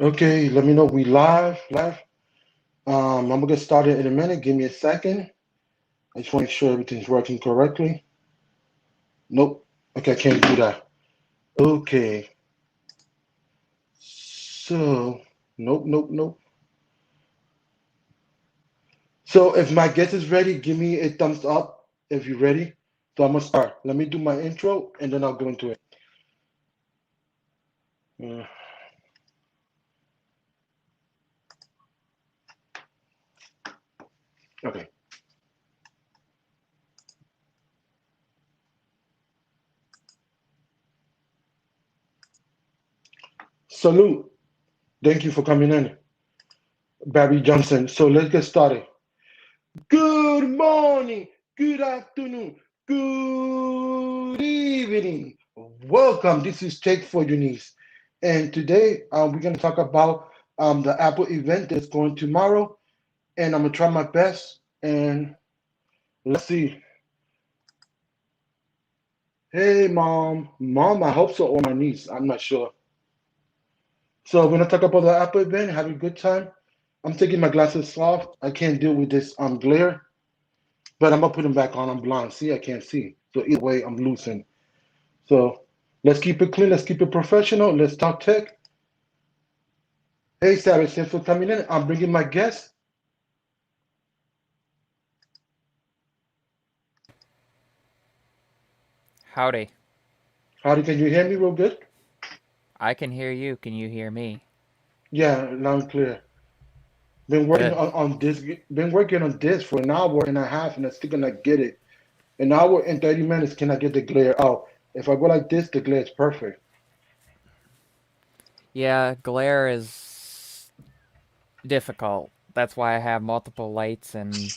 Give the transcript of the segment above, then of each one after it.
Okay, let me know we live. I'm gonna get started in a minute. Give me a second. I just want to make sure everything's working correctly. Nope. Okay, I can't do that. Okay. So, nope. So if my guest is ready, give me a thumbs up if you're ready. So I'm gonna start. Let me do my intro and then I'll go into it. Uh, okay. Salute. Thank you for coming in, Barry Johnson. So let's get started. Good morning, good afternoon, good evening. Welcome. This is Take for Your Niece. And today we're going to talk about the Apple event that's going tomorrow. And I'm going to try my best. And let's see. Hey, mom. Mom, I hope so. Or my niece. I'm not sure. So we're going to talk about the Apple event, have a good time. I'm taking my glasses off. I can't deal with this glare. But I'm gonna put them back on. I'm blind. See, I can't see. So either way, I'm losing. So let's keep it clean. Let's keep it professional. Let's talk tech. Hey, Sarah, thanks for coming in. I'm bringing my guest. Howdy. Howdy, can you hear me real good? I can hear you. Can you hear me? Yeah, loud and clear. Been working Good. on this. Been working on this for an hour and a half, and I still cannot get it. An hour and 30 minutes cannot get the glare out. If I go like this, the glare is perfect. Yeah, glare is difficult. That's why I have multiple lights and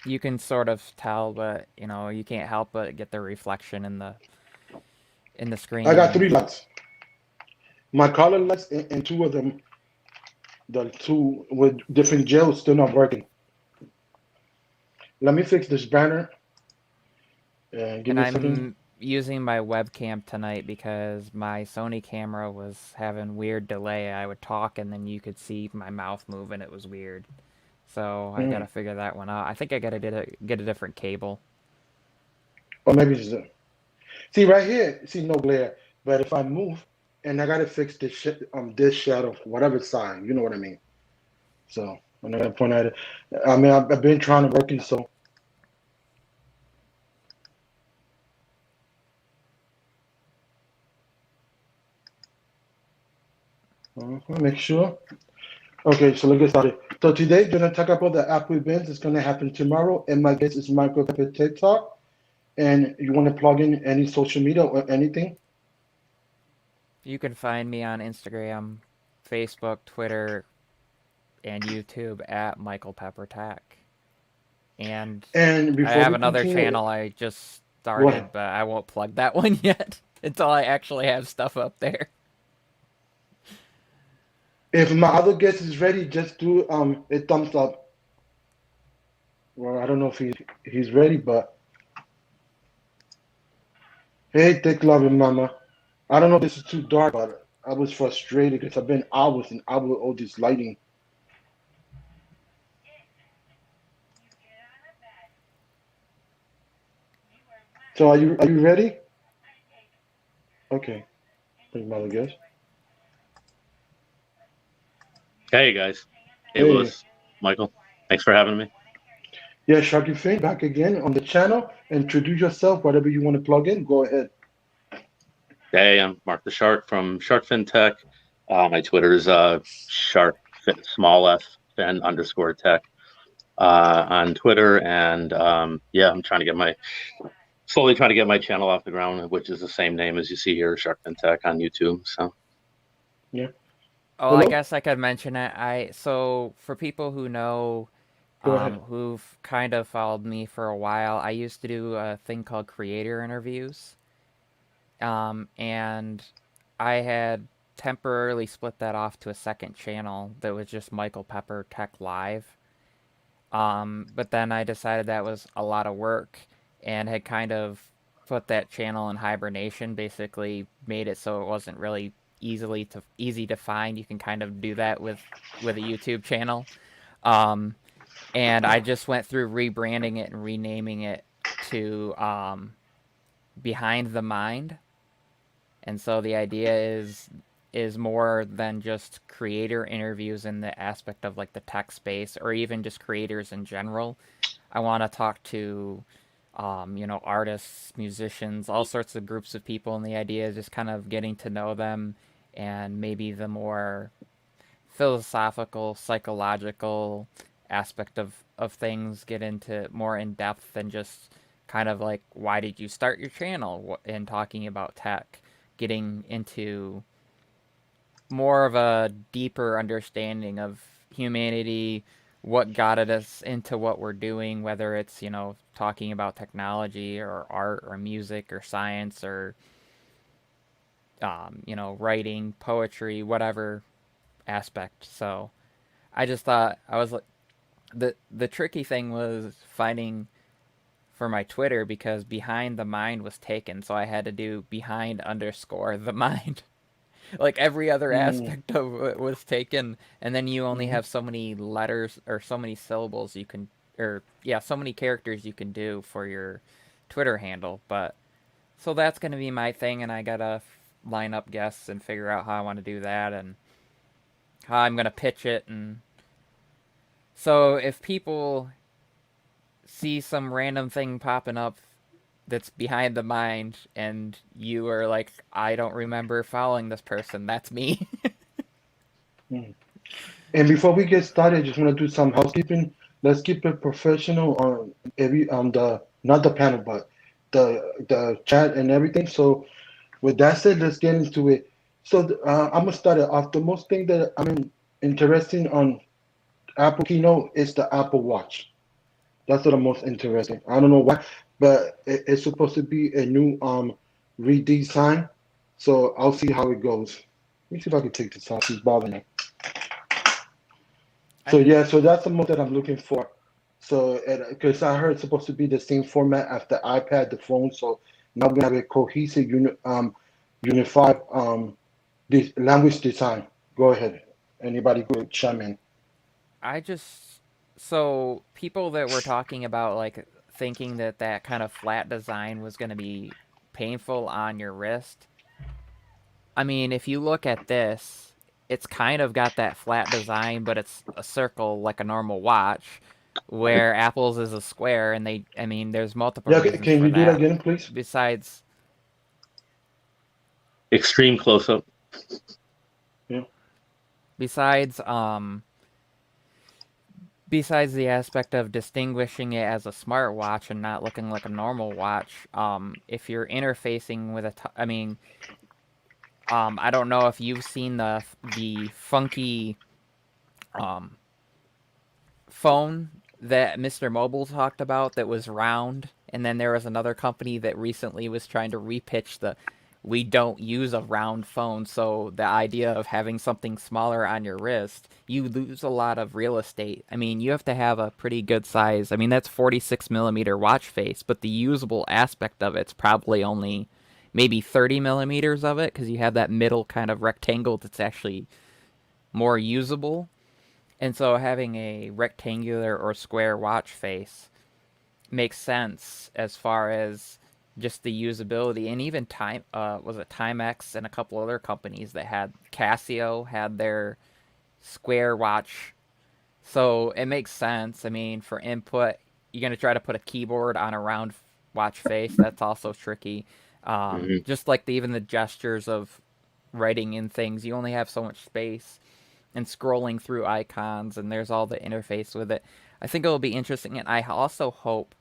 you can sort of tell, but you can't help but get the reflection in the I screen got and three lights. My color lights and two of them, the two with different gels, still not working. Let me fix this banner. Give and me a second. I'm using my webcam tonight because my Sony camera was having weird delay. I would talk and then you could see my mouth move and it was weird. So I gotta Mm. figure that one out. I think I gotta get a different cable. Or maybe it's see right here. See no glare. But if I move and I gotta fix this shadow, whatever side, you know what I mean. So I'm not gonna point at it. I mean I've been trying to work it, so make sure. Okay, so let's get started. So today we're gonna talk about the Apple event. It's gonna happen tomorrow, and my guest is Michael Pepper TikTok. And you want to plug in any social media or anything? You can find me on Instagram, Facebook, Twitter, and YouTube at Michael Pepper Tech. And And I before have we another continue, channel I just go ahead. started, but I won't plug that one yet until I actually have stuff up there. If my other guest is ready, just do a thumbs up. Well, I don't know if he's ready, but hey, take love and mama. I don't know if this is too dark, but I was frustrated because I've been hours and hours with all this lighting. So are you ready? Okay, bring my other guest. Hey guys. Hey Hey, Lewis. Michael. Thanks for having me. yeah, Sharky Finn back again on the channel. Introduce yourself, whatever you want to plug in. Go ahead. Hey, I'm Mark the Shark from Shark FinTech. My Twitter is Shark small f fin underscore tech on Twitter, and yeah, I'm trying to get my slowly trying to get my channel off the ground, which is the same name as you see here, Shark FinTech on YouTube. So Yeah. Oh, I Hello. guess I could mention it. So for people who know, Go ahead. who've kind of followed me for a while, I used to do a thing called creator interviews. And I had temporarily split that off to a second channel that was just Michael Pepper Tech Live. But then I decided that was a lot of work and had kind of put that channel in hibernation, basically made it so it wasn't really easy to find. You can kind of do that with a YouTube channel. Um, and I just went through rebranding it and renaming it to Behind the Mind. And so the idea is more than just creator interviews in the aspect of like the tech space or even just creators in general. I want to talk to artists, musicians, all sorts of groups of people, and the idea is just kind of getting to know them and maybe the more philosophical, psychological aspect of things get into more in depth than just kind of like why did you start your channel and talking about tech, getting into more of a deeper understanding of humanity, what got us into what we're doing, whether it's, talking about technology or art or music or science or, writing, poetry, whatever aspect. So I just thought I was like, the tricky thing was finding for my Twitter because behind the mind was taken, so I had to do behind underscore the mind. Like every other Mm, aspect of it was taken, and then you only mhm. have so many letters or so many syllables you can, or yeah, so many characters you can do for your Twitter handle. But so that's gonna be my thing, and I gotta line up guests and figure out how I want to do that and how I'm gonna pitch it. And so if people see some random thing popping up that's behind the mind and you are like, I don't remember following this person, that's me. Mm. And before we get started, I just want to do some housekeeping. Let's keep it professional on every the not the panel, but the chat and everything. So with that said, let's get into it. So I'm gonna start it off. The most thing that interesting on Apple Keynote is the Apple Watch. That's what I'm most interesting. I don't know why, but it's supposed to be a new redesign. So I'll see how it goes. Let me see if I can take this off. He's bothering me. So I yeah, so that's the most that I'm looking for. So because I heard it's supposed to be the same format as the iPad, the phone. So now we have a cohesive, unified language design. Go ahead. Anybody could chime in. I just so people that were talking about like thinking that that kind of flat design was going to be painful on your wrist. I mean, if you look at this, it's kind of got that flat design, but it's a circle like a normal watch, where Apple's is a square, and I mean, there's multiple Yeah, reasons can for you do that that. again, please? Besides, Extreme close up. Yeah. besides, um, besides the aspect of distinguishing it as a smartwatch and not looking like a normal watch, if you're interfacing with I mean, I don't know if you've seen the funky um phone that Mr. Mobile talked about that was round, and then there was another company that recently was trying to repitch the we don't use a round phone, so the idea of having something smaller on your wrist, you lose a lot of real estate. I mean, you have to have a pretty good size. I mean, that's 46 millimeter watch face, but the usable aspect of it's probably only maybe 30 millimeters of it because you have that middle kind of rectangle that's actually more usable. And so having a rectangular or square watch face makes sense as far as just the usability and even time was it Timex and a couple other companies that had Casio had their square watch. So it makes sense. I mean, for input, you're going to try to put a keyboard on a round watch face. That's also tricky. Hmm. Just like even the gestures of writing in things, you only have so much space and scrolling through icons, and there's all the interface with it. I think it'll be interesting, and I also hope,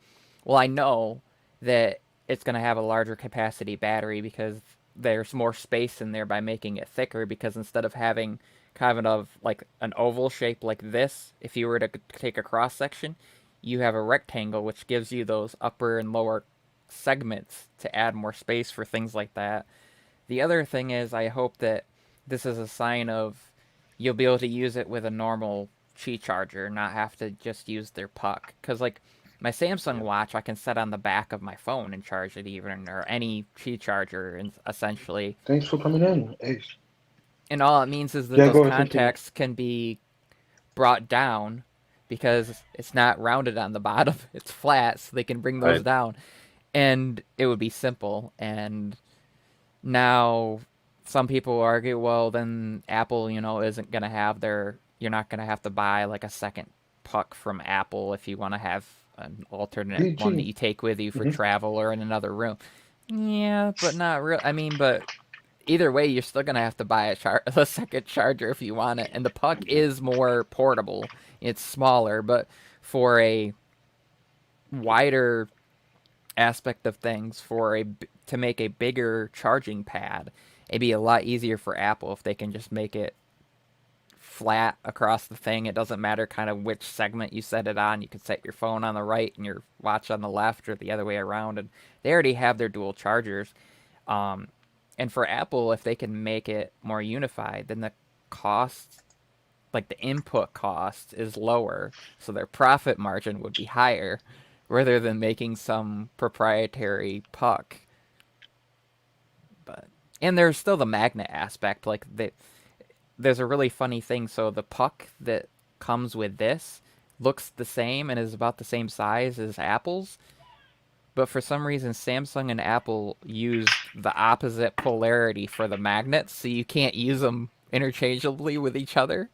well, I know that it's going to have a larger capacity battery because there's more space in there by making it thicker, because instead of having kind of like an oval shape like this, if you were to take a cross section, you have a rectangle, which gives you those upper and lower segments to add more space for things like that. The other thing is, I hope that this is a sign of you'll be able to use it with a normal Qi charger, not have to just use their puck. Because, like, my Samsung Yeah. watch, I can set on the back of my phone and charge it even, or any Qi charger, essentially. Thanks for coming in, Ace. And all it means is that Yeah, those go ahead, continue. contacts can be brought down because it's not rounded on the bottom. It's flat, so they can bring those Right. down. And it would be simple. And now some people argue, well, then Apple, isn't going to have you're not going to have to buy like a second puck from Apple if you want to have an alternate one that PG. you take with you for Hmm. travel or in another room. Yeah, but not real. I mean, but either way, you're still gonna have to buy a second charger if you want it. And the puck is more portable. It's smaller, but for a wider aspect of things, to make a bigger charging pad, it'd be a lot easier for Apple if they can just make it flat across the thing. It doesn't matter kind of which segment you set it on. You can set your phone on the right and your watch on the left, or the other way around. And they already have their dual chargers. Um, and for Apple, if they can make it more unified, then the cost, like the input cost, is lower, so their profit margin would be higher, rather than making some proprietary puck. But and there's still the magnet aspect. There's a really funny thing. So the puck that comes with this looks the same and is about the same size as Apple's, but for some reason Samsung and Apple used the opposite polarity for the magnets, so you can't use them interchangeably with each other.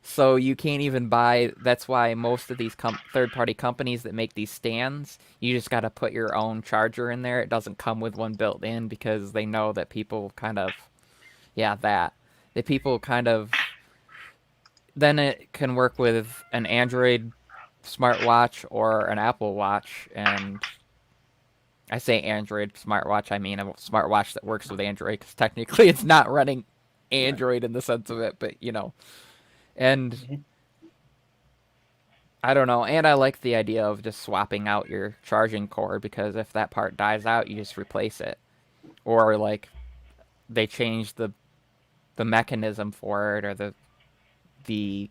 So you can't even buy. That's why most of these third-party companies that make these stands, you just got to put your own charger in there. It doesn't come with one built in because they know that people kind of, yeah, that people kind of. Then it can work with an Android smartwatch or an Apple Watch, and I say Android smartwatch, I mean a smartwatch that works with Android, because technically it's not running Right. Android in the sense of it, but and Hmm. I don't know, and I like the idea of just swapping out your charging cord, because if that part dies out, you just replace it, or like they change the mechanism for it, or the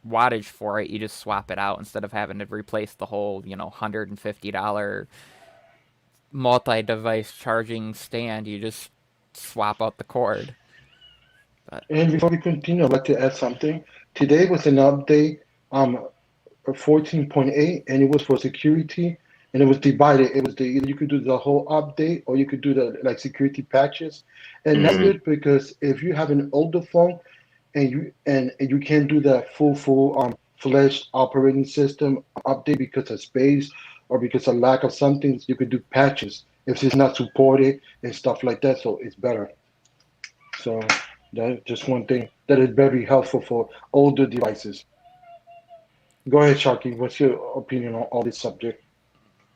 wattage for it, you just swap it out instead of having to replace the whole $150 multi-device charging stand. You just swap out the cord. But And before we continue, I'd like to add something. Today was an update, um, 14.8, and it was for security, and it was divided. It was the you could do the whole update, or you could do the like security patches, and that's Hmm. good because if you have an older phone and you can't do that full fledged operating system update because of space or because of lack of something, you could do patches if it's not supported and stuff like that. So it's better. So that's just one thing that is very helpful for older devices. Go ahead, Sharky. What's your opinion on all this subject?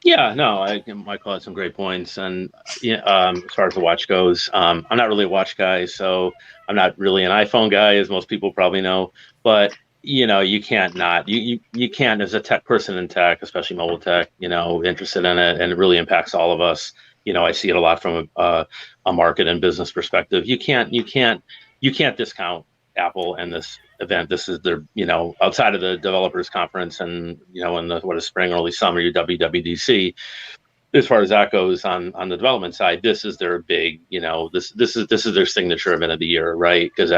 Yeah, no, Michael had some great points, and yeah, as far as the watch goes, I'm not really a watch guy, so I'm not really an iPhone guy, as most people probably know. But you can't not you can't, as a tech person in tech, especially mobile tech, interested in it, and it really impacts all of us. I see it a lot from a market and business perspective. You can't discount Apple and this event. This is their, outside of the developers conference and, in the, what is spring, early summer, your WWDC. As far as that goes on the development side, this is their big, this is their signature event of the year, right? Because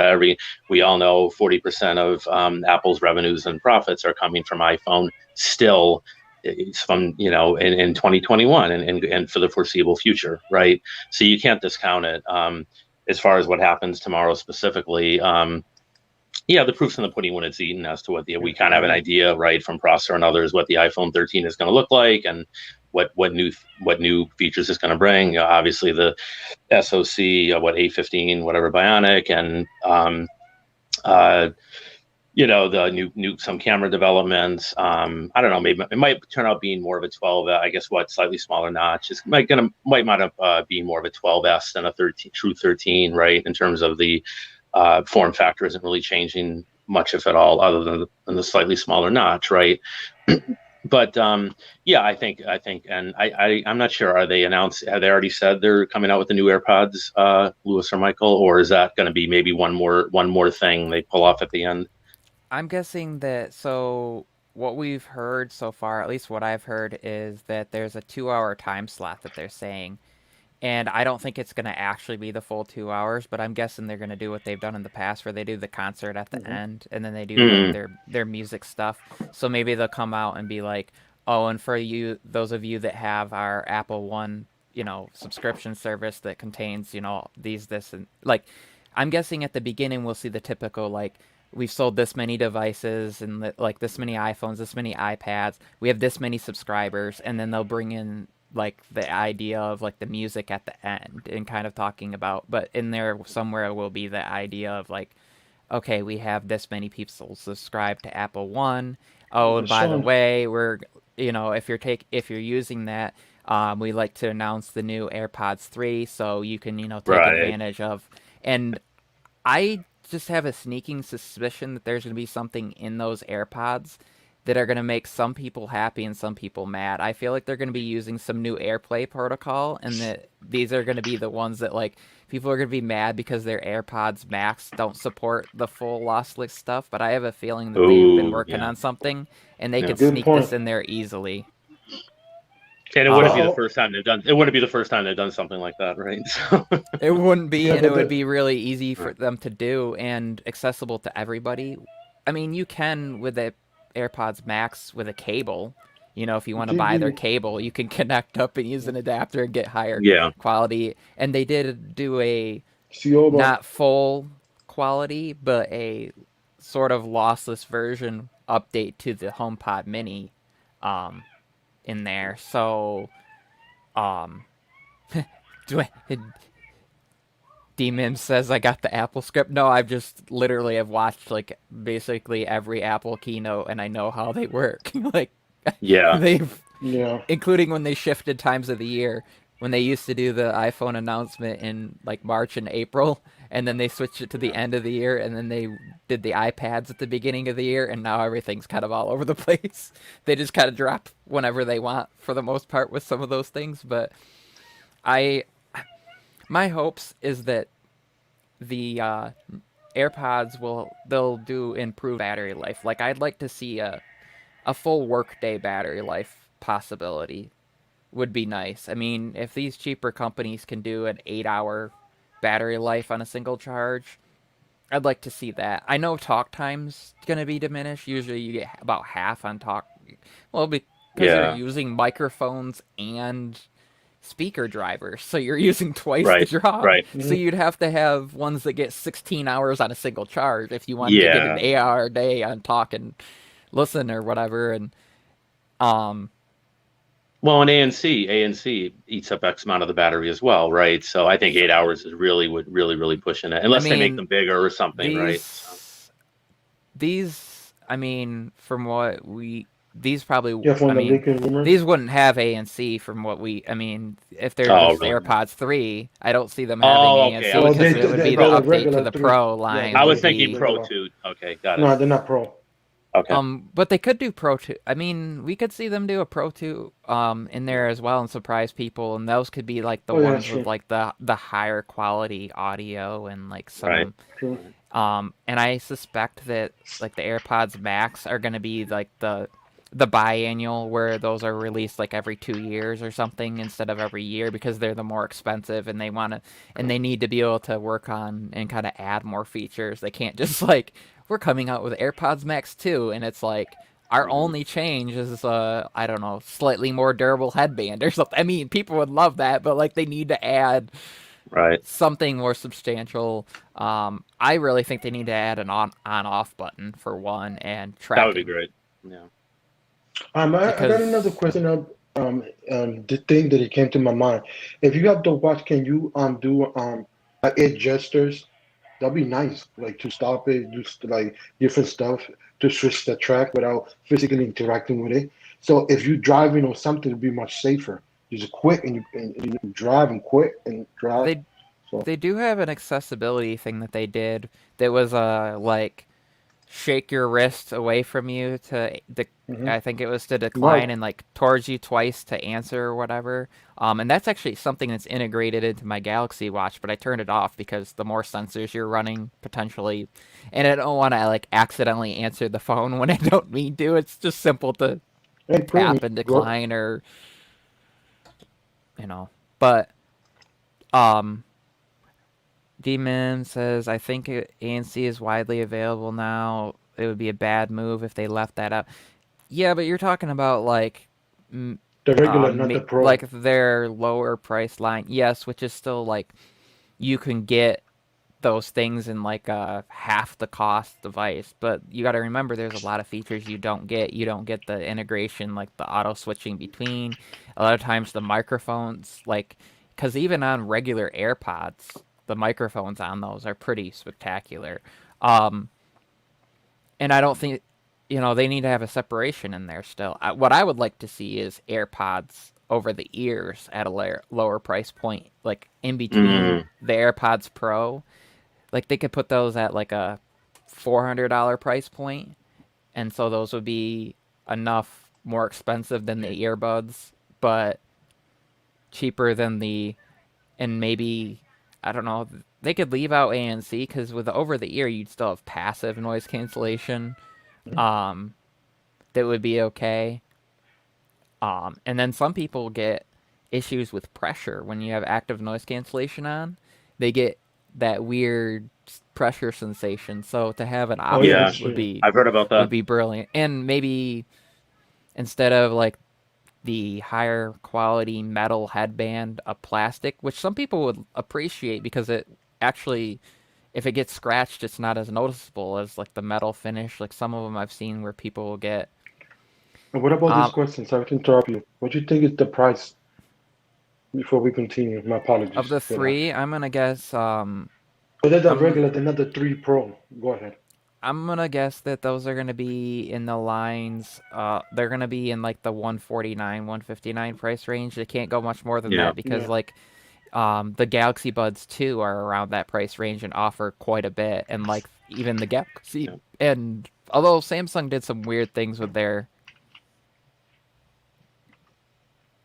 we all know 40% of Apple's revenues and profits are coming from iPhone still. It's from in 2021 and for the foreseeable future, right? So you can't discount it. As far as what happens tomorrow specifically, yeah, the proof's in the pudding when it's eaten as to we kind of have an idea, right, from Prosser and others, what the iPhone 13 is going to look like and what new features it's going to bring. Obviously, the SoC, A15, whatever Bionic, and uh, the new some camera developments. I don't know, maybe it might turn out being more of a 12. I guess slightly smaller notch. It's might have be more of a 12s than a 13, true 13, right? In terms of the form factor isn't really changing much, if at all, other than the slightly smaller notch, right? But yeah, I think, and I'm not sure. Are they announced? Have they already said they're coming out with the new AirPods, Lewis or Michael, or is that going to be maybe one more thing they pull off at the end? I'm guessing that, so what we've heard so far, at least what I've heard, is that there's a 2-hour time slot that they're saying, And I don't think it's going to actually be the full 2 hours, but I'm guessing they're going to do what they've done in the past, where they do the concert at the Hmm. end, and then they do like Mm, their music stuff. So maybe they'll come out and be like, "Oh, and for you, those of you that have our Apple One, subscription service that contains, these, this, and like." I'm guessing at the beginning we'll see the typical like we've sold this many devices and like this many iPhones, this many iPads. We have this many subscribers, and then they'll bring in like the idea of like the music at the end and kind of talking about. But in there somewhere will be the idea of like, okay, we have this many people subscribed to Apple One. Oh, and by the Sean, way, if you're using that, we like to announce the new AirPods 3, so you can take right. advantage of. And I just have a sneaking suspicion that there's going to be something in those AirPods that are going to make some people happy and some people mad. I feel like they're going to be using some new AirPlay protocol, and that these are going to be the ones that like people are going to be mad because their AirPods Max don't support the full lossless stuff. But I have a feeling that they've been Oh, working yeah, on something, and they yeah. could good sneak point. this in there easily. And it So, wouldn't be Um, the first time they've done. It wouldn't be the first time they've done something like that, right? So, it wouldn't be, yeah, and it but would the, be really easy for right. them to do and accessible to everybody. I mean, you can with the AirPods Max with a cable. If you want to did buy their give cable, you can connect up and use an adapter and get higher Yeah, quality. And they did do a Sioba. not full quality, but a sort of lossless version update to the HomePod Mini um, in there. So, um, do I, D-Mim says I got the Apple script. No, I've just literally have watched like basically every Apple keynote and I know how they work. Like yeah, they've Yeah. including when they shifted times of the year. When they used to do the iPhone announcement in like March and April, and then they switched it to the yeah. end of the year, and then they did the iPads at the beginning of the year, and now everything's kind of all over the place. They just kind of drop whenever they want for the most part with some of those things. But I, my hopes is that the AirPods they'll do improved battery life. Like I'd like to see a full workday battery life possibility would be nice. I mean, if these cheaper companies can do an 8-hour battery life on a single charge, I'd like to see that. I know talk time's gonna be diminished. Usually, you get about half on talk. Well, because you're Yeah. using microphones and speaker drivers, so you're using twice the Right, draw. right. So Hmm. you'd have to have ones that get 16 hours on a single charge if you wanted to get an Yeah. 8-hour day on talk and listen or whatever. And um, Well, and ANC eats up X amount of the battery as well, right? So I think so 8 hours is really pushing it, I unless they make mean, them bigger or something, right? So, these I mean, from what we these probably Yeah, I from the mean, leaking these rumors. wouldn't have ANC from what we I mean, if they're oh, just really? AirPods 3, I don't see them having Oh, okay. I ANC was Well, because thinking it would be the Pro. they're the update to regular the three. Pro Yeah, line I they're was would just thinking be Pro regular. 2. Okay, got it. No, they're not pro. Okay. but they could do Pro 2. I mean, we could see them do a Pro 2 in there as well and surprise people, and those could be like the Oh yeah, that's ones with true. like the higher quality audio and like Right. some True. Right. and I suspect that like the AirPods Max are going to be like the biannual where those are released like every 2 years or something instead of every year because they're the more expensive and they need to be able to work on and kind of add more features. They can't just like we're coming out with AirPods Max 2 and it's like our Mhm. only change is I don't know, slightly more durable headband or something. I mean, people would love that, but like they need to add Right. something more substantial. I really think they need to add an on off button for one and That would be tracking great. Yeah. I got another because question of the thing that it came to my mind. If you have the watch, can you do like air gestures? That'd be nice, like to stop it, do like different stuff to switch the track without physically interacting with it. So if you're driving or something, it'd be much safer. You just quit and you drive and quit and drive. they So they do have an accessibility thing that they did that was like shake your wrist away from you hmm I think it was to right, decline and like towards you twice to answer or whatever. And that's actually something that's integrated into my Galaxy Watch, but I turned it off because the more sensors you're running potentially, and I don't want to like accidentally answer the phone when I don't mean to. It's just simple to and tap pretty and good. decline or you know. But Um, D-Man says, I think ANC is widely available now. It would be a bad move if they left that out. Yeah, but you're talking about like, The regular, not the pro. like their lower price line. Yes, which is still like you can get those things in like a half the cost device. But you got to remember, there's a lot of features you don't get. You don't get the integration, like the auto switching between. A lot of times the microphones, like, because even on regular AirPods, the microphones on those are pretty spectacular. Um, and I don't think, they need to have a separation in there still. What I would like to see is AirPods over the ears at a lower price point, like in between the AirPods Pro. Like they could put those at like a $400 price point, and so those would be enough more expensive than the earbuds, but cheaper than and maybe, I don't know, they could leave out ANC, because with the over the ear you'd still have passive noise cancellation. Um, that would be okay. And then some people get issues with pressure when you have active noise cancellation on. They get that weird pressure sensation. So to have an Oh yeah, option Yeah, that's would true. be I've heard about that. brilliant. And maybe instead of like the higher quality metal headband, a plastic, which some people would appreciate because it actually, if it gets scratched, it's not as noticeable as like the metal finish. Like some of them I've seen where people will get. And what about this Um, question? Sorry to interrupt you. What do you think is the price before we continue? My of apologies the for that. three, I'm gonna guess. But they're the I'm regular, they're not the 3 Pro. Go ahead. I'm gonna guess that those are gonna be in the lines. They're gonna be in like the 149, 159 price range. They can't go much more than Yeah, that because Yeah. like the Galaxy Buds 2 are around that price range and offer quite a bit. And like even the Galaxy, yeah, and although Samsung did some weird things with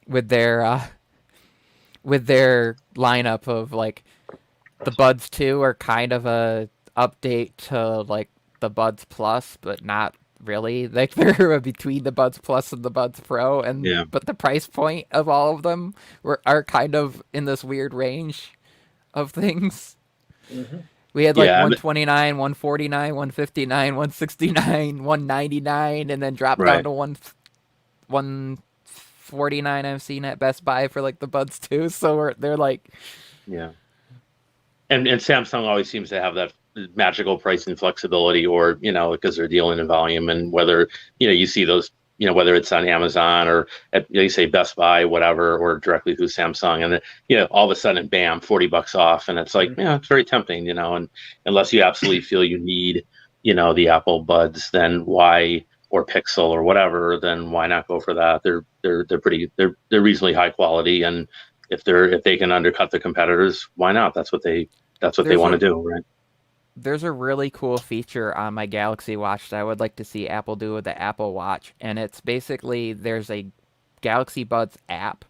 with their uh, with their lineup of like the Buds 2 are kind of a update to like the Buds Plus, but not really. Like they're between the Buds Plus and the Buds Pro, and yeah, but the price point of all of them are kind of in this weird range of things. Hmm. We had like yeah. 129, 149, 159, 169, 199, and then dropped down Right. to 149 I've seen at Best Buy for like the Buds 2. So they're like, Yeah, and Samsung always seems to have that magical pricing flexibility, or because they're dealing in volume, and whether you see those, whether it's on Amazon or at, you say Best Buy, whatever, or directly through Samsung, and then, all of a sudden, bam, $40 off, and it's like, yeah, it's very tempting, and unless you absolutely feel you need, the Apple Buds, then why, or Pixel or whatever, then why not go for that? They're reasonably high quality, and if they can undercut the competitors, why not? That's what they there's want to a do, right? there's a really cool feature on my Galaxy Watch that I would like to see Apple do with the Apple Watch, and it's basically there's a Galaxy Buds app.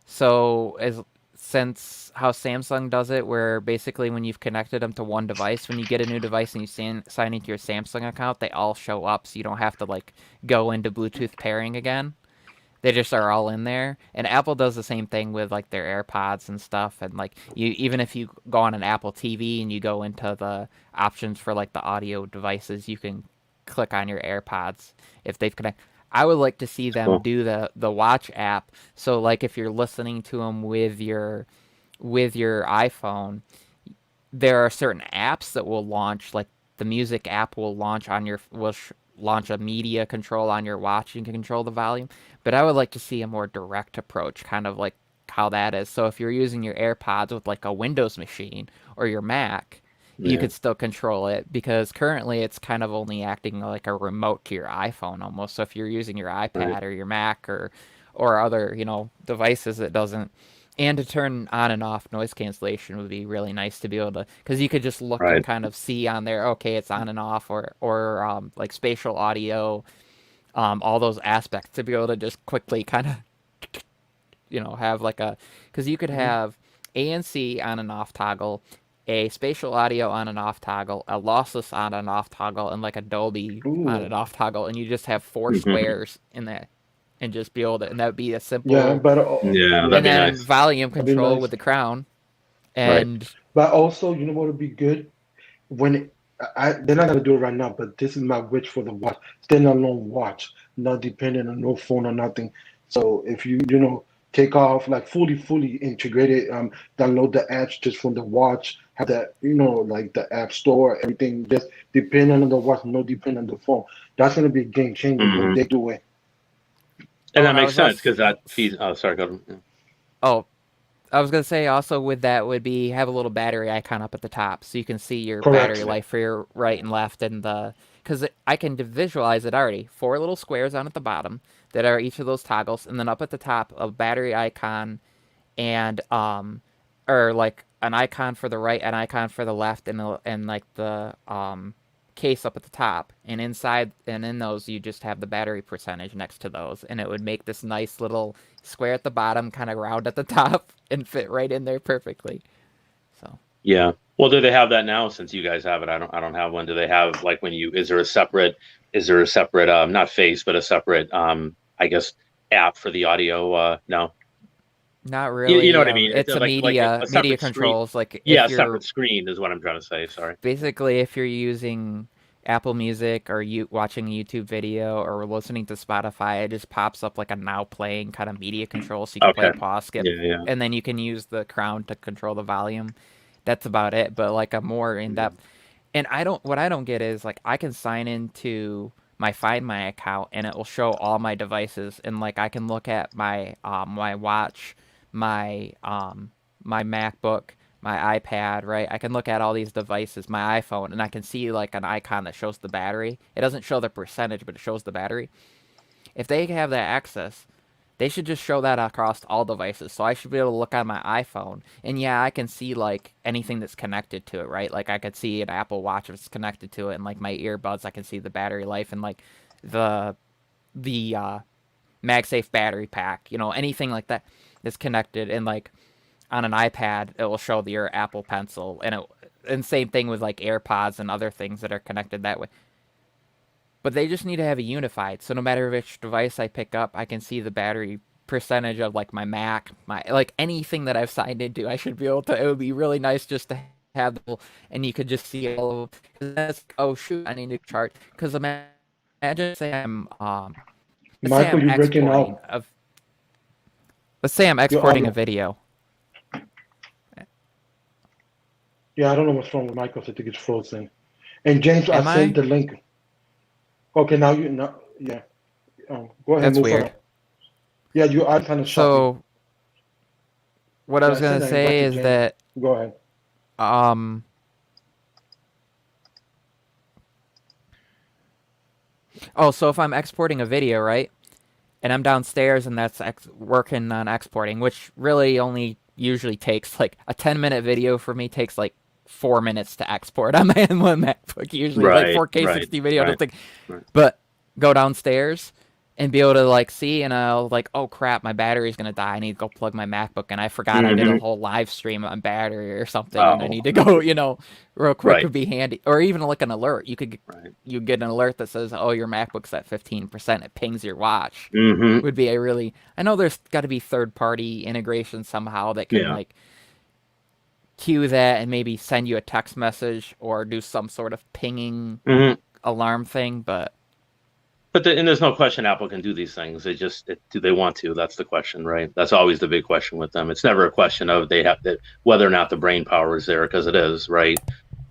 So as since how Samsung does it, where basically when you've connected them to one device, when you get a new device and you sign into your Samsung account, they all show up, so you don't have to like go into Bluetooth pairing again. They just are all in there. And Apple does the same thing with like their AirPods and stuff. And like you, even if you go on an Apple TV and you go into the options for like the audio devices, you can click on your AirPods if they've connected. I would like to see them Cool. do the Watch app. So like if you're listening to them with your iPhone, there are certain apps that will launch, like the music app will launch on your launch a media control on your watch. You can control the volume, but I would like to see a more direct approach, kind of like how that is. So if you're using your AirPods with like a Windows machine or your Mac, you Yeah, could still control it, because currently it's kind of only acting like a remote to your iPhone almost. So if you're using your right, iPad or your Mac or other, devices, it doesn't. And to turn on and off noise cancellation would be really nice to be able to, because you could just look and right. kind of see on there, okay, it's on and off, or like spatial audio, all those aspects, to be able to just quickly kind of have like because you could Hmm. have ANC on and off toggle, a spatial audio on and off toggle, a lossless on and off toggle, and like a Dolby on and Ooh. off toggle, and you just have four Mhm. squares in that, and just be able to, and that would be a Yeah, simple, but Yeah, yeah, that'd and be then nice. volume that'd be control with nice. the crown. Right. And But also, you know what would be good when they're not gonna do it right now. But this is my wish for the watch: standalone watch, not dependent on no phone or nothing. So if you take off like fully integrated, download the apps just from the watch, have that like the app store, everything just depending on the watch, no depend on the phone. That's gonna be a game changer when Hmm. they do it. And oh, that and I makes was sense also because that feeds. Oh, sorry, go ahead. oh, I was gonna say also with that would be have a little battery icon up at the top so you can see your battery Correct. life for your right and left and the because I can visualize it already. Four little squares on at the bottom that are each of those toggles, and then up at the top a battery icon and or like an icon for the right, an icon for the left, and like the case up at the top. And inside and in those, you just have the battery percentage next to those, and it would make this nice little square at the bottom, kind of round at the top, and fit right in there perfectly. So Yeah. Well, do they have that now? Since you guys have it, I don't have one. Do they have like when you? Is there a separate not face, but a separate I guess app for the audio? No. not You know really. what I mean? It's It's a like a media separate screen. controls. Like Yeah, if a you're separate screen is what I'm trying to say. Sorry. basically if you're using Apple Music or you watching a YouTube video or listening to Spotify, it just pops up like a now playing kind of media control, so you can play, Okay. pause, skip, Yeah, yeah. and then you can use the crown to control the volume. That's about it. But like a more in Yeah. depth, and what I don't get is like I can sign into my Find My account and it will show all my devices, and like I can look at my watch, my my MacBook, my iPad, right? I can look at all these devices, my iPhone, and I can see like an icon that shows the battery. It doesn't show the percentage, but it shows the battery. If they have that access, they should just show that across all devices. So I should be able to look on my iPhone, and yeah, I can see like anything that's connected to it, right? Like I could see an Apple Watch if it's connected to it, and like my earbuds, I can see the battery life, and like the the MagSafe battery pack, anything like that that's connected, and like on an iPad, it will show your Apple Pencil, and same thing with like AirPods and other things that are connected that way. But they just need to have it unified, so no matter which device I pick up, I can see the battery percentage of like my Mac, my like anything that I've signed into. I should be able to. It would be really nice just to have the, and you could just see all of. Cause that's, oh shoot, I need to chart. Because imagine say let's say Michael, I'm you're breaking exporting out. of, let's say I'm Your exporting a audio. video. Yeah, I don't know what's wrong with Michael. I think it's frozen. And James, I Am sent I? the link. Okay, now you know. Yeah. Go ahead, That's move weird. on. Yeah, you are kind of choppy. So what I Yeah, was I sent gonna an invite say to is James. that Go ahead. um oh, so if I'm exporting a video, right? And I'm downstairs and that's working on exporting, which really only usually takes like a 10-minute video for me takes like 4 minutes to export on my one MacBook usually, like Right, 4K right, 60 video. I don't right, think, right. but go downstairs and be able to like see, and I'll like, oh crap, my battery's gonna die. I need to go plug my MacBook, and I forgot I did a Hmm. whole live stream on battery or something, and I Oh, need to go, real quick right, would be handy. Or even like an alert. right. You get an alert that says, oh, your MacBook's at 15%. It pings your watch. Hmm. Would be a really. I know there's got to be third party integration somehow that can Yeah. like cue that and maybe send you a text message or do some sort of pinging Hmm. alarm thing, but. And there's no question Apple can do these things. Do they want to? That's the question, right? That's always the big question with them. It's never a question of they have to, whether or not the brain power is there, because it is, right?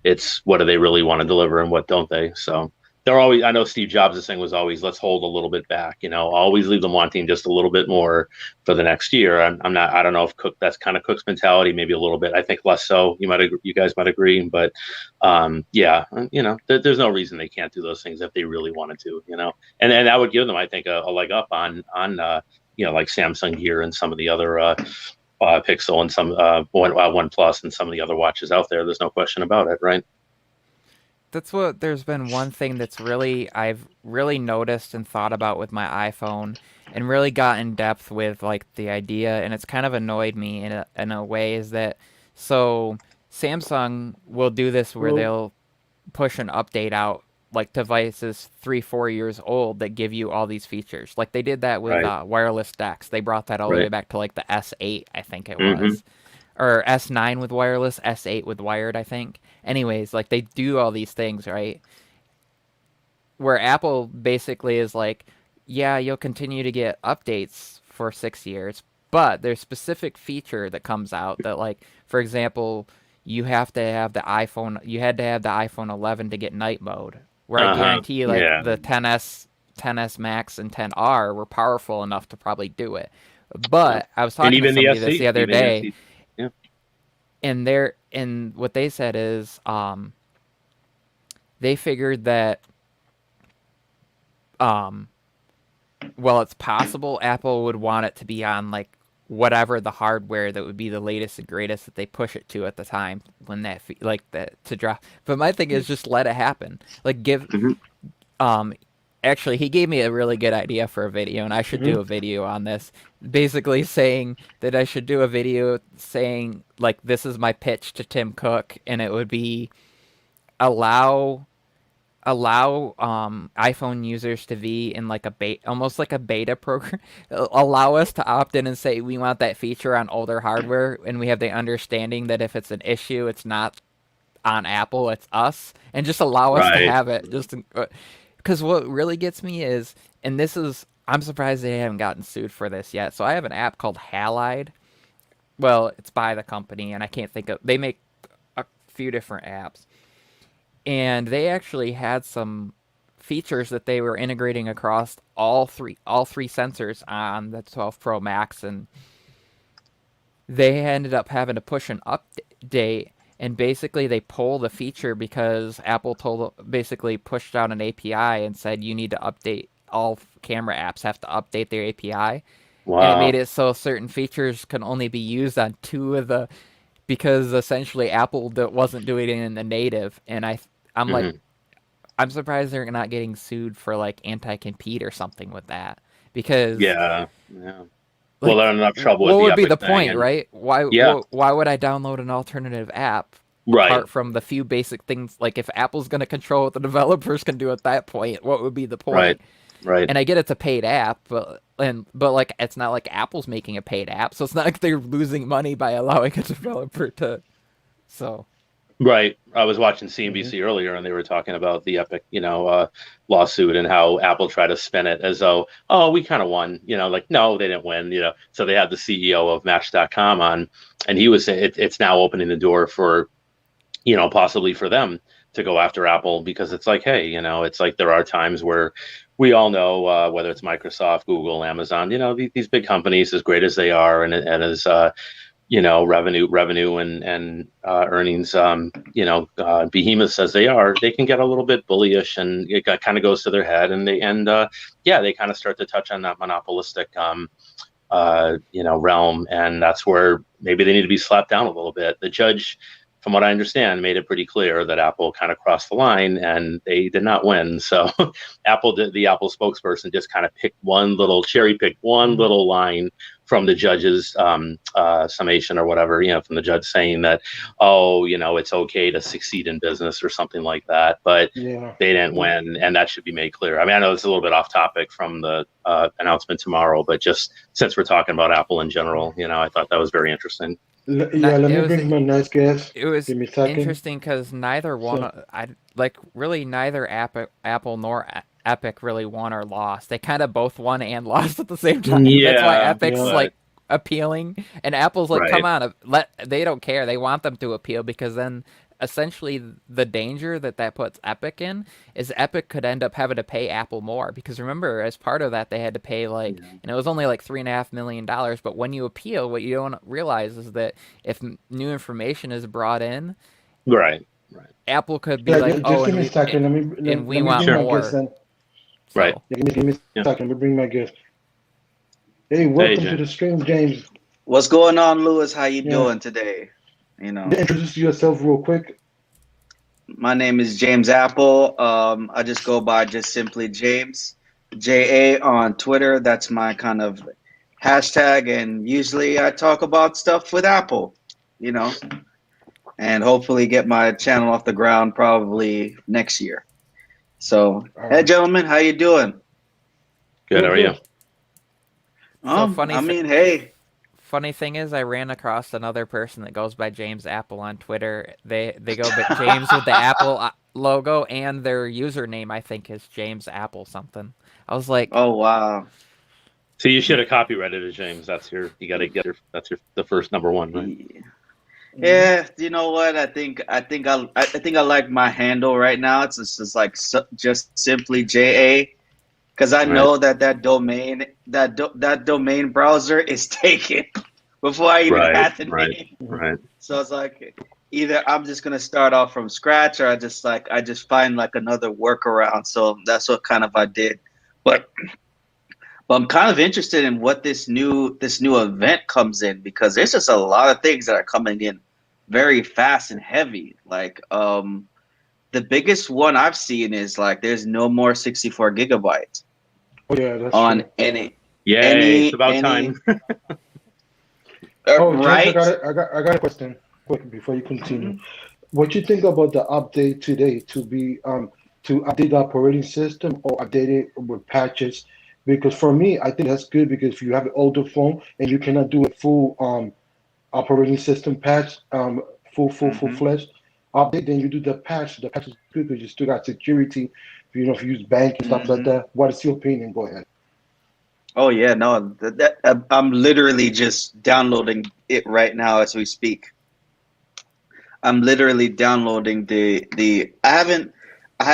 It's what do they really want to deliver and what don't they? So they're always. I know Steve Jobs' thing was always let's hold a little bit back. Always leave them wanting just a little bit more for the next year. I'm not. I don't know if That's kind of Cook's mentality, maybe a little bit. I think less so. You guys might agree, but yeah, there's no reason they can't do those things if they really wanted to. And that would give them, I think, a leg up on like Samsung Gear and some of the other Pixel and some One Plus and some of the other watches out there. There's no question about it, right? There's been one thing I've really noticed and thought about with my iPhone and really got in depth with like the idea, and it's kind of annoyed me in a way, is that so Samsung will do this where Well, they'll push an update out like devices 3-4 years old that give you all these features, like they did that with Right, wireless decks. They brought that all the way right. back to like the S8, I think it Hmm. was. or S9 with wireless, S8 with wired, I think. Anyways, like they do all these things, right? Where Apple basically is like, yeah, you'll continue to get updates for 6 years, but there's specific feature that comes out that, like, for example, you have to have the iPhone, you had to have the iPhone 11 to get night mode. Where I guarantee, like, Yeah. the 10s Max and 10R were powerful enough to probably do it. But I was And talking to even the somebody this SE, the other even the day, SE. Yeah. and what they said is, they figured that, well, it's possible Apple would want it to be on, like, whatever the hardware that would be the latest and greatest that they push it to at the time when like that to drop. But my thing is just let it happen. Like actually he gave me a really good idea for a video, and I should do a video on this. Basically saying that I should do a video saying, like, this is my pitch to Tim Cook, and it would be allow iPhone users to be in like a beta, almost like a beta program. Allow us to opt in and say we want that feature on older hardware, and we have the understanding that if it's an issue, it's not on Apple, it's us, and just allow us to Right. have it. Just because what really gets me is, and this is, I'm surprised they haven't gotten sued for this yet. So I have an app called Halide. Well, it's by the company, and I can't think of. They make a few different apps. And they actually had some features that they were integrating across all three sensors on the 12 Pro Max, and they ended up having to push an update, and basically they pulled the feature because Apple basically pushed out an API and said you need to update, all camera apps have to update their API. Wow. And it made it so certain features can only be used on two of the, because essentially Apple wasn't doing it in the native, and I'm like, I'm surprised they're not getting sued for like anti-compete or something with that, because Yeah. like, Well, they're in enough trouble with what the would be Epic the thing, point, and right? Why would I download an alternative app Right. apart from the few basic things? Like, if Apple's going to control what the developers can do at that point, what would be the point? Right. And I get it's a paid app, but like, it's not like Apple's making a paid app, so it's not like they're losing money by allowing a developer to. So. Right. I was watching CNBC earlier, and they were talking about the Epic, lawsuit, and how Apple tried to spin it as though, oh, we kind of won, like, no, they didn't win, So they had the CEO of Match.com on, and he was saying it's now opening the door for, possibly for them to go after Apple, because it's like, hey, it's like there are times where we all know, whether it's Microsoft, Google, Amazon, these big companies, as great as they are, and as revenue and earnings, behemoths as they are, they can get a little bit bullyish, and it kind of goes to their head, and they kind of start to touch on that monopolistic, realm, and that's where maybe they need to be slapped down a little bit. The judge, from what I understand, made it pretty clear that Apple kind of crossed the line, and they did not win. So the Apple spokesperson just kind of cherry picked one little line from the judge's summation or whatever, from the judge saying that, it's okay to succeed in business or something like that, but they didn't win, and that should be made clear. I mean, I know it's a little bit off topic from the announcement tomorrow, but just since we're talking about Apple in general, I thought that was very interesting. Let me bring my nice guest. It was Give me a second. interesting because neither Apple nor Epic really won or lost. They kind of both won and lost at the same time. Yeah, that's why Epic's yeah. like appealing, and Apple's like, Right. come on, they don't care. They want them to appeal, because then essentially the danger that puts Epic in is Epic could end up having to pay Apple more, because remember, as part of that, they had to pay and it was only like $3.5 million. But when you appeal, what you don't realize is that if new information is brought in, Right. Apple could be like, just give me a second. Let me want bring my more. guest in. Right. Give me a second. Let me bring my guest. Hey, welcome to James. the stream, James. What's going on, Lewis? How you doing today? Introduce yourself real quick. My name is James Apple. I just go by just simply James, JA on Twitter. That's my kind of hashtag, and usually I talk about stuff with Apple, and hopefully get my channel off the ground probably next year. So, hey, gentlemen, how you doing? Good. How are you? So funny. funny thing is, I ran across another person that goes by James Apple on Twitter. They go by James with the Apple logo, and their username I think is James Apple something. I was like, Oh wow. So you should have copyrighted it, James. You got to get the first number one, right? Yeah, you know what? I think I like my handle right now. It's just like just simply JA, because I Right. know that domain browser is taken before I even Right, had the right, name. right. So it's like either I'm just gonna start off from scratch, or I just find like another workaround. So that's what kind of I did. But I'm kind of interested in what this new event comes in, because there's just a lot of things that are coming in very fast and heavy. Like the biggest one I've seen is like there's no more 64 gigabytes Oh yeah, that's on true. Yay! It's about time. Oh, James, right. I got a question quick before you continue. Mhm. What you think about the update today to update the operating system or update it with patches? Because for me, I think that's good because if you have an older phone and you cannot do a full operating system patch, full Mhm. fledged update, then you do the patch. The patch is good because you still got security. If you use bank and stuff like Mhm. that. What is your opinion? Go ahead. Oh yeah, no, I'm literally just downloading it right now as we speak. I'm literally downloading the. I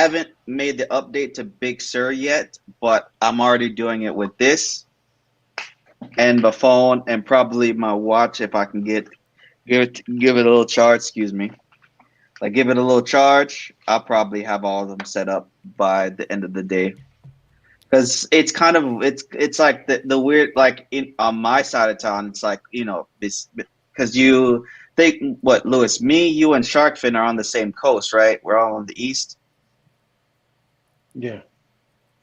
haven't made the update to Big Sur yet, but I'm already doing it with this and the phone and probably my watch if I can give it a little charge. Excuse me. Like give it a little charge. I'll probably have all of them set up by the end of the day. Because it's like the weird, like in on my side of town, it's like this, because you think what, Lewis, me, you, and Sharkfin are on the same coast, right? We're all on the east. Yeah.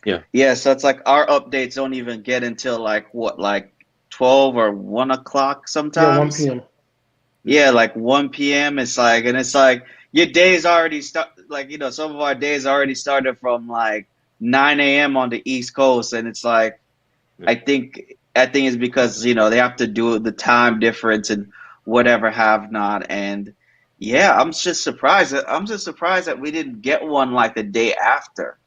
Yeah. Yeah, so it's like our updates don't even get until like what, like 12 or 1 o'clock Yeah, 1 sometimes. p.m. Yeah, like 1 p.m. It's like your day's already start, like some of our days already started from like 9 a.m. on the East Coast, and it's like I think it's because they have to do the time difference and whatever have not. And yeah, I'm just surprised that we didn't get one like the day after.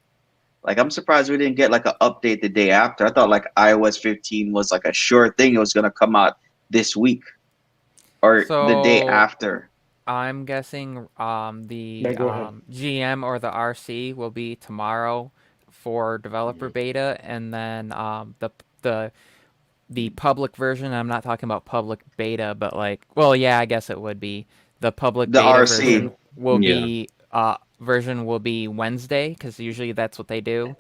Like I'm surprised we didn't get like an update the day after. I thought like iOS 15 was like a sure thing. It was gonna come out this week or the day so after. I'm guessing Yeah, the go ahead. GM or the RC will be tomorrow for developer beta, and then the the public version. I'm not talking about public beta, but like, well, yeah, I guess it would be the public The beta RC. version will Yeah. be Wednesday, because usually that's what they do.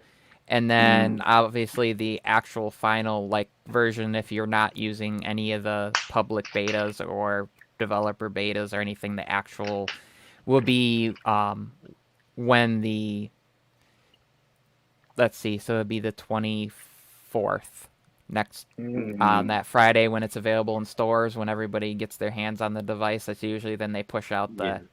And then Mm. obviously the actual final like version, if you're not using any of the public betas or developer betas or anything, the actual will be when the let's see, so it'd be the 24th next Hmm. that Friday when it's available in stores, when everybody gets their hands on the device. That's usually then they push out Yeah. the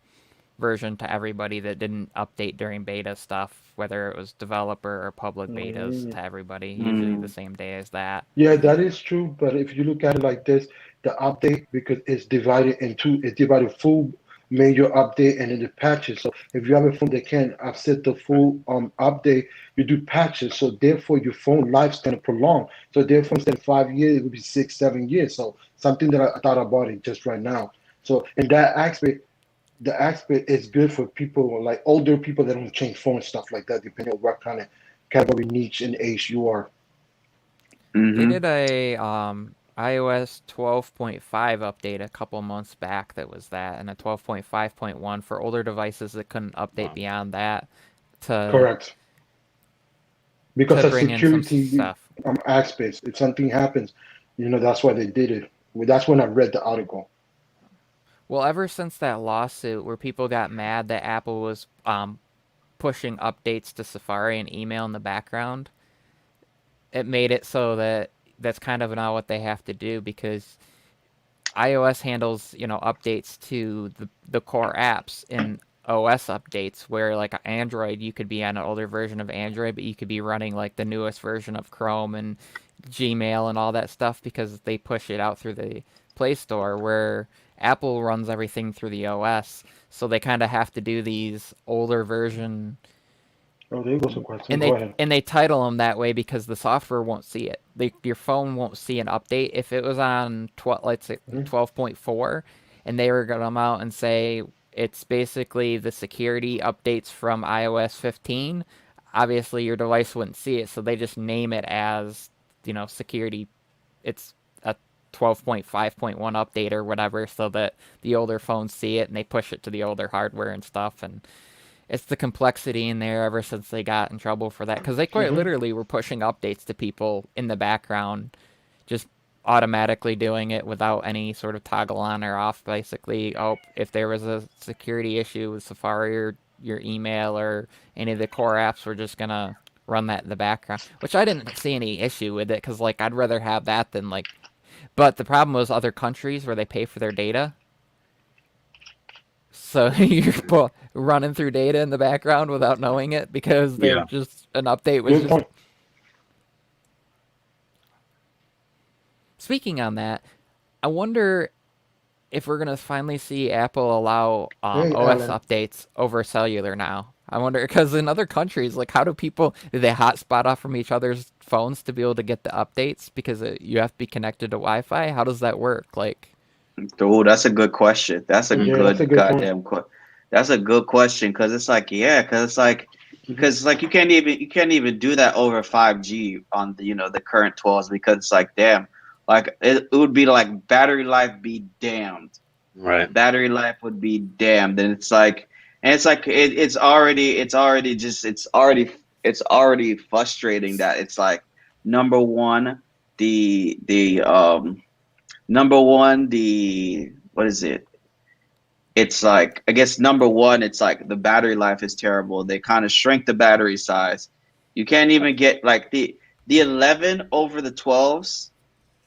version to everybody that didn't update during beta stuff, whether it was developer or public betas, Mm. to everybody, usually the Mm. same day as that. Yeah, that is true. But if you look at it like this, the update, because it's divided full major update and then the patches. So if you have a phone that can offset the full update, you do patches. So therefore your phone life's gonna prolong. So therefore instead of 5 years, it would be 6, 7 years. So something that I thought about it just right now. So in that aspect, the aspect is good for people like older people that don't change phone stuff like that, depending on what kind of category niche and age you are. They Hmm. did a iOS 12.5 update a couple months back that was that, and a 12.5.1 for older devices that couldn't update Wow. beyond that to Correct. Because of bring in some security stuff. aspects. If something happens, that's why they did it. Well, that's when I read the article. Well, ever since that lawsuit where people got mad that Apple was pushing updates to Safari and email in the background, it made it so that that's kind of now what they have to do, because iOS handles, updates to the core apps in OS updates, where like Android, you could be on an older version of Android, but you could be running like the newest version of Chrome and Gmail and all that stuff, because they push it out through Play Store, where Apple runs everything through the OS, so they kind of have to do these older version. Oh, there goes a question. And Go ahead. they title them that way because the software won't see it. Your phone won't see an update. If it was on 12.4, and they were going to come out and say it's basically the security updates from iOS 15, obviously your device wouldn't see it, so they just name it as, security. It's a 12.5.1 update or whatever, so that the older phones see it and they push it to the older hardware and stuff. And it's the complexity in there ever since they got in trouble for that, because they quite literally were pushing updates to people in the background, just automatically doing it without any sort of toggle on or off. Basically, if there was a security issue with Safari or your email or any of the core apps, we're just gonna run that in the background, which I didn't see any issue with it, because I'd rather have that than but the problem was other countries where they pay for their data. So you're running through data in the background without knowing it, because they're just an update was Good just. point. Speaking on that, I wonder if we're gonna finally see Apple allow Hey, OS Alan. updates over cellular now. I wonder, because in other countries, how do they hotspot off from each other's phones to be able to get the updates? Because you have to be connected to Wi-Fi. How does that work? Dude, that's a good question. That's a Yeah, that's a good good point. goddamn question. That's a good question, because it's you can't even do that over 5G on the current 12s, because it's damn, it would be battery life be damned. Right. Battery life would be damned, and it's it's already frustrating that it's number one the what is it? It's I guess number one, it's the battery life is terrible. They kind of shrink the battery size. You can't even get the 11 over the 12s.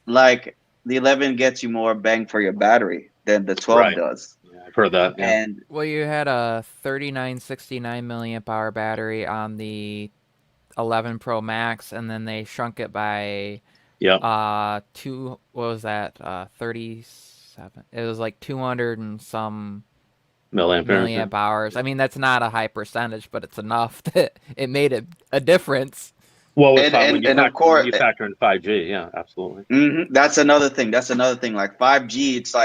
The 11 gets you more bang for your battery than the 12 does. Yeah, I've heard that. Yeah. And Well, you had a 3969 milliamp hour battery on the 11 Pro Max, and then they shrunk it by what was that? 37. It was 200 and some milliamp hours. I mean, that's not a high percentage, but it's enough that it made a difference. Well, when you factor in 5G, yeah, absolutely. That's another thing. 5G, it's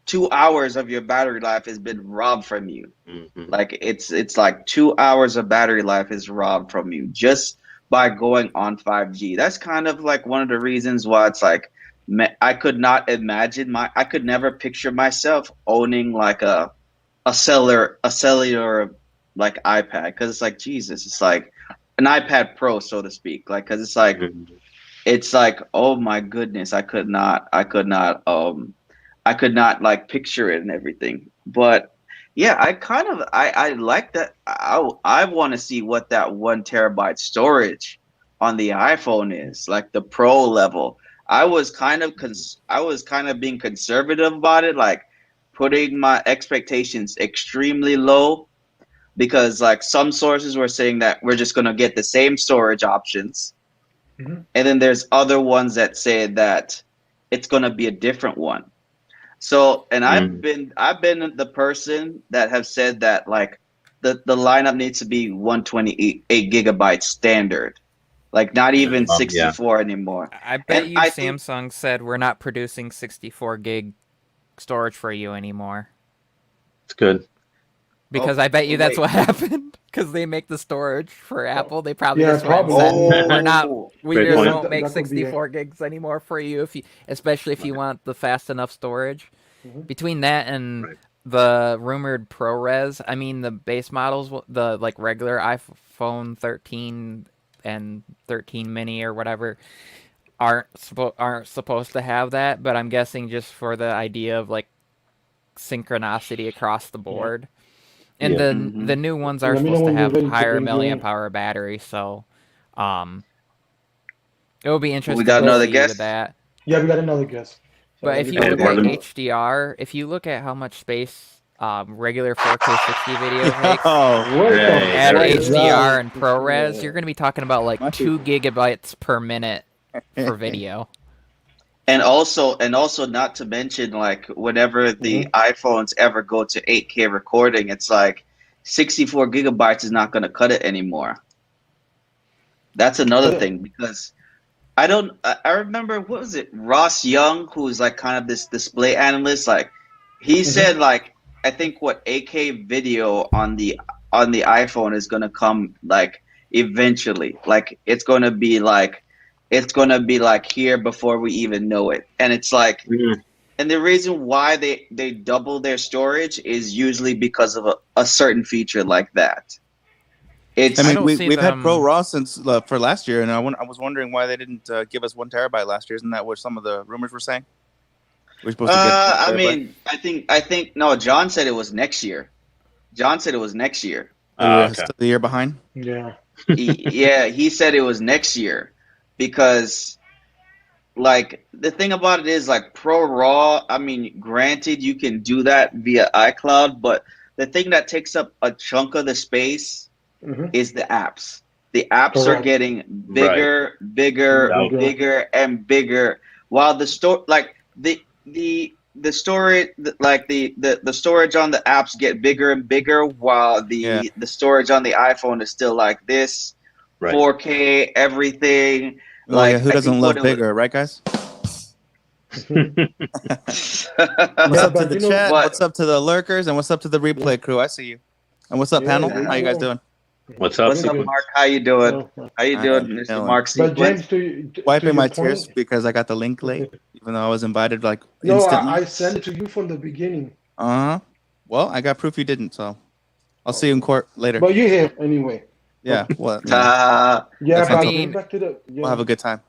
2 hours of your battery life has been robbed from you. It's 2 hours of battery life is robbed from you just by going on 5G. That's kind of one of the reasons why it's I could not imagine I could never picture myself owning a cellular iPad, because it's Jesus, it's an iPad Pro, so to speak, because it's oh my goodness, I could not picture it and everything. But yeah, I like that. I want to see what that 1 terabyte storage on the iPhone is, the Pro level. I was kind of being conservative about it, putting my expectations extremely low, because some sources were saying that we're just going to get the same storage options. And then there's other ones that say that it's going to be a different one. So, and I've been the person that have said that the lineup needs to be 128 gigabyte standard, not even 64 anymore. I bet you Samsung said we're not producing 64 gig storage for you anymore. It's good. Because I bet you that's what happened. Because they make the storage for Apple. They probably just went and said, we just won't make 64 gigs anymore for you, especially if you want the fast enough storage. Between that and the rumored ProRes, I mean, the base models, the regular iPhone 13 and 13 mini or whatever, aren't supposed to have that. But I'm guessing just for the idea of synchronicity across the board. And the new ones are supposed to have higher milliamp hour battery, so it will be interesting. We got another guest with that. Yeah, we got another guest. But if you look at HDR, if you look at how much space regular 4K 60 video takes, add HDR and ProRes, you're going to be talking about 2 gigabytes per minute for video. And also not to mention, like, whenever the iPhones ever go to 8K recording, it's like 64 gigabytes is not going to cut it anymore. That's another thing, because I remember, what was it, Ross Young, who's like kind of this display analyst, like he said, like, I think what 8K video on the iPhone is going to come like eventually, like it's going to be like here before we even know it. And it's like, and the reason why they double their storage is usually because of a certain feature like that. I mean, we've had Pro Raw since for last year, and I was wondering why they didn't give us 1 terabyte last year. Isn't that what some of the rumors were saying? We're supposed to get. I mean, I think no. John said it was next year. Okay. Still the year behind. Yeah. He said it was next year, because like the thing about it is, like, Pro Raw, I mean, granted you can do that via iCloud, but the thing that takes up a chunk of the space is the apps. The apps are getting bigger, bigger, and bigger, while the storage, the storage on the apps get bigger and bigger, while the storage on the iPhone is still like this, 4K, everything. Oh, like, who doesn't love bigger, right, guys? What's up to the chat? What's up to the lurkers? And what's up to the replay crew? I see you. And what's up, panel? How you guys doing? What's up, Mark? How you doing? Mr. Mark? But James, wiping my tears because I got the link late, even though I was invited like no, instantly. I sent it to you from the beginning. Well, I got proof you didn't, so I'll see you in court later. But you're here anyway. Yeah. Well. But getting back to the. We'll have a good time.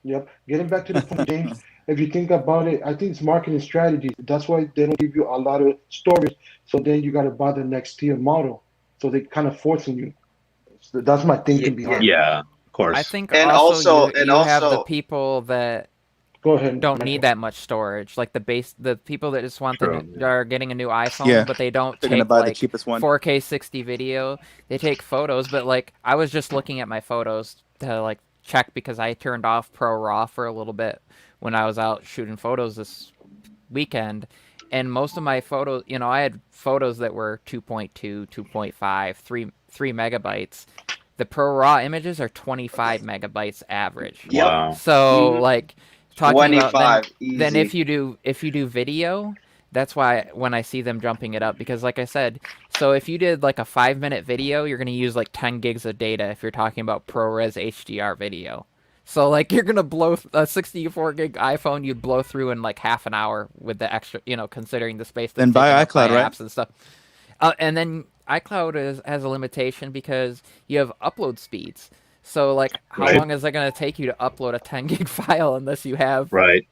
Yep. Getting back to the point, James. If you think about it, I think it's marketing strategy. That's why they don't give you a lot of storage. So then you got to buy the next tier model. So they kind of forcing you. So that's my thinking behind it. Yeah, of course. I think also you have the people that don't need that much storage, like the people that just want are getting a new iPhone, but they don't take like the cheapest one. 4K 60 video. They take photos, but like I was just looking at my photos to like check, because I turned off Pro Raw for a little bit when I was out shooting photos this weekend. And most of my photos, I had photos that were 2.2, 2.5, 3 megabytes. The Pro Raw images are 25 megabytes average. Wow. So like talking about then if you do video, that's why when I see them jumping it up, because like I said, so if you did like a 5-minute video, you're going to use like 10 gigs of data if you're talking about ProRes HDR video. So like you're gonna blow a 64 gig iPhone, you'd blow through in like half an hour with the extra, considering the space. Then buy iCloud, right? Apps and stuff. And then iCloud has a limitation because you have upload speeds. So like, how long is it gonna take you to upload a 10 gig file unless you have? Right.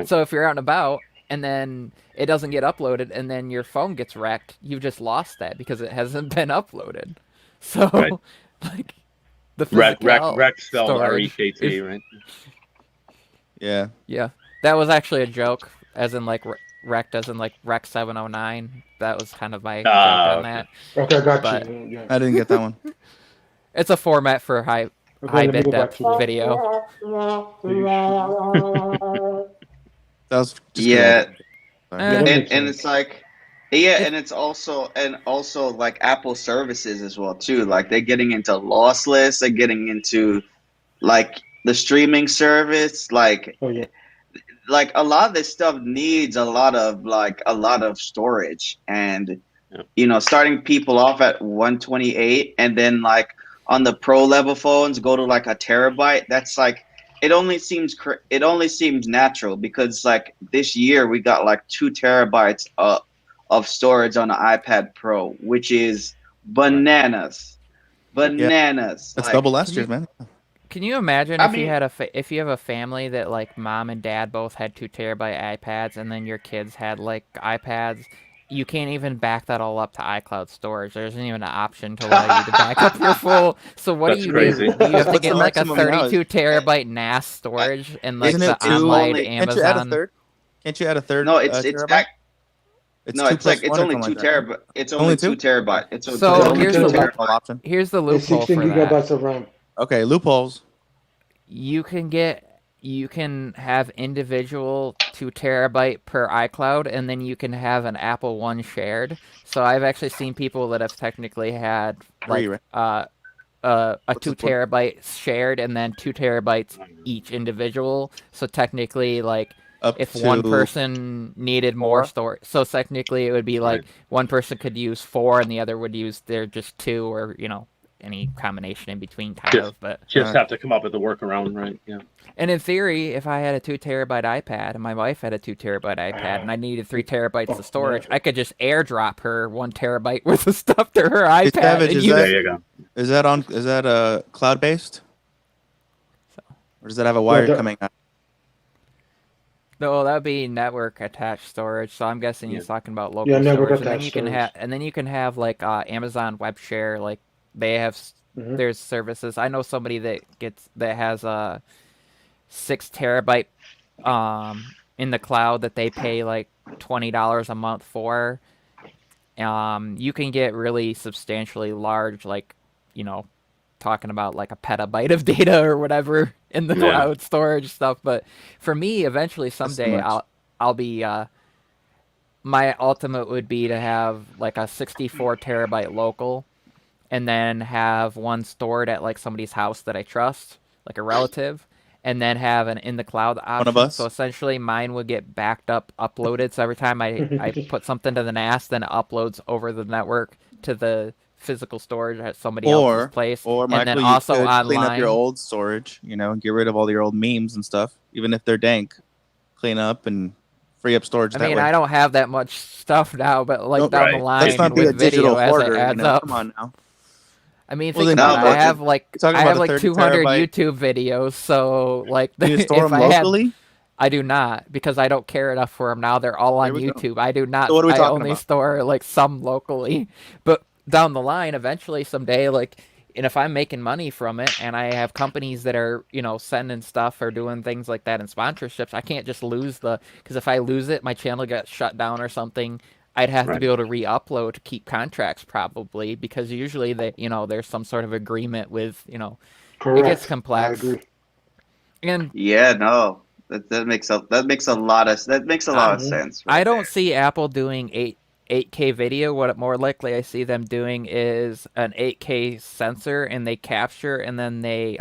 So if you're out and about and then it doesn't get uploaded and then your phone gets wrecked, you've just lost that because it hasn't been uploaded. So like. The Wreck spelled R-E-K-T, right? Yeah. Yeah. That was actually a joke, as in like wrecked, as in like Rec 709. That was kind of my joke on that. Okay, I got you. Yeah. I didn't get that one. It's a format for high bit depth video. That was and it's like. Yeah, and it's also like Apple services as well too. Like they're getting into lossless, they're getting into like the streaming service. Like, like a lot of this stuff needs a lot of storage, and starting people off at 128, and then like on the pro level phones go to like a terabyte. That's like it only seems natural, because like this year we got like 2 terabytes of storage on the iPad Pro, which is bananas. That's like, double last year, man. Can you imagine if you have a family that like mom and dad both had 2 terabyte iPads, and then your kids had like iPads? You can't even back that all up to iCloud storage. There isn't even an option to allow you to back up your full. So what do you do? You have to get like a 32 terabyte NAS storage and like the online Amazon. Can't you add a third? No, it's back. It's only 2 terabyte. It's only 2 terabyte. It's so here's the option. Here's the loophole for that. Of RAM. Okay, loopholes. You can get you can have individual 2 terabyte per iCloud, and then you can have an Apple One shared. So I've actually seen people that have technically had like Right? a What's 2 this one? terabyte shared and then 2 terabytes each individual. So technically, like Up if one to person needed more 4? storage, so technically it would be like one person could use 4 and the other would use their just 2, or any combination in between, kind of. But Just have to come up with a workaround, right? Yeah. and in theory, if I had a 2 terabyte iPad and my wife had a 2 terabyte iPad and I needed 3 terabytes of storage, I could just airdrop her 1 terabyte worth of stuff to her Hey, iPad. Savage, And There you go. is that cloud based? Or does that have a wire coming out? No, that would be network attached storage. So I'm guessing he's talking about local network storage. And then attached you can storage. have like Amazon Web Share. Like they have there's services. I know somebody that has a 6 terabyte in the cloud that they pay like $20 a month for. You can get really substantially large, like talking about like a petabyte of data or whatever in the cloud storage stuff. But for me, eventually someday I'll be my ultimate would be to have like a 64 terabyte local, and then have one stored at like somebody's house that I trust, like a relative, and then have an in the cloud option. One of us. So essentially mine would get backed up, uploaded. So every time I put something to the NAS, then it uploads over the network to the physical storage at somebody else's place. Or and Michael, then also you could online, clean up your old storage, and get rid of all your old memes and stuff, even if they're dank. Clean up and free up storage. I mean, I don't have that much stuff now, but like down the line, let's not be a with digital video hoarder. as it adds up. Come on now. I mean, Well, think then about it. I have like 200 terabyte. YouTube videos, so like Do you store them locally? I do not, because I don't care enough for them now. They're all on YouTube. I do not. So what are we I talking only about? store like some locally, but down the line, eventually, someday, like, and if I'm making money from it, and I have companies that are sending stuff or doing things like that in sponsorships, I can't just lose because if I lose it, my channel gets shut down or something. I'd have to be able to re-upload to keep contracts, probably, because usually there's some sort of agreement with Correct. It gets complex. I agree. And that makes a lot of sense. I don't see Apple doing 8K video. What more likely I see them doing is an 8K sensor, and they capture, and then they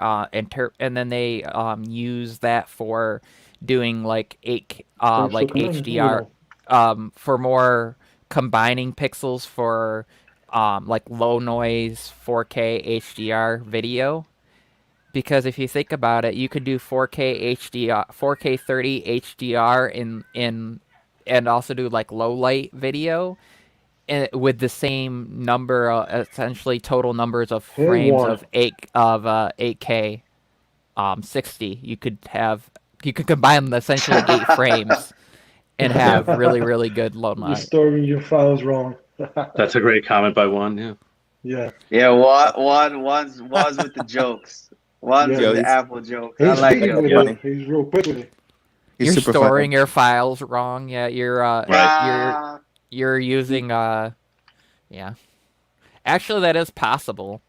use that for doing like 8 like HDR for more combining pixels for like low noise 4K HDR video. Because if you think about it, you could do 4K HDR, 4K 30 HDR and also do like low light video, and with the same number, essentially total numbers of frames of 8K 60. You could combine them essentially 8 frames and have really, really good low light. You're storing your files wrong. That's a great comment by Juan. Yeah. One's with the jokes. One's with the Apple jokes. I like it. He's real quick with it. You're storing your files wrong. Yeah, you're using yeah. Actually, that is possible,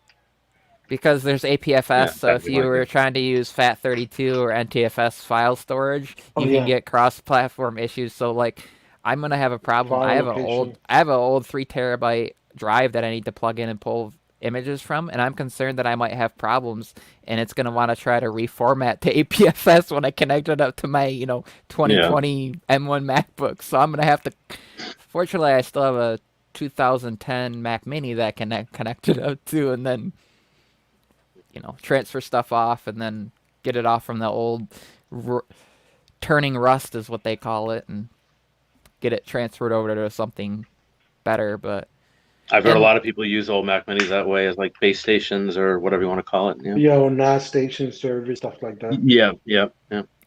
because there's APFS. So if you were trying to use FAT32 or NTFS file storage, you can get cross-platform issues. So like, I'm gonna have a problem. I have an old 3 terabyte drive that I need to plug in and pull images from, and I'm concerned that I might have problems, and it's going to want to try to reformat to APFS when I connect it up to my 2020 M1 MacBook. So I'm going to have to, fortunately I still have a 2010 Mac Mini that I can connect it up to, and then transfer stuff off, and then get it off from the old turning rust is what they call it, and get it transferred over to something better. But I've heard a lot of people use old Mac Minis that way, as like base stations or whatever you want to call it. Or NAS station service, stuff like that. Yeah.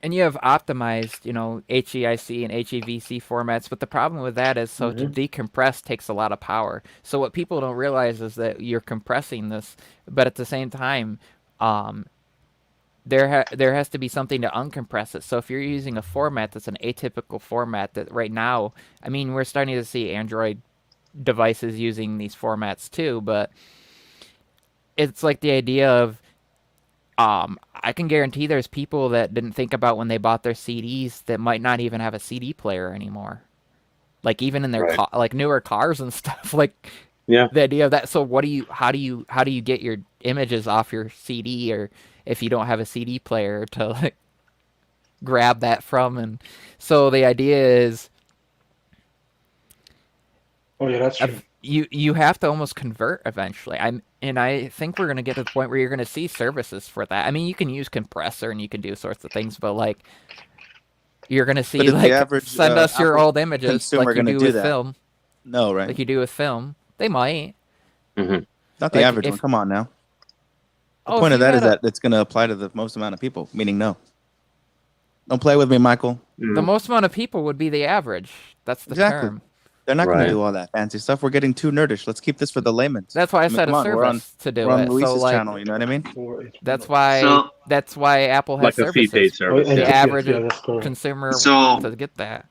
And you have optimized, HEIC and HEVC formats, but the problem with that is, to decompress takes a lot of power. So what people don't realize is that you're compressing this, but at the same time, there has to be something to uncompress it. So if you're using a format that's an atypical format, that right now, I mean, we're starting to see Android devices using these formats too, but it's like the idea of I can guarantee there's people that didn't think about when they bought their CDs that might not even have a CD player anymore. Like even in their like newer cars and stuff. Like the idea of that. So how do you get your images off your CD, or if you don't have a CD player to like grab that from? And so the idea is, oh yeah, that's true. You have to almost convert eventually. I think we're gonna get to the point where you're gonna see services for that. I mean, you can use compressor and you can do sorts of things, but like you're gonna see like average, send us your old images like you do with film. No, right? Like you do with film. They might. Mm-hmm. Not the average one. Come on now. The point of that is that it's going to apply to the most amount of people, meaning no. Don't play with me, Michael. The most amount of people would be the average. That's the term. They're not going to do all that fancy stuff. We're getting too nerdish. Let's keep this for the layman. That's why I said a service to do it. We're on Luis's channel, you know what I mean? That's why Apple has like services. A fee-paid service. The average consumer to get that.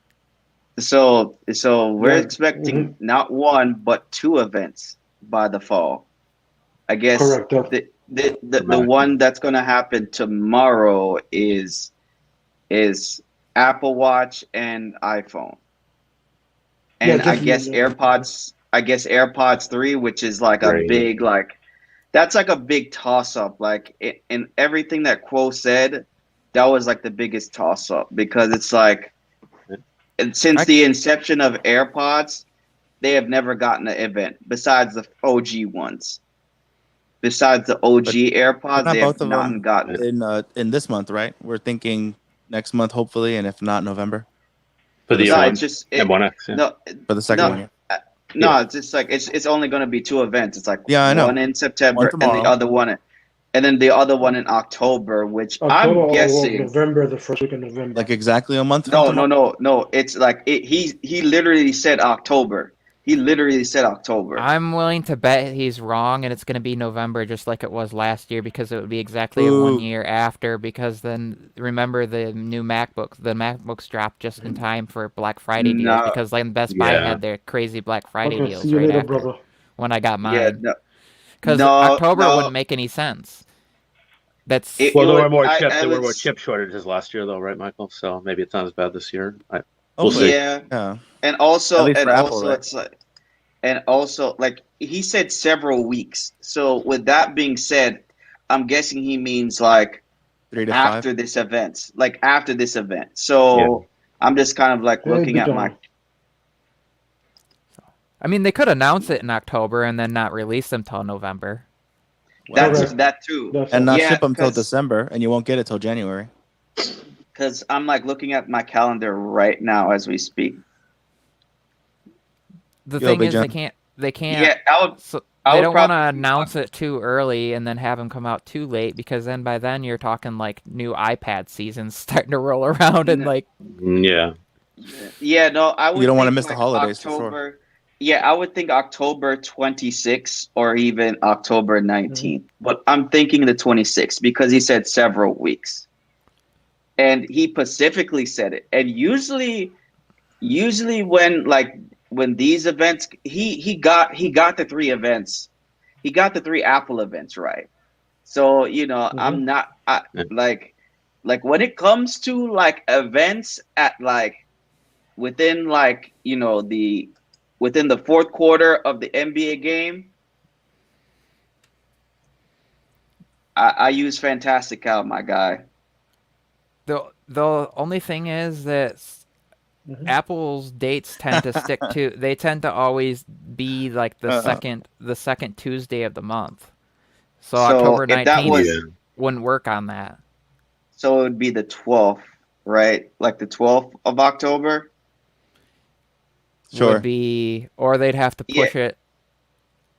So we're expecting not one but 2 events by the fall. I guess the one that's going to happen tomorrow is Apple Watch and iPhone. And I guess AirPods 3, which is like a big, like, that's like a big toss up. Like in everything that Quo said, that was like the biggest toss up, because it's like, since the inception of AirPods, they have never gotten an event besides the OG ones. Besides the OG AirPods, they have not gotten it. In this month, right? We're thinking next month, hopefully, and if not, November. For the M1X, No, for the second one. No, it's just like it's only going to be 2 events. It's like I know. One in September and the other one, and then the other one in October, which I'm guessing November, the first week of November. Like exactly a month. No. It's like he literally said October. He literally said October. I'm willing to bet he's wrong, and it's going to be November, just like it was last year, because it would be exactly 1 year after. Because then, remember the new MacBook? The MacBooks dropped just in time for Black Friday deals, because like Best Buy had their crazy Black Friday deals see you right later, after brother. when I got mine. Because October wouldn't make any sense. There were more chip shortages last year, though, right, Michael? So maybe it's not as bad this year. We'll see. Yeah. And also, Apple, right? it's like, and also, like, he said several weeks. So with that being said, I'm guessing he means like 3 to after 5. this event, like after this event. So I'm just kind of like looking at my. I mean, they could announce it in October and then not release them till November. That's that too, and not ship them till December, and you won't get it till January. Because I'm like looking at my calendar right now as we speak. The thing is, they can't. Yeah, they don't want to announce it too early and then have them come out too late, because then by then you're talking like new iPad seasons starting to roll around and like. No, I would. You don't want to miss the holidays for sure. Yeah, I would think October 26th or even October 19th, but I'm thinking the 26th because he said several weeks, and he specifically said it. And usually when these events, he got the 3 events, he got the 3 Apple events right. So I'm not like when it comes to like events at like within like within the 4th quarter of the NBA game, I use Fantastical, my guy. The only thing is that Apple's dates tend to stick to. They tend to always be like the second Tuesday of the month. So October 19th wouldn't work on that. So it would be the 12th, right? Like the 12th of October. Sure. Would be, or they'd have to push it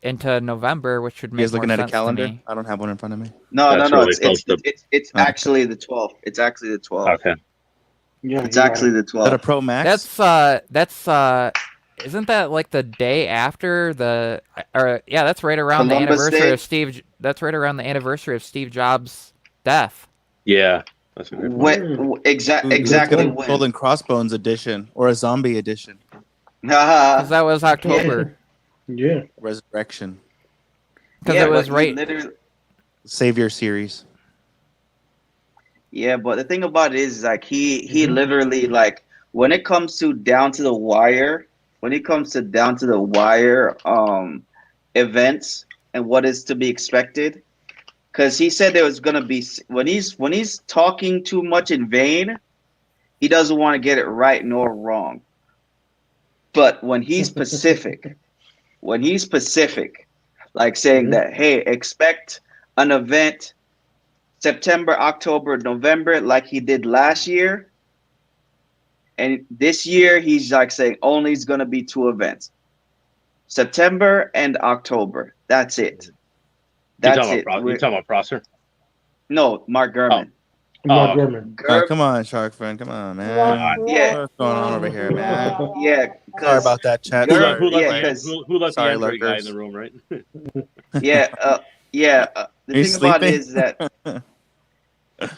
into November, which would make more sense. You guys looking at a calendar? I don't have one in front of me. No. It's actually the 12th. It's actually the 12th. Okay. Yeah, it's actually the 12th. Is that a Pro Max? That's isn't that like the day after the? Or yeah, that's right around Columbus the anniversary Day? of Steve. That's right around the anniversary of Steve Jobs' death. Yeah. That's a good point. Exactly. Golden Crossbones edition or a zombie edition. Because that was October. Yeah. Resurrection. Because it was right. Savior series. Yeah, but the thing about it is like he literally like when it comes to down to the wire, events and what is to be expected, because he said there was gonna be when he's talking too much in vain, he doesn't want to get it right nor wrong. But when he's specific, like saying that, hey, expect an event September, October, November, like he did last year. And this year, he's like saying only is going to be 2 events, September and October. That's it. That's it. You talking about Prosser? No, Mark Gurman. Mark Gurman. Come on, Shark Friend. Come on, man. Yeah. What's going on over here, man? Yeah. Sorry about that, chat. Who Sorry. let the Sorry, Android guy in lurkers. the room, right? Yeah. The Are you thing about it sleeping? is that,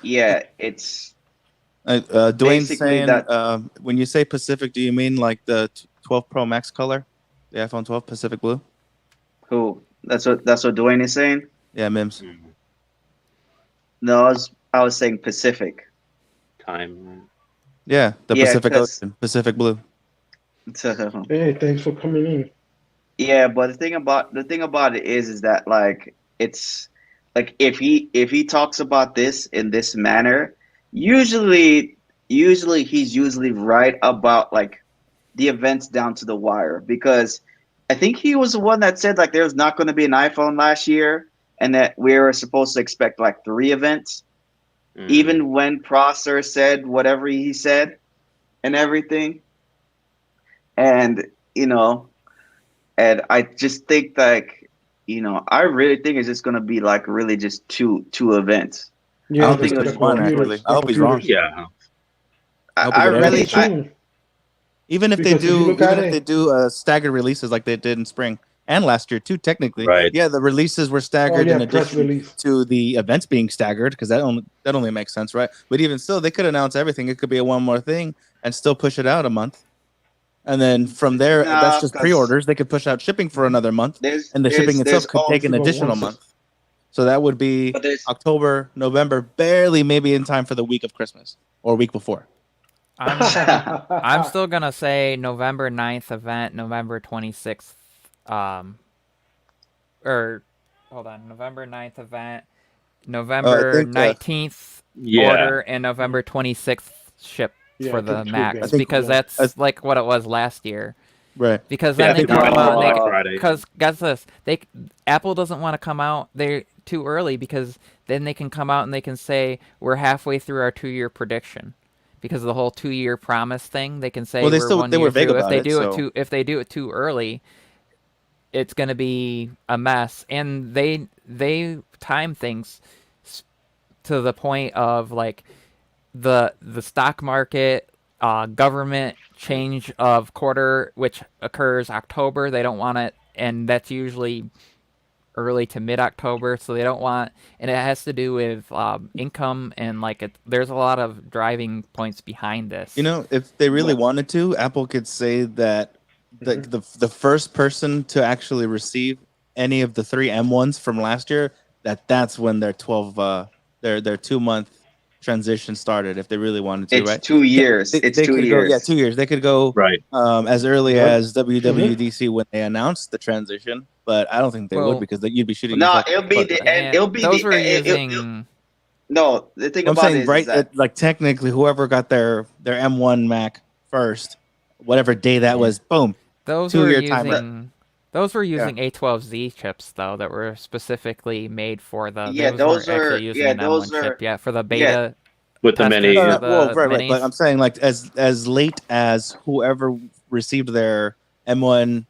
yeah, it's Dwayne's basically saying that. when you say Pacific, do you mean like the 12 Pro Max color, the iPhone 12 Pacific Blue? Who? That's what Dwayne is saying. Yeah, Mims. No, I was saying Pacific. Time. Yeah, the Yeah, Pacific 'cause- Ocean, Pacific Blue. Hey, thanks for coming in. Yeah, but the thing about it is that like it's like if he talks about this in this manner, usually he's usually right about like the events down to the wire, because I think he was the one that said like there's not going to be an iPhone last year and that we were supposed to expect like 3 events, even when Prosser said whatever he said and everything. And and I just think like, I really think it's just gonna be like really just two events. Yeah, I don't think the it's one, computers, actually. I hope he's wrong. Yeah. I really, Even if Because if you look at it- they do staggered releases like they did in spring and last year too, technically. Right. Yeah, the releases were staggered in press addition release. to the events being staggered, because that only makes sense, right? But even still, they could announce everything. It could be a one more thing and still push it out a month. And then from there, that's just 'cause pre-orders. They could push out shipping for another month, and the shipping itself could take an additional month. So that would be October, November, barely maybe in time for the week of Christmas or week before. I'm still gonna say November 9th event, November 26th, November 9th event, November 19th order, and November 26th ship for the Max, because that's like what it was last year. Right. Because then they can come out, because guess this, Apple doesn't want to come out there too early, because then they can come out and they can say we're halfway through our 2-year prediction. Because of the whole 2-year promise thing, they can say well, they were vague through. About If they do it too early, it's going to be a mess. And they time things to the point of like the stock market, government change of quarter, which occurs October. They don't want it, and that's usually early to mid-October, so they don't want, and it has to do with income, and like there's a lot of driving points behind this. If they really wanted to, Apple could say that the first person to actually receive any of the 3 M1s from last year, that's when their their 2-month transition started, if they really wanted to. It's right? 2 years. They could years. go, 2 years. They could go right as early as WWDC when they announced the transition, but I don't think they would, because you'd be shooting. No, it'll be the end. It'll be those the were using. No, the thing I'm about saying, it is right, that like technically, whoever got their M1 Mac first, whatever day that was, boom. Those were using A12Z chips though, that were specifically made for the. Those are actually using an M1 chip. Yeah, for the beta. With the mini. Right. But I'm saying like as late as whoever received their M1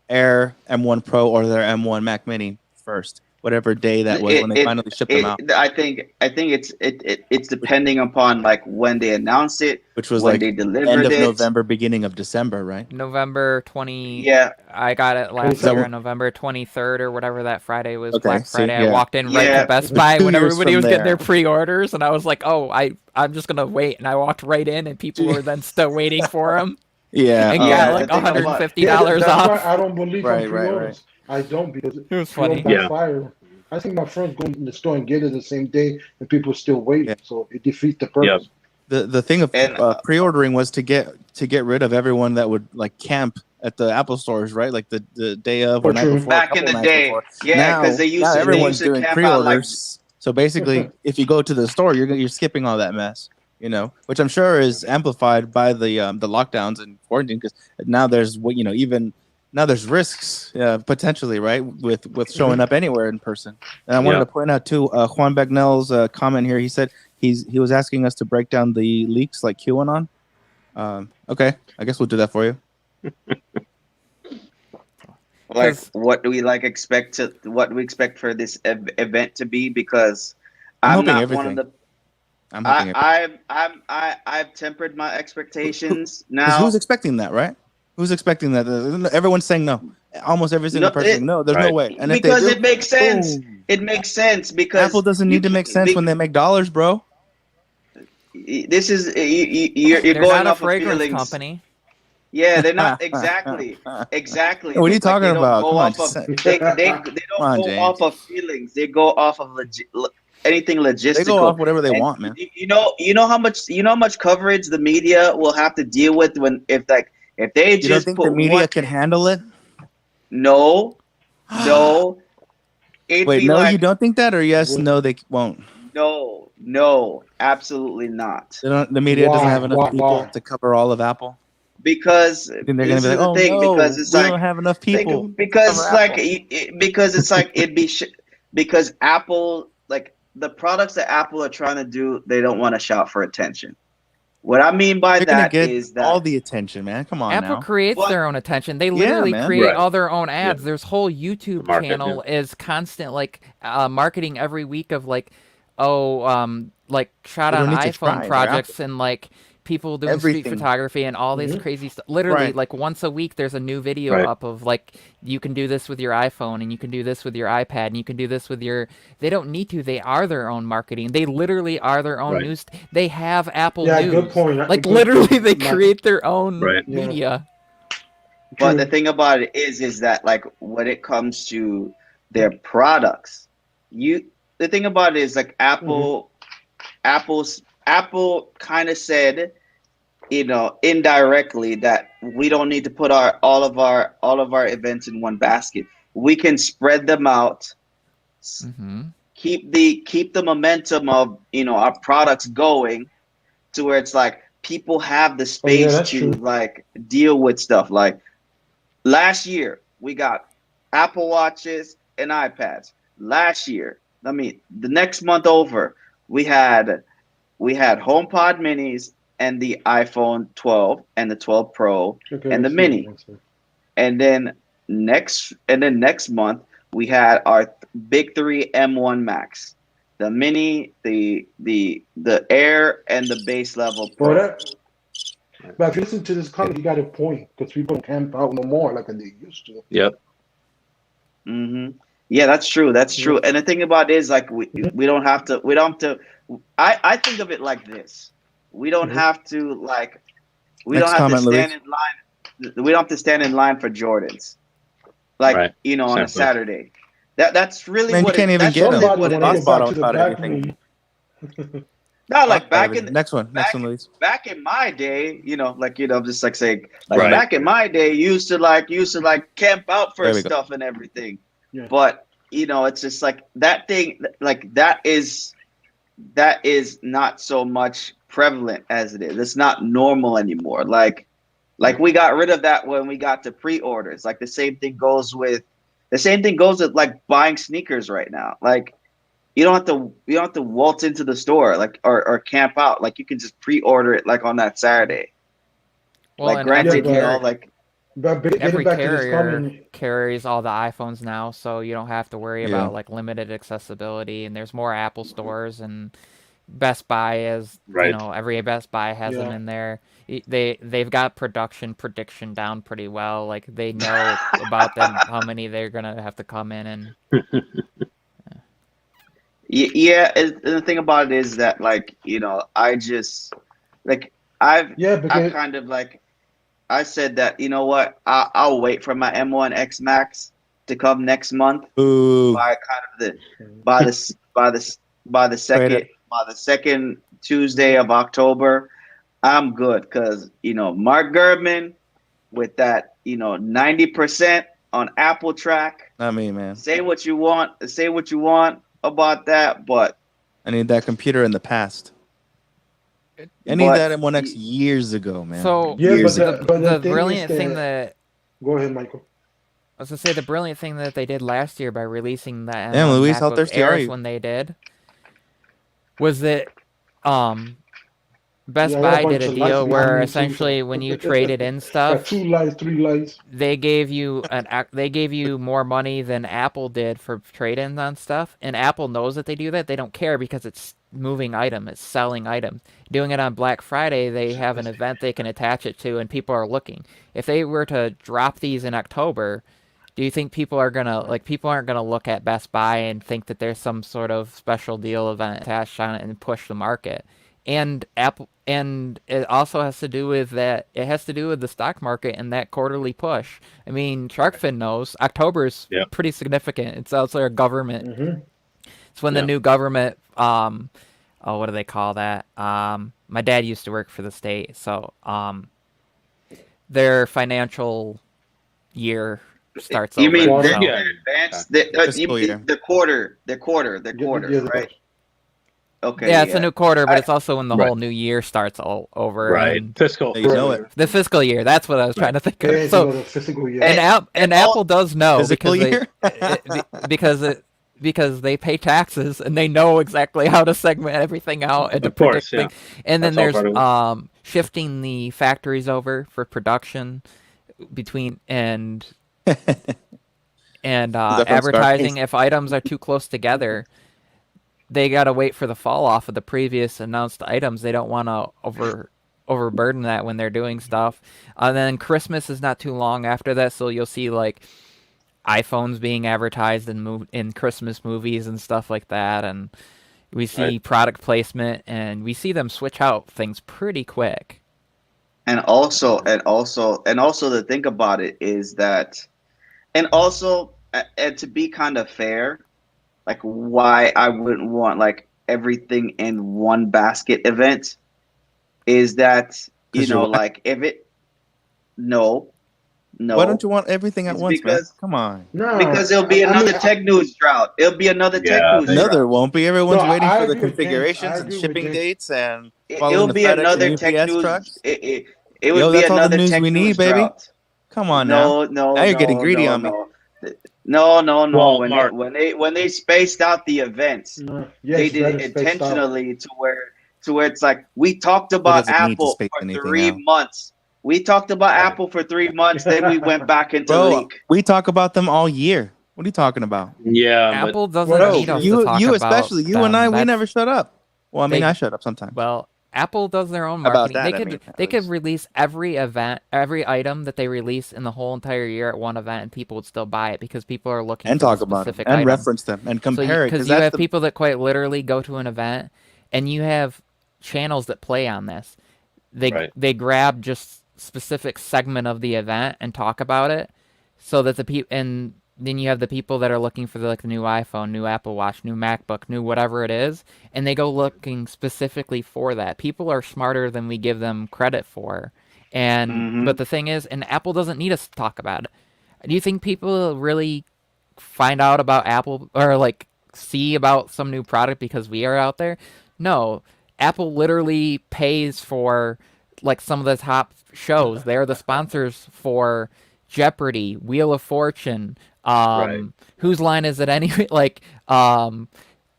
Air, M1 Pro, or their M1 Mac Mini first, whatever day that was when they finally shipped them out. I think it's depending upon like when they announce it, which was when like they delivered end of it. November, beginning of December, right? November 20. Yeah, I got it last year on November 23rd or whatever that Friday was. Black Friday. Yeah. I walked in right to Best Buy when everybody was getting their pre-orders, and I was like, "Oh, I'm just gonna wait." And I walked right in, and people were then still waiting for them. Yeah, and got like $150 off. I don't believe in pre-orders. I don't, because it was funny. Backfire. I think my friends go in the store and get it the same day, and people still waiting. Yeah. So it defeats the Yep. purpose. The thing of And pre-ordering was to get rid of everyone that would like camp at the Apple stores, right? Like the day of or night True. before, a back in couple the nights day, before. yeah, because Now, now they everyone's used to doing camp out like pre-orders. So basically, if you go to the store, you're skipping all that mess, you know, which I'm sure is amplified by the lockdowns and quarantine, because now there's even now there's risks potentially, right, with showing up anywhere in person. And I wanted to point out too, Juan Bagnell's comment here. He said he was asking us to break down the leaks like QAnon. Okay, I guess we'll do that for you. like what do we expect for this event to be? Because I'm I'm hoping not everything. one of the. I'm hoping everything. I've tempered my expectations Because now. who's expecting that, right? Who's expecting that? Everyone's saying no. Almost every single person saying no. There's no way. And if they because do, it makes sense. boom. It makes sense because Apple doesn't need to make sense when they make dollars, bro. This is you're They're going not a off of fragrance feelings. company. Yeah, they're not exactly. What are you Like, talking they don't about? go Come on, off of just they don't go James. off of feelings. They go off of anything logistical. They go off whatever they And want, man. You know how much coverage the media will have to deal with if they You don't just think put the media one. can handle it? No. It'd Wait, be no, like, you don't think that, or yes, no, they won't. No, absolutely not. They don't. The media doesn't have enough Why? people to cover all of Apple. Because You think they're this gonna be is like, the oh thing. no, Because it's we like don't have enough people. because cover Apple. because it's like it'd be because Apple, like the products that Apple are trying to do, they don't want to shout for attention. What I mean by They're gonna that get is that all the attention, man. Come on Apple now. creates What? their own attention. They Yeah, literally man. create Right. all their own ads. Yeah. There's whole YouTube Market, channel is constant marketing every week of like shot They don't on need to iPhone try, they're projects and like people doing street Everything. photography and all this crazy stuff. Literally, Right. like once a week, there's a new video Right. up of like you can do this with your iPhone and you can do this with your iPad and you can do this with your. They don't need to. They are their own marketing. They literally are their own Right. news. They have Apple Yeah, News. good point. Like Good- literally, they my- create their own Right. Yeah. media. But True. the thing about it is that like when it comes to their products, the thing about it is like Apple kind of said, indirectly that we don't need to put all of our events in one basket. We can spread them out, Mm-hmm. keep the momentum of our products going to where it's like people have the space that's to true. like deal with stuff. Like last year we got Apple Watches and iPads. Last year, the next month over, we had HomePod Minis and the iPhone 12 and the 12 Pro and the Mini. And then next month we had our big three M1 Max, the Mini, the Air, and the base level Pro. But if you listen to this comment, you got a point because people don't camp out no more like they used to. Yep. Mm-hmm. Yeah, that's true. That's true. And the thing about it is like we don't have to. I think of it like this. We don't have to we Next don't have to comment, stand in line. We don't have to stand in line for Jordans, Right. on a Exactly. Saturday. That's really Man, what you can't even that's get really them. Somebody what when it I is. get back to Don't the about back anything. room. Not like back in Next one, Luis. back in my day, just like saying Right. back in my day, used to camp out for There we go. stuff and everything. Yeah. But it's just like that thing, like that is not so much prevalent as it is. It's not normal anymore. Like we got rid of that when we got to pre-orders. Like the same thing goes with like buying sneakers right now. Like you don't have to waltz into the store or camp out. Like you can just pre-order it like on that Saturday. Well, Like and granted, every- But getting every back to this carrier comment, carries all the iPhones now, so you don't have to worry Yeah. about like limited accessibility. And there's more Apple stores, and Best Buy Right. every Best Buy has them Yeah. in there. They've got prediction down pretty well. Like they know about them, how many they're gonna have to come in and. Yeah, and the thing about it is that I just I've because kind of I said that I'll wait for my M1 X Max to come next month Ooh, by kind of the second Tuesday of October, I'm good because Mark Gurman with that 90% on Apple track. not me, man. Say what you want about that, but I need that computer in the past. I need that in 1X years ago, man. So Yeah, years but ago. the the thing brilliant is thing that. that Go ahead, Michael. I was gonna say the brilliant thing that they did last year by releasing the Damn, Luis, how MacBook thirsty are Airs you? when they did was that Best Yeah, I got a Buy did bunch a of lights deal behind where me too. essentially So. when you traded in Got stuff, 2 lights, 3 lights. they gave you more money than Apple did for trade-ins on stuff, and Apple knows that they do that. They don't care because it's moving item, it's selling items. Doing it on Black Friday, they have an event they can attach it to, and people are looking. If they were to drop these in October, do you think people aren't gonna look at Best Buy and think that there's some sort of special deal event attached on it and push the market? And Apple, and it also has to do with that. It has to do with the stock market and that quarterly push. I mean, Sharkfin knows October's Yep. pretty significant. It's also a government. Mm-hmm. It's when the Yeah. new government. What do they call that? My dad used to work for the state, so their financial year starts you over. mean Quarter? so- Yeah. advanced Fiscal year. the quarter, Yeah, right? Okay. Yeah, it's a new quarter, but it's also when the Right. whole new year starts over. Right. And Fiscal. You know it. the fiscal year. That's what I was trying to think Yeah, of. So, the physical year. and Apple does know Physical year? because they pay taxes and they know exactly how to segment everything out and to Of course, predict things. And then That's all there's part of shifting the factories over for production between and from advertising. Scarface? If items are too close together, they gotta wait for the fall off of the previous announced items. They don't want to overburden that when they're doing stuff. And then Christmas is not too long after that, so you'll see like iPhones being advertised in Christmas movies and stuff like that, and we see product placement and we see them switch out things pretty quick. And also the thing about it is that, and also, and to be kind of fair, like why I wouldn't want like everything in one basket event is that 'Cause you're whack. like if it no Why don't you want everything at It's once, man? because- Come on. No, because it'll be I another mean, tech news drought. It'll be another tech Yeah. news No, drought. there won't be. Everyone's No, waiting I for the agree with James. configurations I and agree with shipping James. dates and It'll following the be FedEx another and tech UPS news. trucks. It Yo, would be that's all the another news tech we news need, baby. drought. Come on now. No. Now you're getting greedy on me. No. Well, When Mark- when they spaced out the events, No. Yes, they did better it spaced out. intentionally to where it's like we talked about doesn't need to Apple space for anything 3 out. months. We talked about Apple for 3 months, then we went back into Bro, leak. we talk about them all year. What are you talking about? Yeah, but Apple doesn't Bro, need us to You talk you about especially, you and them. I, we That's- never shut up. Well, I mean, They- I shut up sometimes. Well, Apple does their own About marketing. that, They I could mean, at they could least. release every item that they release in the whole entire year at one event, and people would still buy it because people are looking And for talk the about them specific and item. reference them and compare it Because because you that's have the people that quite literally go to an event, and you have channels that play on this. They grab just specific segment of the event and talk about it, so that the people, and then you have the people that are looking for the new iPhone, new Apple Watch, new MacBook, new whatever it is, and they go looking specifically for that. People are smarter than we give them credit for, and but the thing is, and Apple doesn't need us to talk about it. Do you think people really find out about Apple or like see about some new product because we are out there? No, Apple literally pays for like some of the top shows. They're the sponsors for Jeopardy, Wheel of Fortune, Whose Line Is It Anyway? Like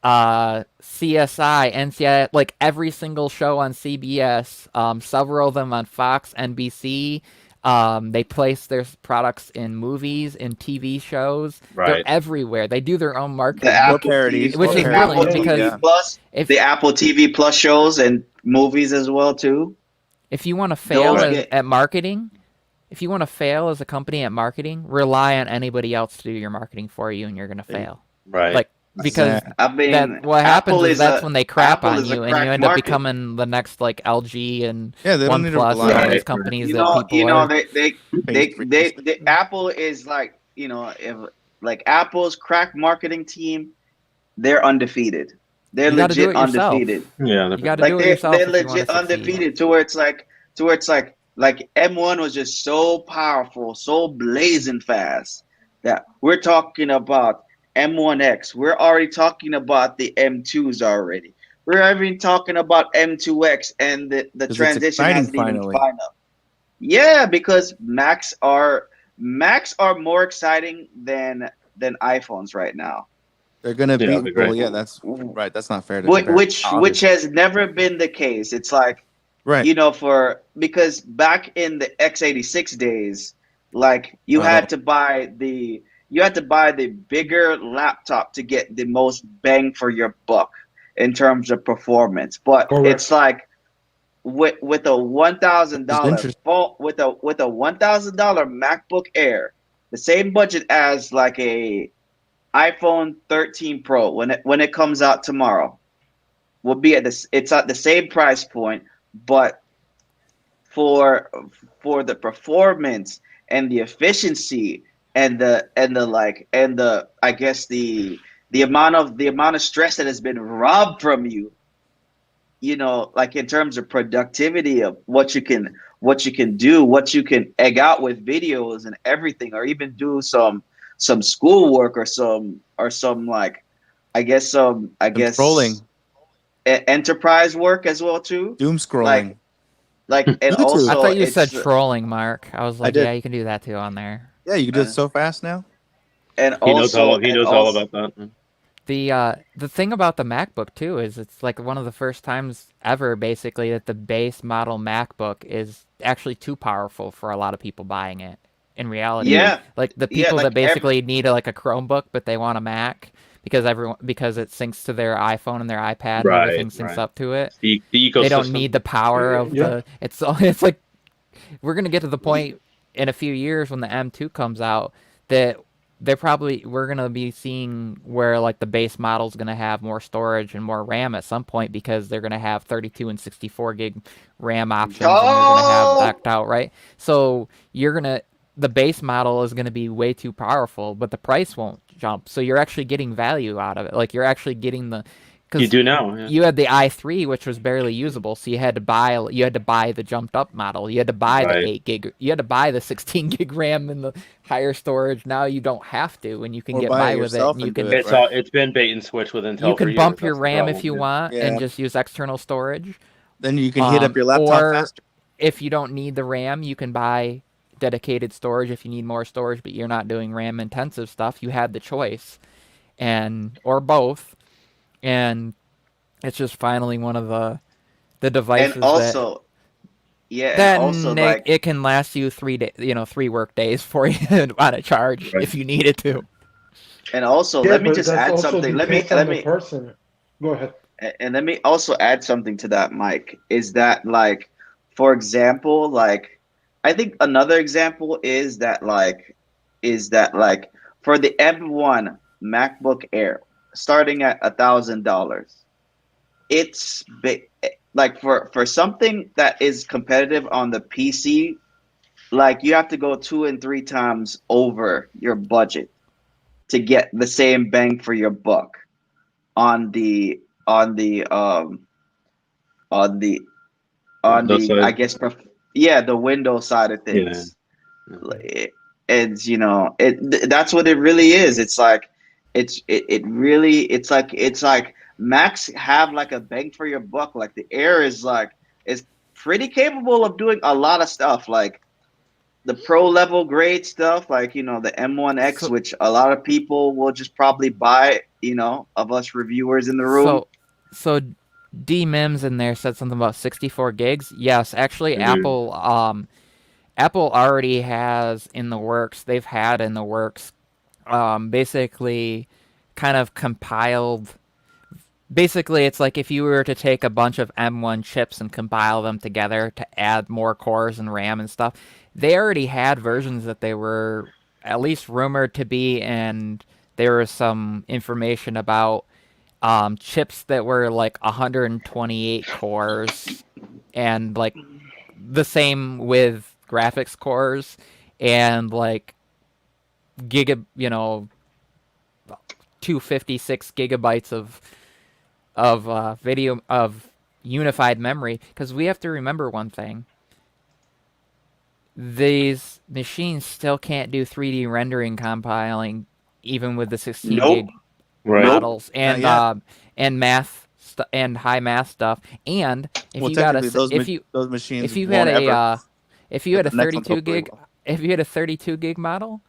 CSI, NCIS, like every single show on CBS, several of them on Fox, NBC. They place their products in movies, in TV shows. They're everywhere. They do their own marketing. The Apple parodies, which is parodies. brilliant Apple because TV Plus, the Apple TV Plus shows and movies as well too. if you want to fail Those at marketing, if you want to fail as a company at marketing, rely on anybody else to do your marketing for you, and you're gonna fail. Right. Like because I mean, that what happens Apple is that's a- when they crap Apple on is a you, and you crack end up market. becoming the next like LG and Yeah, they don't need to OnePlus rely and all on these it. companies You that know, people are. they Apple is like, like Apple's crack marketing team, they're undefeated. They're You got to do legit it yourself. undefeated. Yeah, You got to Like do it yourself they're if you want legit to succeed. undefeated to where it's like M1 was just so powerful, so blazing fast that we're talking about M1X. We're already talking about the M2s already. We're even talking about M2X, and the 'Cause it's transition exciting hasn't even finally. final. Yeah, because Macs are more exciting than iPhones right now. They're gonna Yeah, be they're well. great. Yeah, that's right. That's not fair to Which compare. which has never been the case. It's like, Right. you know, because back in the x86 days, like you had to buy the bigger laptop to get the most bang for your buck in terms of performance. But Correct. it's like with a It's interesting. $1,000 MacBook Air, the same budget as like a iPhone 13 Pro when it comes out tomorrow, will be at this. It's at the same price point, but for the performance and the efficiency and the I guess the amount of stress that has been robbed from you, like in terms of productivity of what you can do, what you can egg out with videos and everything, or even do some schoolwork or some like I guess Trolling, enterprise work as well too. doom scrolling. And YouTube. I also thought you said it's trolling, Mark. I was like, did. yeah, you can do that too on there. Yeah, you can do it uh, so fast now. and He knows also all about that. The thing about the MacBook too is it's like one of the first times ever basically that the base model MacBook is actually too powerful for a lot of people buying it. In reality, yeah, like the yeah, people that like basically need like a Chromebook but they want a Mac because it syncs to their iPhone and their iPad and Right, everything syncs right. up to it. The They don't ecosystem. need the power of Yeah. it's like we're gonna get to the point in a few years when the M2 comes out that we're gonna be seeing where like the base model's gonna have more storage and more RAM at some point because they're gonna have 32 and 64 gig RAM options and they're gonna have Oh, backed out, right? So the base model is gonna be way too powerful, but the price won't jump. So you're actually getting value out of it. Like you're actually getting You because do now. Yeah. you had the i3, which was barely usable, so you had to buy the jumped up model. You had to buy the Right. 8 gig. You had to buy the 16 gig RAM and the higher storage. Now you don't have to, and you can Or get buy by it with it. yourself And you and do can it. Right. It's been bait and switch with Intel you for can years. bump your That's the RAM problem. if you want Yeah. and just use external storage. Then you can hit up your laptop Or faster. if you don't need the RAM, you can buy dedicated storage if you need more storage, but you're not doing RAM intensive stuff. You had the choice, or both, and it's just finally one of the and devices that also yeah, and also then like it can last you 3 work days for you on a charge Right. if you needed to. and also Yeah, let me but just that's add also something. Let me depends on let the me person. Go ahead. and let me also add something to that, Mike. Is that like, for example, like I think another example is that like for the M1 MacBook Air starting at $1,000, it's like for something that is competitive on the PC, like you have to go 2 and 3 times over your budget to get the same bang for your buck on the on the on the Windows I side. guess yeah, the Windows side of Yeah. things. It's that's what it really is. It's like it's like Macs have like a bang for your buck. Like the Air is pretty capable of doing a lot of stuff, like the pro level grade stuff, like the M1X, So which a lot of people will just probably buy, of us reviewers in the room. so D Mims in there said something about 64 gigs. Yes, actually Mhm. Apple already has in the works. They've had in the works basically kind of compiled. Basically, it's like if you were to take a bunch of M1 chips and compile them together to add more cores and RAM and stuff, they already had versions that they were at least rumored to be, and there was some information about chips that were like 128 cores, and like the same with graphics cores, and like giga, 256 gigabytes of video of unified memory, because we have to remember one thing. These machines still can't do 3D rendering compiling even with the 16 Nope. gig Right. models Not yet. and math and high math stuff. And if Well, you got technically, those machines if you won't had ever. if you had a the next one 32 hopefully gig will. if you had a 32 gig model,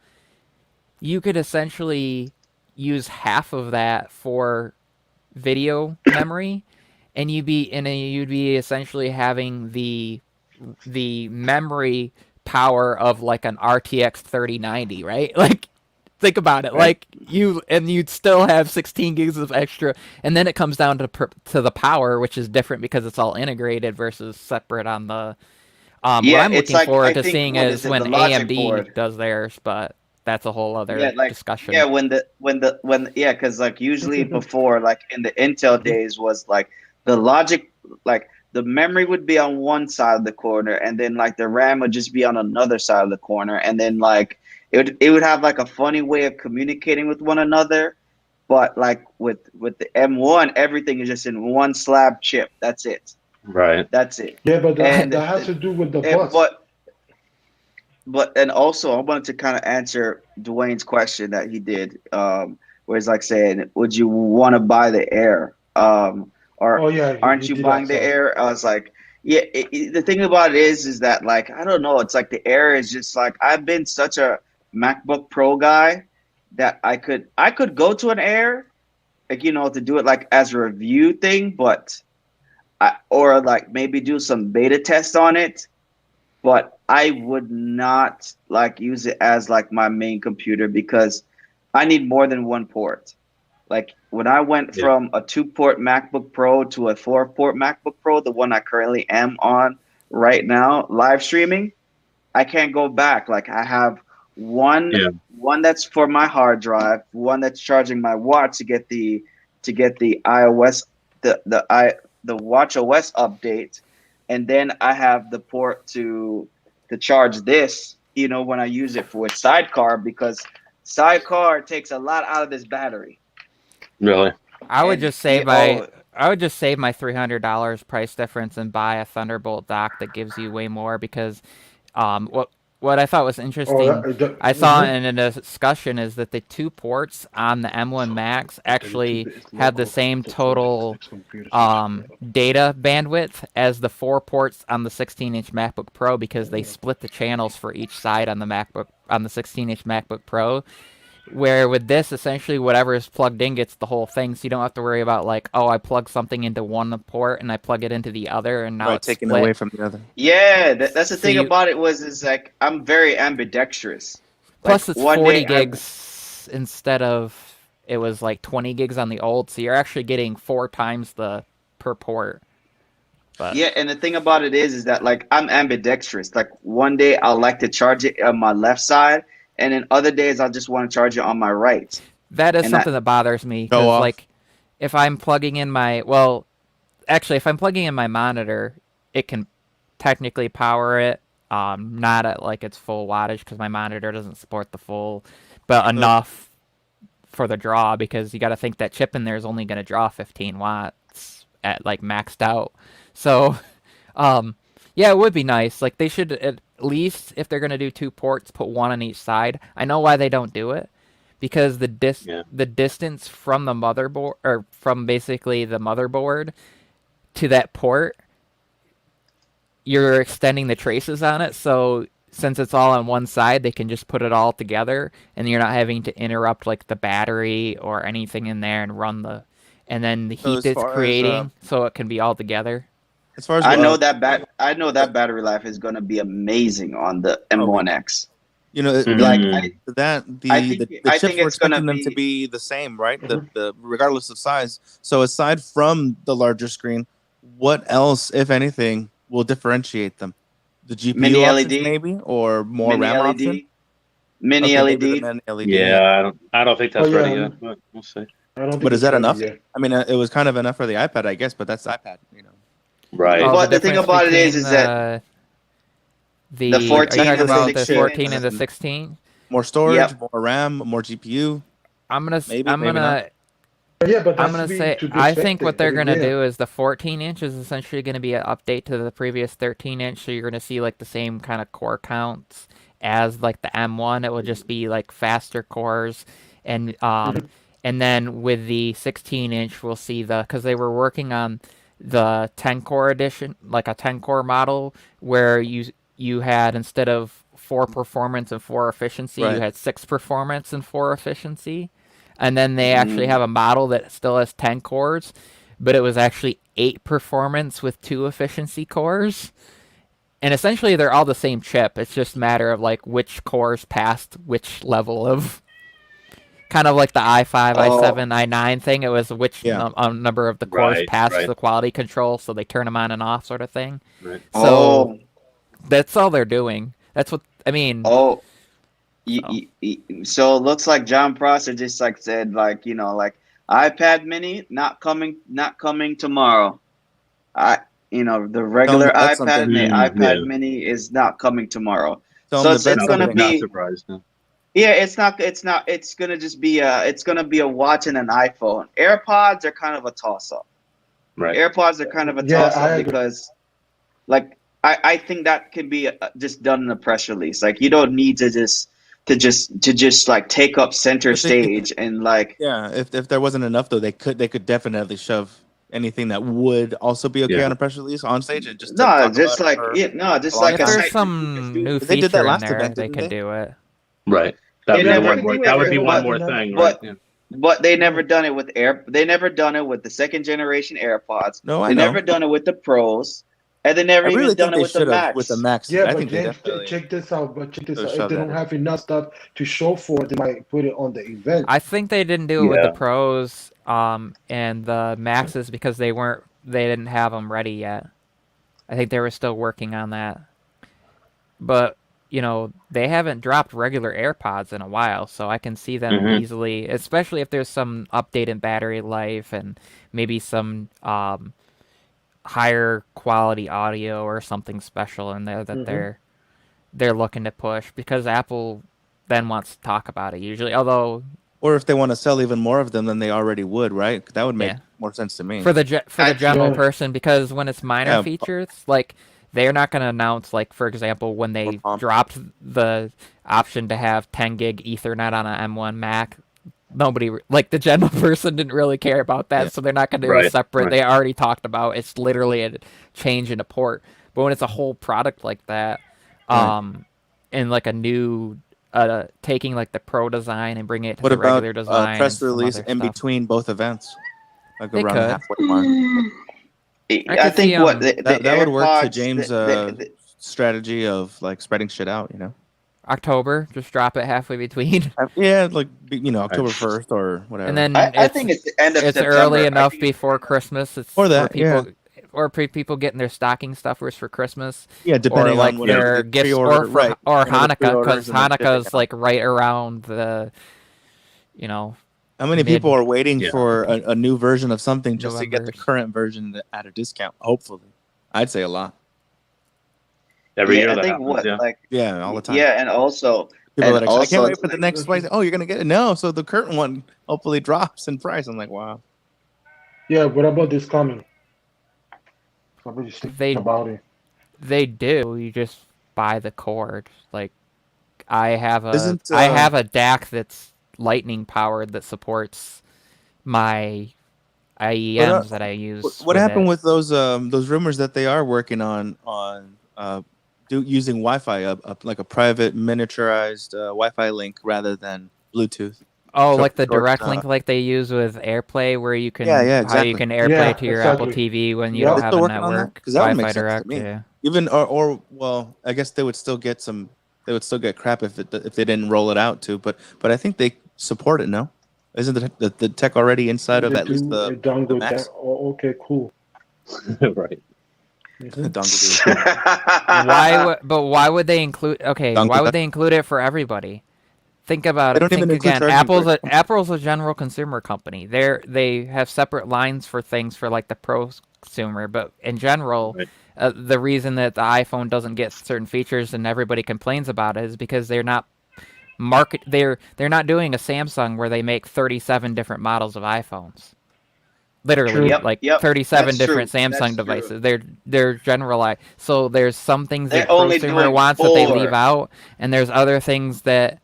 you could essentially use half of that for video memory, and you'd be essentially having the memory power of like an RTX 3090, right? Like, think about it. Right. Like, you'd still have 16 gigs of extra, and then it comes down to the power, which is different because it's all integrated versus separate on the. What Yeah, I'm it's looking like I forward to think seeing what is is it? when The logic AMD board. does theirs, but that's a whole Yeah, other like discussion. yeah, when yeah, because like usually before, like in the Intel days, was like the logic, like the memory would be on one side of the corner, and then like the RAM would just be on another side of the corner, and then like it would have like a funny way of communicating with one another. But like with the M1, everything is just in one slab chip. That's it. Right. That's it. Yeah, but And that has to do with the it, bus. but and also I wanted to kind of answer Dwayne's question that he did, where he's like saying, "Would you want to buy the Air? Or Oh yeah, aren't he you did buying ask the that. Air?" I was like, "Yeah." The thing about it is that like I don't know. It's like the Air is just like I've been such a MacBook Pro guy that I could go to an Air, like to do it like as a review thing, but or like maybe do some beta test on it, but I would not like use it as like my main computer because I need more than one port. Like when I went Yeah. from a 2-port MacBook Pro to a 4-port MacBook Pro, the one I currently am on right now, live streaming, I can't go back. Like I have one Yeah. one that's for my hard drive, one that's charging my watch to get the iOS the watch OS update, and then I have the port to charge this, when I use it for Sidecar because Sidecar takes a lot out of this battery. Really. I would And just save oh, my $300 price difference and buy a Thunderbolt dock that gives you way more, because what I thought was Oh, interesting, I saw in a discussion, is that the two ports on the M1 Max actually have the same total data bandwidth as the 4 ports on the 16-inch MacBook Pro, because they split the channels for each side on the 16-inch MacBook Pro. Where with this, essentially whatever is plugged in gets the whole thing, so you don't have to worry about like, oh, I plug something into one port and I plug it into the other, and now Right, it's taken split. away from the other. yeah, that's the So thing you, about it is like I'm very ambidextrous. plus Like it's one 40 day gigs instead of, it was like 20 gigs on the old, so you're actually getting 4 times the per port. But yeah, and the thing about it is that like I'm ambidextrous. Like one day I'll like to charge it on my left side, and then other days I'll just want to charge it on my right. that is And something that bothers me, Go because off. like if I'm plugging in my monitor, it can technically power it, not at like its full wattage, because my monitor doesn't support the full, but enough for the draw, because you got to think that chip in there is only going to draw 15 watts at like maxed out. So yeah, it would be nice. Like they should at least, if they're going to do 2 ports, put one on each side. I know why they don't do it, because Yeah. the distance from the motherboard, or from basically the motherboard to that port, you're extending the traces on it. So since it's all on one side, they can just put it all together, and you're not having to interrupt like the battery or anything in there and and then the So heat as it's far as, creating, so it can be all together. As far as I know that battery life is going to be amazing on the M1X. Mhm. Like the chips we're it's going to expecting them to be be the same, right? The regardless of size. So aside from the larger screen, what else, if anything, will differentiate them? The GPU mini options, LED, maybe, or more mini RAM LED, option? mini Okay, maybe the LED. mini LED. Yeah. I don't think that's Oh, yeah, ready yet, but we'll see. I don't think But is it's that ready enough? yet. I mean, it was kind of enough for the iPad, I guess, but that's iPad, Right. Oh, But the thing difference about it between is that the the are you 14 talking and the about the 16 14 and the and 16? more storage, Yep. more RAM, more GPU. Maybe, I'm maybe gonna Yeah, but I'm that's gonna to be say to be I think what expected. they're But gonna yeah. do is the 14-inch is essentially gonna be an update to the previous 13-inch, so you're gonna see like the same kind of core counts as like the M1. It will just be like faster cores, and Mhm. and then with the 16-inch we'll see because they were working on the 10 core edition, like a 10 core model where you had instead of 4 performance and 4 efficiency, you right. had 6 performance and 4 efficiency. And then they actually Mm. have a model that still has 10 cores, but it was actually 8 performance with 2 efficiency cores. And essentially they're all the same chip. It's just a matter of like which cores passed which level of kind of like the i5, Oh, i7, i9 thing. It was which Yeah. number of the cores Right, passed right, the quality control, so they turn them on and off sort of thing. right. So oh, that's all they're doing. That's what I mean. oh. So So it looks like John Prosser just like said, like, like iPad Mini not coming tomorrow. I, the Tell them regular the bet's on iPad things. Mini, Yeah. iPad Mini is not coming tomorrow. Tell So them the it's bet's Not, on gonna things. not be, surprised. No. yeah, it's gonna just be it's gonna be a watch and an iPhone. AirPods are kind of a toss up. Right. AirPods are kind of a Yeah, toss I up agree. because like I think that can be just done in a press release. Like you don't need to just like take up center But they could, stage and like yeah. If there wasn't enough though, they could definitely shove anything that would also be okay Yeah. on a press release on stage and just to no, talk about just it like for yeah, no, a just long like if a time. there's site review. some new They did that feature in last there, event, they didn't could they? do it. Right. They That'd be the never, one more. That would be one but more thing, right? but Yeah. but they never No, done it with They never done it with the second generation AirPods. No, I They never know. done it with the Pros, and they never I really even think done it they with the should have with the Max. Max. yeah, I but think they James, definitely check this out. But check this should have out. If shoved they that don't in. have enough stuff to show for it, they might put it on the event. I think they didn't do it with the Yeah. pros, and the maxes because they didn't have them ready yet. I think they were still working on that. But they haven't dropped regular AirPods in a while, so I can see them Hmm. easily, especially if there's some update in battery life and maybe some higher quality audio or something special in there that Hmm. they're looking to push because Apple then wants to talk about it usually. Although, Or if they want to sell even more of them than they already would, right? That would make yeah, more sense to me. for the I general Yeah. person, because when it's minor Yeah, features, like they're not going to announce, like, for example, when more they pomp. dropped the option to have 10 gig Ethernet on an M1 Mac. Nobody, like, the general person didn't really care about that, Yeah, so they're not going to do a Right. separate. Right. They already talked about it's literally a change in a port. But when it's a whole product like that, right. and like a new taking like the pro design and bringing it to What the about regular a design and press some release other in stuff, between both events, like they around the could. halfway mark? I I could see think what the That would work to AirPods James' strategy of like spreading shit out. October, just drop it halfway between. Yeah, like October 1st or And whatever. then I think it's the end of it's September. early I enough think it's before Christmas. It's Or where that, people people getting their stocking stuffers for Christmas, Yeah, or depending like on whatever their they gifts, pre-order, right? or Whenever Hanukkah, pre-orders because and then shipping Hanukkah's and all. like right around the you know How many mid people are waiting Yeah. for a new version of something just to get the November. current version at a discount? Hopefully, I'd say a lot. Every year I that think happens. Yeah. Yeah, all the time. yeah, and also People are like, I can't also wait for the next place. Oh, you're gonna get it? No, so the current one hopefully drops in price. I'm like, wow. Yeah. What about this coming? Somebody's thinking They about it. they do. You just buy the cord. Like I have Isn't a DAC that's lightning powered that supports my IEMs that I use what with happened it. with those rumors that they are working on using Wi-Fi, like a private miniaturized Wi-Fi link rather than Bluetooth? Oh, So like the it works, direct link, like they use with AirPlay, where you can Yeah, yeah, how you exactly. can AirPlay Yeah, to your Apple exactly. TV when you Yeah. don't They're have still a working on that network. because that would Wi-Fi make sense to direct, me. yeah. Even well, I guess they would still get crap if they didn't roll it out too. But I think they support it. No, isn't the tech already inside of They at least do a the dongle that. Max? Oh, okay, cool. Right. Mhm. Dongle Why would they include? Okay, Dongle why would duck. they include it for everybody? Think about They it. don't even Think include again. charging ports. Apple's a general consumer company. They have separate lines for things for like the prosumer, but in general, Right. the reason that the iPhone doesn't get certain features and everybody complains about it is because they're not market. They're not doing a Samsung where they make 37 different models of iPhones. Literally, True. like Yep. 37 That's different true. That's Samsung true. devices. They're generalized. So there's some things They're that only prosumer doing wants that they leave 4. out, and there's other things that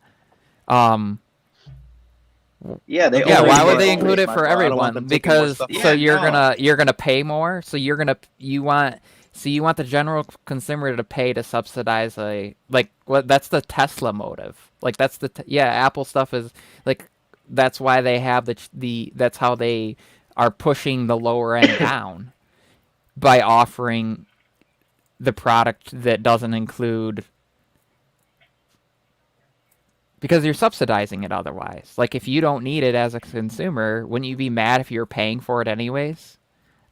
Yeah, they yeah, only why would they they only include it for Michael. I don't want everyone? them taking more Because stuff so Yeah, you're no. gonna pay more. So you want the general consumer to pay to subsidize what that's the Tesla motive. Like that's yeah, Apple stuff is like that's why they have that's how they are pushing the lower end down by offering the product that doesn't include, because you're subsidizing it otherwise. Like, if you don't need it as a consumer, wouldn't you be mad if you were paying for it anyways?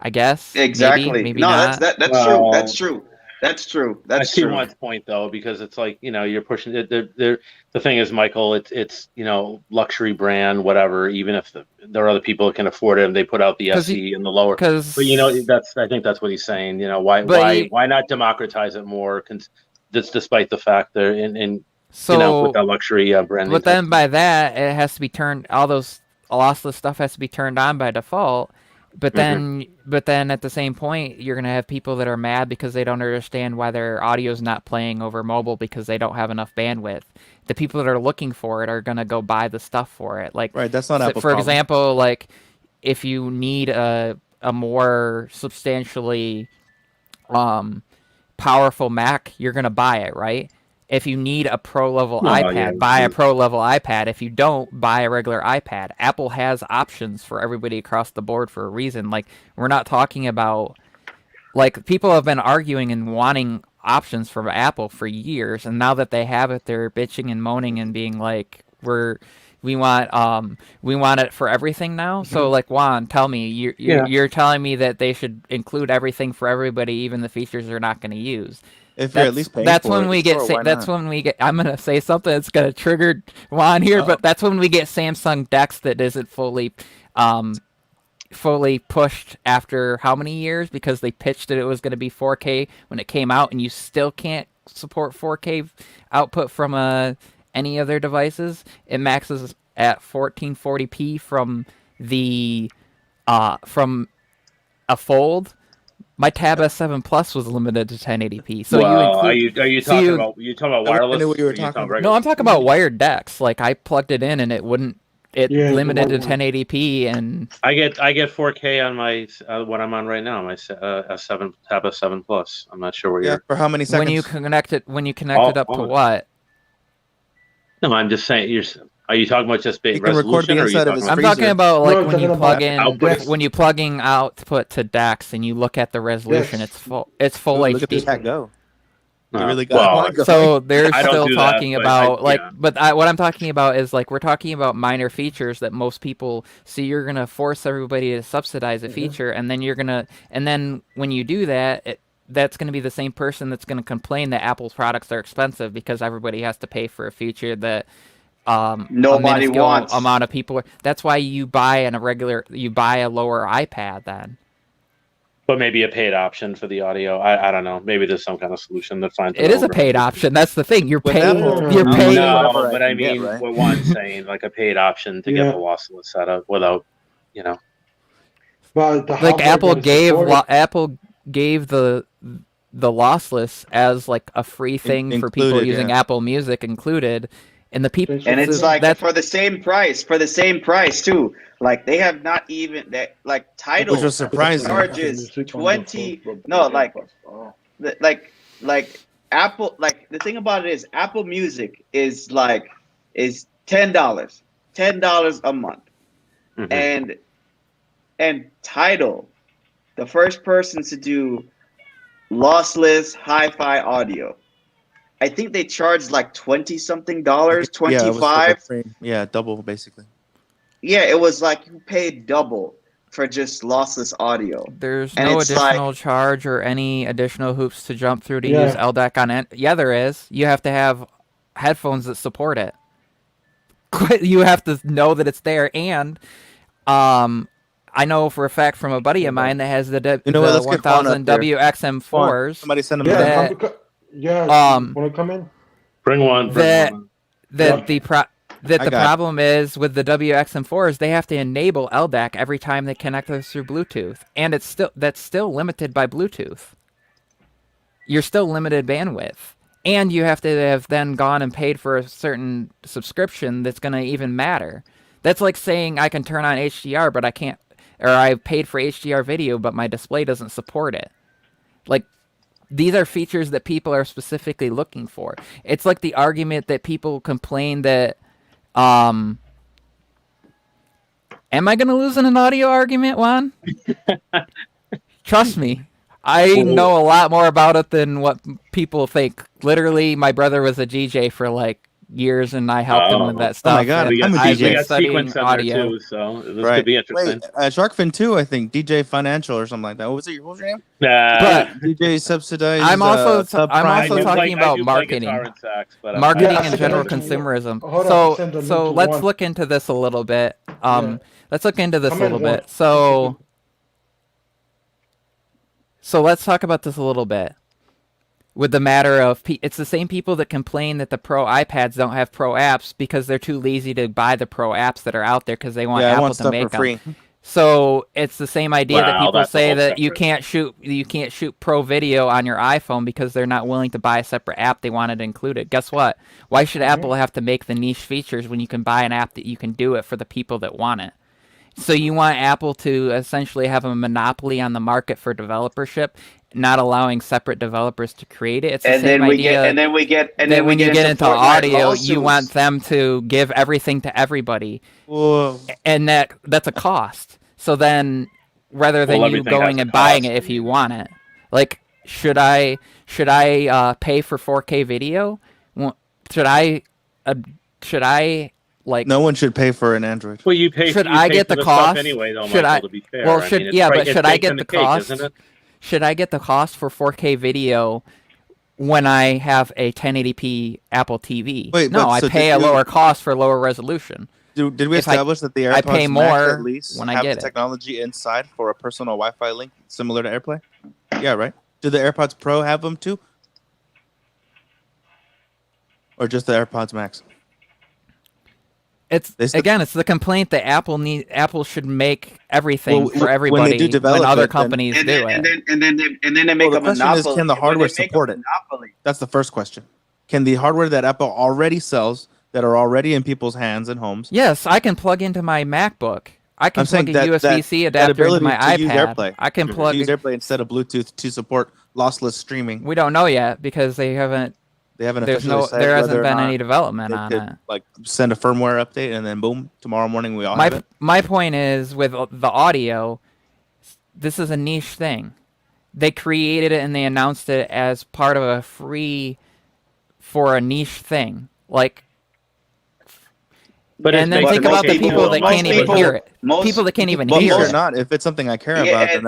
I guess. Maybe, Exactly. maybe No, not. that's true. That's Well, true. That's true. I That's see true. Juan's point though, because it's like, you're pushing it. The thing is, Michael, it's luxury brand, whatever. Even if there are other people that can afford it, and they put out the SE and the lower. But Because, I think that's what he's saying. Why but you, why not democratize it more? That's despite the fact they're in with so, that luxury branding but type then stuff. by that, it has to be turned, all those lossless stuff has to be turned on by default. But Hmm. then at the same point, you're gonna have people that are mad because they don't understand why their audio's not playing over mobile because they don't have enough bandwidth. The people that are looking for it are gonna go buy the stuff for it. Like, Right, that's not Apple's for problem. example, like if you need a more substantially powerful Mac, you're gonna buy it, right? If you need a pro level Well, yeah, iPad, buy a pro level iPad. If you don't, buy a regular iPad. Apple has options for everybody across the board for a reason. Like, we're not talking about, like, people have been arguing and wanting options from Apple for years, and now that they have it, they're bitching and moaning and being like, we want it for everything now. So, like, Juan, tell me, yeah. you're telling me that they should include everything for everybody, even the features they're not going to use. If you're at least paying That's for when it, we get sure, why that's not? when we get. I'm gonna say something that's gonna trigger Juan here, but that's when we get Samsung Dex that isn't fully pushed after how many years, because they pitched it was going to be 4K when it came out, and you still can't support 4K output from any of their devices. It maxes at 1440p from a Fold. My Tab S7 Plus was limited to 1080p. So you Well, include are you so talking you about I wish I wireless? knew what you Or were are you talking talking about. regular? No, I'm talking about wired decks. Like, I plugged it in and it Yeah, limited to the 1080p, and I get 4K on my what I'm on right now, my S7 Tab S7 Plus. I'm not sure what Yeah, you're. for how many when you seconds? connect it up to Oh, what? no, I'm just saying. Are you talking about just He big can record resolution, the or are you inside of talking his about? I'm talking freezer. about, No, like, I'm when you talking plug about in Dex. when you plugging output to DeX and you look at the resolution, Dex. it's full Ooh, look at this HD. hat go. He really got Well, one going. So they're I don't still do that, talking but about, like, yeah. but what I'm talking about is, like, we're talking about minor features that most people see. You're gonna force everybody to subsidize a feature, and then when you do that, that's gonna be the same person that's gonna complain that Apple's products are expensive because everybody has to pay for a feature that a Nobody minuscule wants. amount of people. That's why you buy a lower iPad then. But maybe a paid option for the audio. I don't know. Maybe there's some kind of solution that finds It an is a over. paid option. That's the thing. You're With paying. Apple, You're I'm looking paying. whatever No, I but I can get, mean, right? what Juan's saying, like a paid option to get Yeah, the lossless setup without, you know. but the Like, hardware gotta support it. Apple gave the lossless as, like, a free thing for people Included, using yeah. Apple Music included, and the people. Thanks for And it's So putting. like that's for the same price too. Like they have not even that like Which was Tidal surprising. charges 20 no like Apple, like the thing about it is Apple Music is $10 a month. Mhm. And Tidal, the first person to do lossless hi-fi audio, I think they charged like 20 something dollars, Yeah, it was for 25. the frame. Yeah, double basically. Yeah, it was like you paid double for just lossless audio. there's And no it's like, additional charge or any additional hoops to jump through to use Yeah, LDAC on it. Yeah, there is. You have to have headphones that support it. You have to know that it's there, and I know for a fact from a buddy of mine that has You know what? the Let's get Juan up 1000 here. Juan, WXM4s somebody send him yeah. an that invite. Yeah, um want to come in? Bring one that on. that the problem is with the WXM4s, they have to enable LDAC every time they connect us through Bluetooth, and that's still limited by Bluetooth. You're still limited bandwidth, and you have to have then gone and paid for a certain subscription that's going to even matter. That's like saying I can turn on HDR, but I can't, or I paid for HDR video, but my display doesn't support it. Like, these are features that people are specifically looking for. It's like the argument that people complain that, am I going to lose in an audio argument, Juan? Trust me. I know a lot more about it than what people think. Literally, my brother was a DJ for like years, and I helped him with that stuff. Oh my god, we I'm a got DJ. sequence audio too, so this could be interesting. Wait, Sharkfin 2, I think DJ Financial or something like that. What was your name? But DJ subsidized. I'm also subprime. talking about marketing, marketing and general consumerism. So let's look into this a little bit. Let's look into this a little bit. So let's talk about this a little bit. With the matter of, it's the same people that complain that the Pro iPads don't have Pro apps because they're too lazy to buy the Pro apps that are out there because they want Apple to make them. Free. So it's the same idea that people say that you can't shoot Pro video on your iPhone because they're not willing to buy a separate app. They want it included. Guess what? Why should Apple have to make the niche features when you can buy an app that you can do it for the people that want it? So you want Apple to essentially have a monopoly on the market for developership, not allowing separate developers to create it. It's the same idea. And then we get into audio, you want them to give everything to everybody. Whoa. And that's a cost. So then, rather than you going and buying it if you want it, like, should I pay for 4K video? Should I like? No one should pay for an Android. Well, you pay. Should I get the cost anyway? Though, should Michael, to be fair. Well, should I get the cost? Should I get the cost for 4K video when I have a 1080p Apple TV? Wait, no, I pay a lower cost for lower resolution. Did we establish that the AirPods I pay more Max at least when I have get the it. technology inside for a personal Wi-Fi link similar to AirPlay? Yeah, right. Do the AirPods Pro have them too, or just the AirPods Max? It's the complaint that Apple should make everything for everybody when other companies do it. And then they make a monopoly. The question is, can the hardware support it? That's the first question. Can the hardware that Apple already sells, that are already in people's hands and homes? Yes, I can plug into my MacBook. I can plug a USB-C adapter into my iPad. I can plug use AirPlay instead of Bluetooth to support lossless streaming. We don't know yet because they haven't. There hasn't been any development on it. Like send a firmware update and then boom, tomorrow morning we all have it. My point is with the audio, this is a niche thing. They created it and they announced it as part of a free for a niche thing. Like, and then think about the people that can't even hear it. People that can't even hear it. Or not, if it's something I care about, then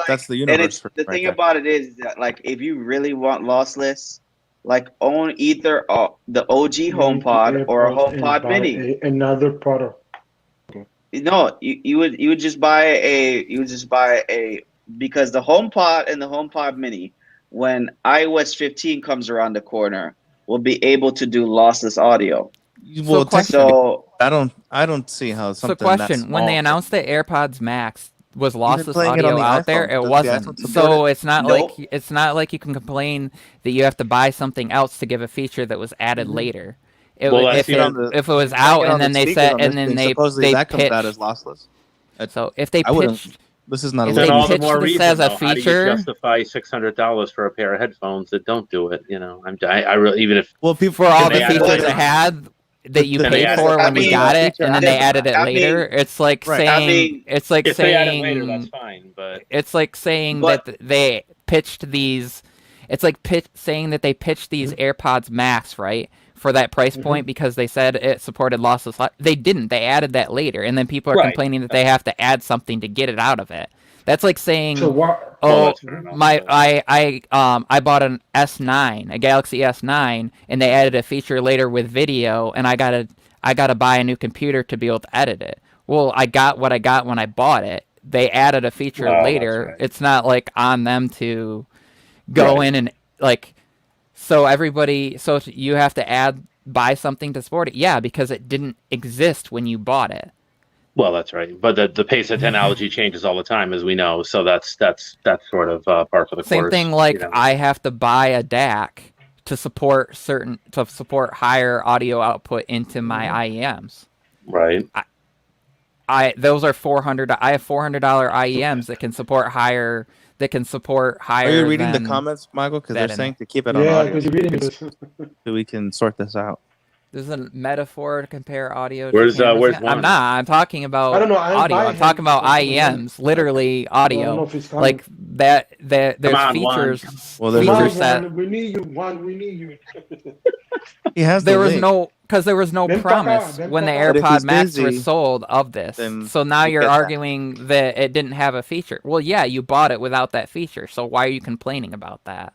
that's the universe. The thing about it is that, like, if you really want lossless, like, own either the OG HomePod or a HomePod Mini. Another product. No, you would just buy a because the HomePod and the HomePod Mini, when iOS 15 comes around the corner, will be able to do lossless audio. Well, I don't see how something. So, question: when they announced the AirPods Max, was lossless audio out there? It wasn't. So it's not like you can complain that you have to buy something else to give a feature that was added later. If it was out and then they said and then they comes out as lossless. So if they pitched, this is not. If then they all the pitched more this reason, as a though, how do you feature, justify $600 for a pair of headphones that don't do it? You know, I really, even if for all the features it had that you paid for when you got it, and then they added it later. It's like saying if they add it later, that's fine. But it's like saying that they pitched these. It's like saying that they pitched these AirPods Max, right, for that price point because they said it supported lossless. They didn't. They added that later, and then people are complaining that they have to add something to get it out of it. That's like saying, I bought an S9, a Galaxy S9, and they added a feature later with video, and I gotta buy a new computer to be able to edit it. Well, I got what I got when I bought it. They added a feature later. Right. It's not like on them to go in and like. So you have to buy something to support it. Yeah, because it didn't exist when you bought it. Well, that's right. But the pace of technology changes all the time, as we know. So that's sort of par for the Same course. thing like I have to buy a DAC to support higher audio output into my IEMs. Right. Those are $400. I have $400 IEMs that can support higher. Are you reading the comments, Michael? Because they're saying to keep it on Yeah, audio. because you're reading it. So we can sort this out. There's a metaphor to compare audio. Where's cameras. one? I'm not. I'm talking about I don't know. audio. I'm talking about IEMs, literally audio. I don't know if it's like that. There's features. Well, there's features that we need you. We need you. He has. There was no promise when the AirPod Max were busy, sold of this. So now you're arguing that it didn't have a feature. Well, yeah, you bought it without that feature. So why are you complaining about that?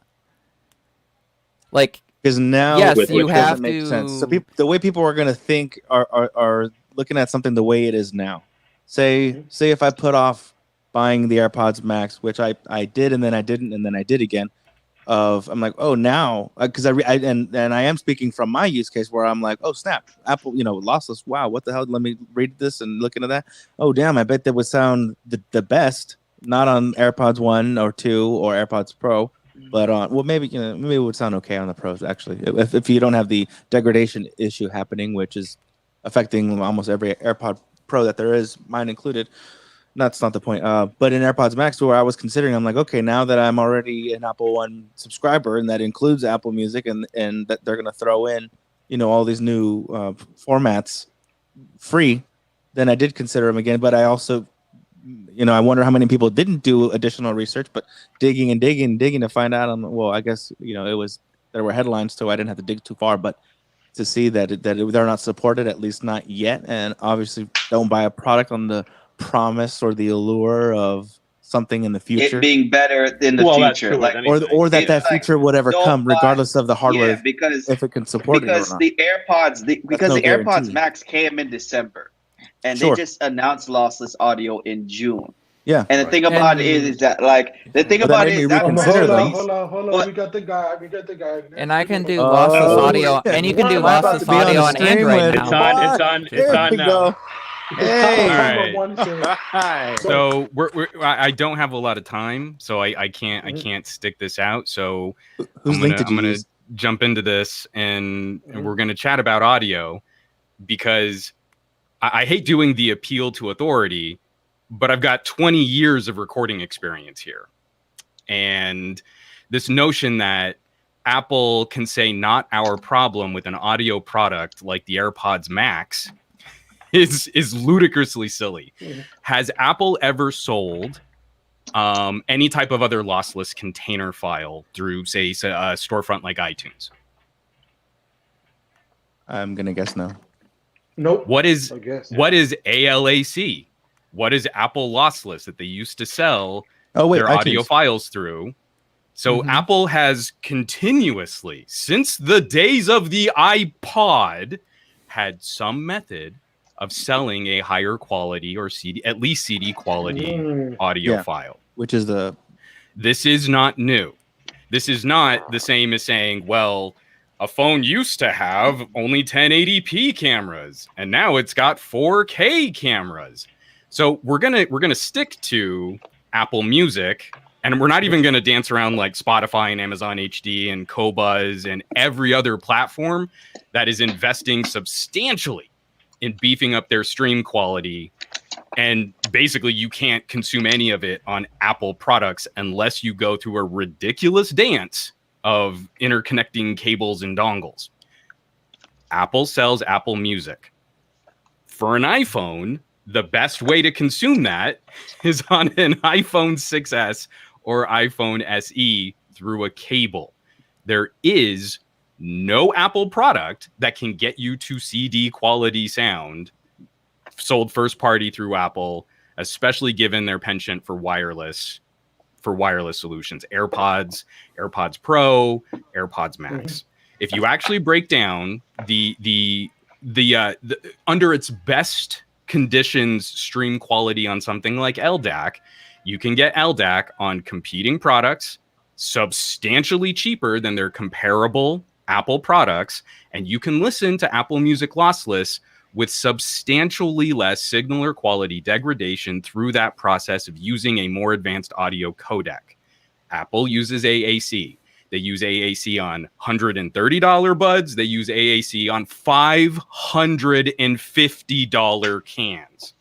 Like. Because now, yes, you have make to. Sense. So the way people are going to think are looking at something the way it is now. Say if I put off buying the AirPods Max, which I did and then I didn't and then I did again. I'm like, oh, now because I am speaking from my use case where I'm like, oh snap, Apple, lossless. Wow, what the hell? Let me read this and look into that. Oh damn, I bet that would sound the best, not on AirPods 1 or 2 or AirPods Pro. But maybe it would sound okay on the Pros actually, if you don't have the degradation issue happening, which is affecting almost every AirPod Pro that there is, mine included. That's not the point. But in AirPods Max, where I was considering, I'm like, okay, now that I'm already an Apple One subscriber, and that includes Apple Music, and that they're gonna throw in, all these new formats free, then I did consider them again. But I also I wonder how many people didn't do additional research, but digging to find out. Well, I guess there were headlines, so I didn't have to dig too far. But to see that they're not supported, at least not yet, and obviously don't buy a product on the promise or the allure of something in the future, it being better in the future, or that feature would ever come, regardless of the hardware. Yeah, because if it can support it or not. The AirPods Max came in December. And they just announced lossless audio in June. Yeah. And the thing about it is that, hold on. We got the guy. And I can do lossless audio, and you can do lossless audio on Android now. It's on now. Hey. All right. So I don't have a lot of time, so I can't stick this out. So I'm gonna jump into this, and we're gonna chat about audio, because I hate doing the appeal to authority, but I've got 20 years of recording experience here. And this notion that Apple can say not our problem with an audio product like the AirPods Max is ludicrously silly. Has Apple ever sold any type of other lossless container file through, say, a storefront like iTunes? I'm going to guess no. Nope. What is ALAC? What is Apple Lossless that they used to sell their audio files through? So Apple has continuously, since the days of the iPod, had some method of selling a higher quality or at least CD quality audio file. This is not new. This is not the same as saying, well, a phone used to have only 1080p cameras, and now it's got 4K cameras. So we're gonna stick to Apple Music, and we're not even gonna dance around like Spotify and Amazon HD and Qobuz and every other platform that is investing substantially in beefing up their stream quality. And basically, you can't consume any of it on Apple products unless you go through a ridiculous dance of interconnecting cables and dongles. Apple sells Apple Music. For an iPhone, the best way to consume that is on an iPhone 6S or iPhone SE through a cable. There is no Apple product that can get you to CD quality sound sold first party through Apple, especially given their penchant for wireless solutions. AirPods Pro, AirPods Max. If you actually break down the under its best conditions stream quality on something like LDAC, you can get LDAC on competing products substantially cheaper than their comparable Apple products, and you can listen to Apple Music lossless with substantially less signal or quality degradation through that process of using a more advanced audio codec. Apple uses AAC. They use AAC on $130 buds. They use AAC on $550 cans.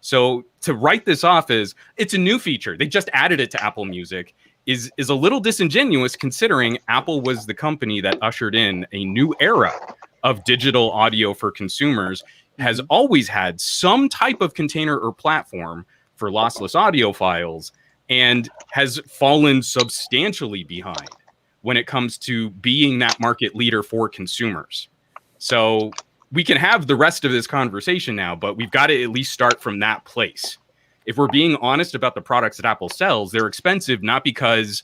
So to write this off as it's a new feature, they just added it to Apple Music, is a little disingenuous considering Apple was the company that ushered in a new era of digital audio for consumers, has always had some type of container or platform for lossless audio files, and has fallen substantially behind when it comes to being that market leader for consumers. So we can have the rest of this conversation now, but we've got to at least start from that place. If we're being honest about the products that Apple sells, they're expensive not because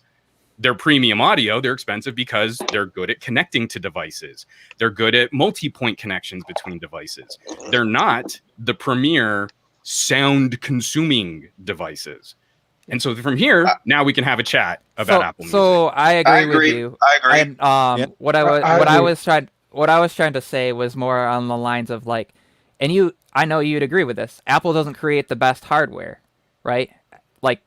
they're premium audio. They're expensive because they're good at connecting to devices. They're good at multi-point connections between devices. They're not the premier sound consuming devices. And so from here, now we can have a chat about Apple Music. So I agree with you. I agree. And what I was trying to say was more on the lines of like, and I know you'd agree with this. Apple doesn't create the best hardware, right? Like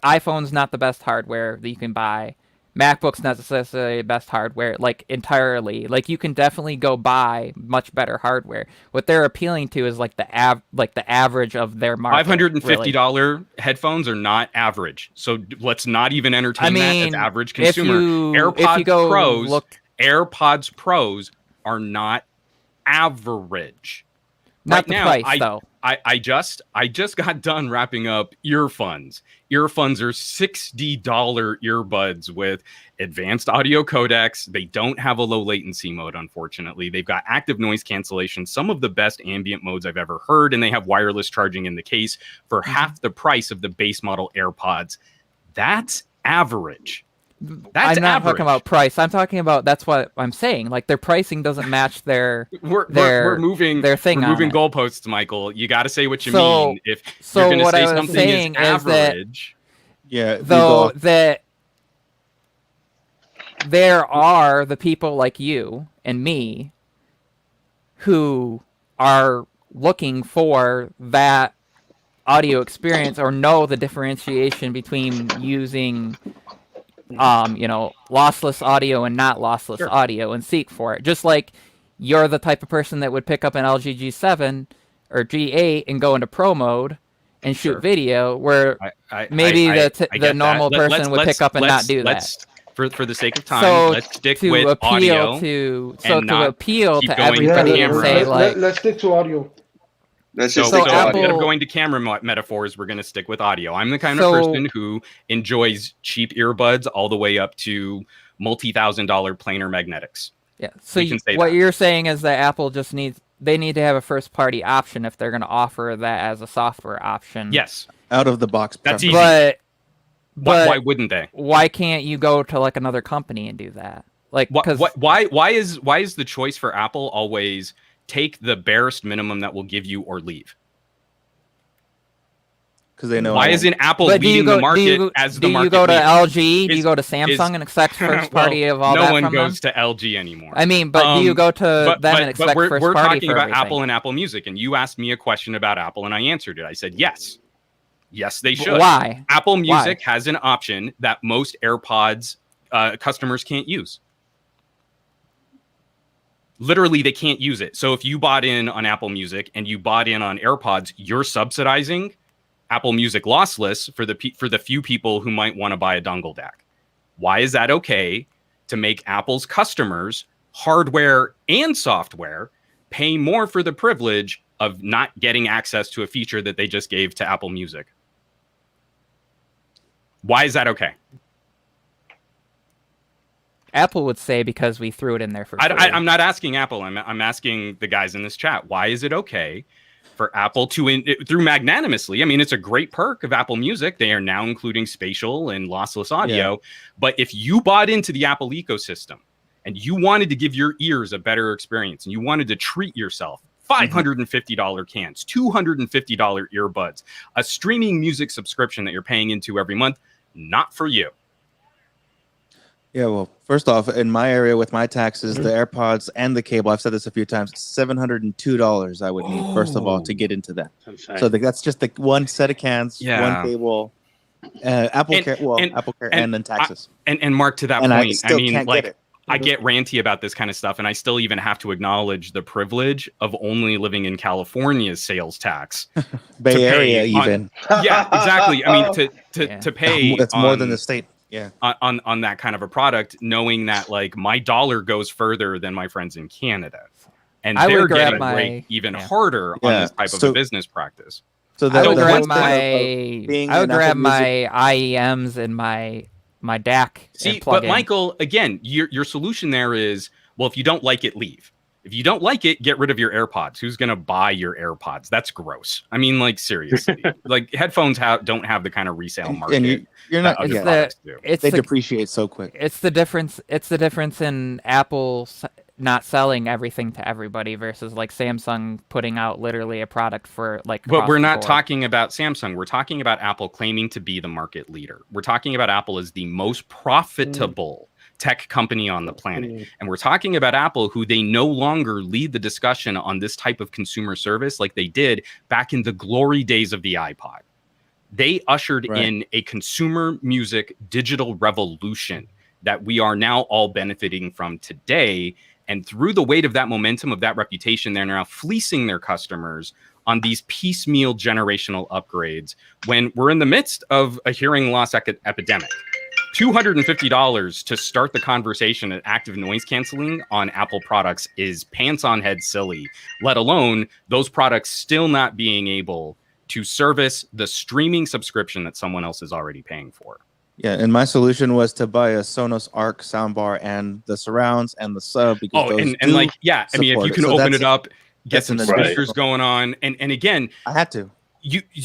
iPhone's not the best hardware that you can buy. MacBook's not necessarily the best hardware, like entirely. Like you can definitely go buy much better hardware. What they're appealing to is like the average of their market. $550 headphones are not average, so let's not even entertain that as average consumer. AirPods Pros are not average. Not right the now, price, though. I just got done wrapping up earphones. Earphones are $60 earbuds with advanced audio codecs. They don't have a low latency mode, unfortunately. They've got active noise cancellation, some of the best ambient modes I've ever heard, and they have wireless charging in the case for half the price of the base model AirPods. That's average. I'm not talking about price. I'm talking about, that's what I'm saying. Like their pricing doesn't match their we're moving goalposts, Michael. You got to say what you mean. If you're going to say something is average, that there are the people like you and me who are looking for that audio experience or know the differentiation between using lossless audio and not lossless audio and seek for it. Just like you're the type of person that would pick up an LG G7 or G8 and go into pro mode and shoot video, where maybe the normal person would pick up and not do that. For the sake of time, let's stick with audio. To appeal to everybody and say let's stick to audio. So Apple, instead of going to camera metaphors, we're going to stick with audio. I'm the kind of person who enjoys cheap earbuds all the way up to multi-$1,000 planar magnetics. Yeah. So what you're saying is that Apple just need to have a first-party option if they're going to offer that as a software option. Yes. Out of the box. That's easy. But why wouldn't they? Why can't you go to like another company and do that? Like, why is the choice for Apple always take the barest minimum that will give you or leave? Because they know. Why isn't Apple leading the market as the market? Do you go to LG? Do you go to Samsung and expect first party of all that? No one goes to LG anymore. I mean, but do you go to them and expect first party? We're talking about everything? Apple and Apple Music, and you asked me a question about Apple, and I answered it. I said yes. Yes, they should. Why? Apple Music has an option that most AirPods customers can't use. Literally, they can't use it. So if you bought in on Apple Music and you bought in on AirPods, you're subsidizing Apple Music lossless for the few people who might want to buy a dongle DAC. Why is that okay to make Apple's customers, hardware and software, pay more for the privilege of not getting access to a feature that they just gave to Apple Music? Why is that okay? Apple would say because we threw it in there for free. I'm not asking Apple. I'm asking the guys in this chat. Why is it okay for Apple to, through magnanimously, I mean, it's a great perk of Apple Music. They are now including spatial and lossless audio. Yeah. But if you bought into the Apple ecosystem and you wanted to give your ears a better experience and you wanted to treat yourself, $550 cans, $250 earbuds, a streaming music subscription that you're paying into every month, not for you. Yeah, well, first off, in my area with my taxes, the AirPods and the cable, I've said this a few times, $702 I would need, first of all, to get into that. So that's just the one set of cans, one cable, Apple Care, Apple Care, and then taxes. And Mark, to that and point, I still can't get it. I get ranty about this kind of stuff, and I still even have to acknowledge the privilege of only living in California's sales tax. Bay Area, even. Yeah, exactly. I mean, to pay. That's more than the state. Yeah. On that kind of a product, knowing that like my dollar goes further than my friends in Canada, and they're getting rate even harder on this type of a business practice. So I would grab my IEMs and my DAC. See, but Michael, again, your solution there is, well, if you don't like it, leave. If you don't like it, get rid of your AirPods. Who's going to buy your AirPods? That's gross. I mean, like, seriously. Like, headphones don't have the kind of resale market. And you're not. They depreciate so quick. It's the difference. It's the difference in Apple not selling everything to everybody versus like Samsung putting out literally a product for like. But we're not talking about Samsung. We're talking about Apple claiming to be the market leader. We're talking about Apple as the most profitable tech company on the planet. And we're talking about Apple, who they no longer lead the discussion on this type of consumer service like they did back in the glory days of the iPod. They ushered in a consumer music digital revolution that we are now all benefiting from today. And through the weight of that momentum, of that reputation, they're now fleecing their customers on these piecemeal generational upgrades when we're in the midst of a hearing loss epidemic. $250 to start the conversation at active noise canceling on Apple products is pants on head silly, let alone those products still not being able to service the streaming subscription that someone else is already paying for. Yeah, and my solution was to buy a Sonos Arc soundbar and the surrounds and the sub. Because I mean, if you can open it up, get some speakers going on, and again, I had to.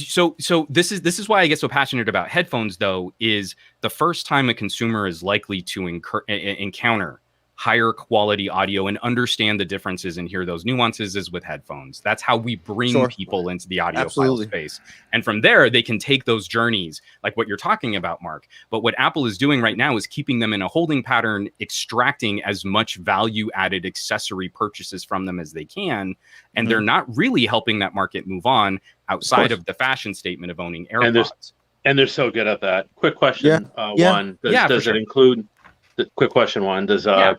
So this is why I get so passionate about headphones, though, is the first time a consumer is likely to encounter higher quality audio and understand the differences and hear those nuances is with headphones. That's how we bring people into the audiophile space. And from there, they can take those journeys like what you're talking about, Mark. But what Apple is doing right now is keeping them in a holding pattern, extracting as much value added accessory purchases from them as they can. And they're not really helping that market move on outside of the fashion statement of owning AirPods. And they're so good at that. Quick question. One, does it include... Quick question one: does are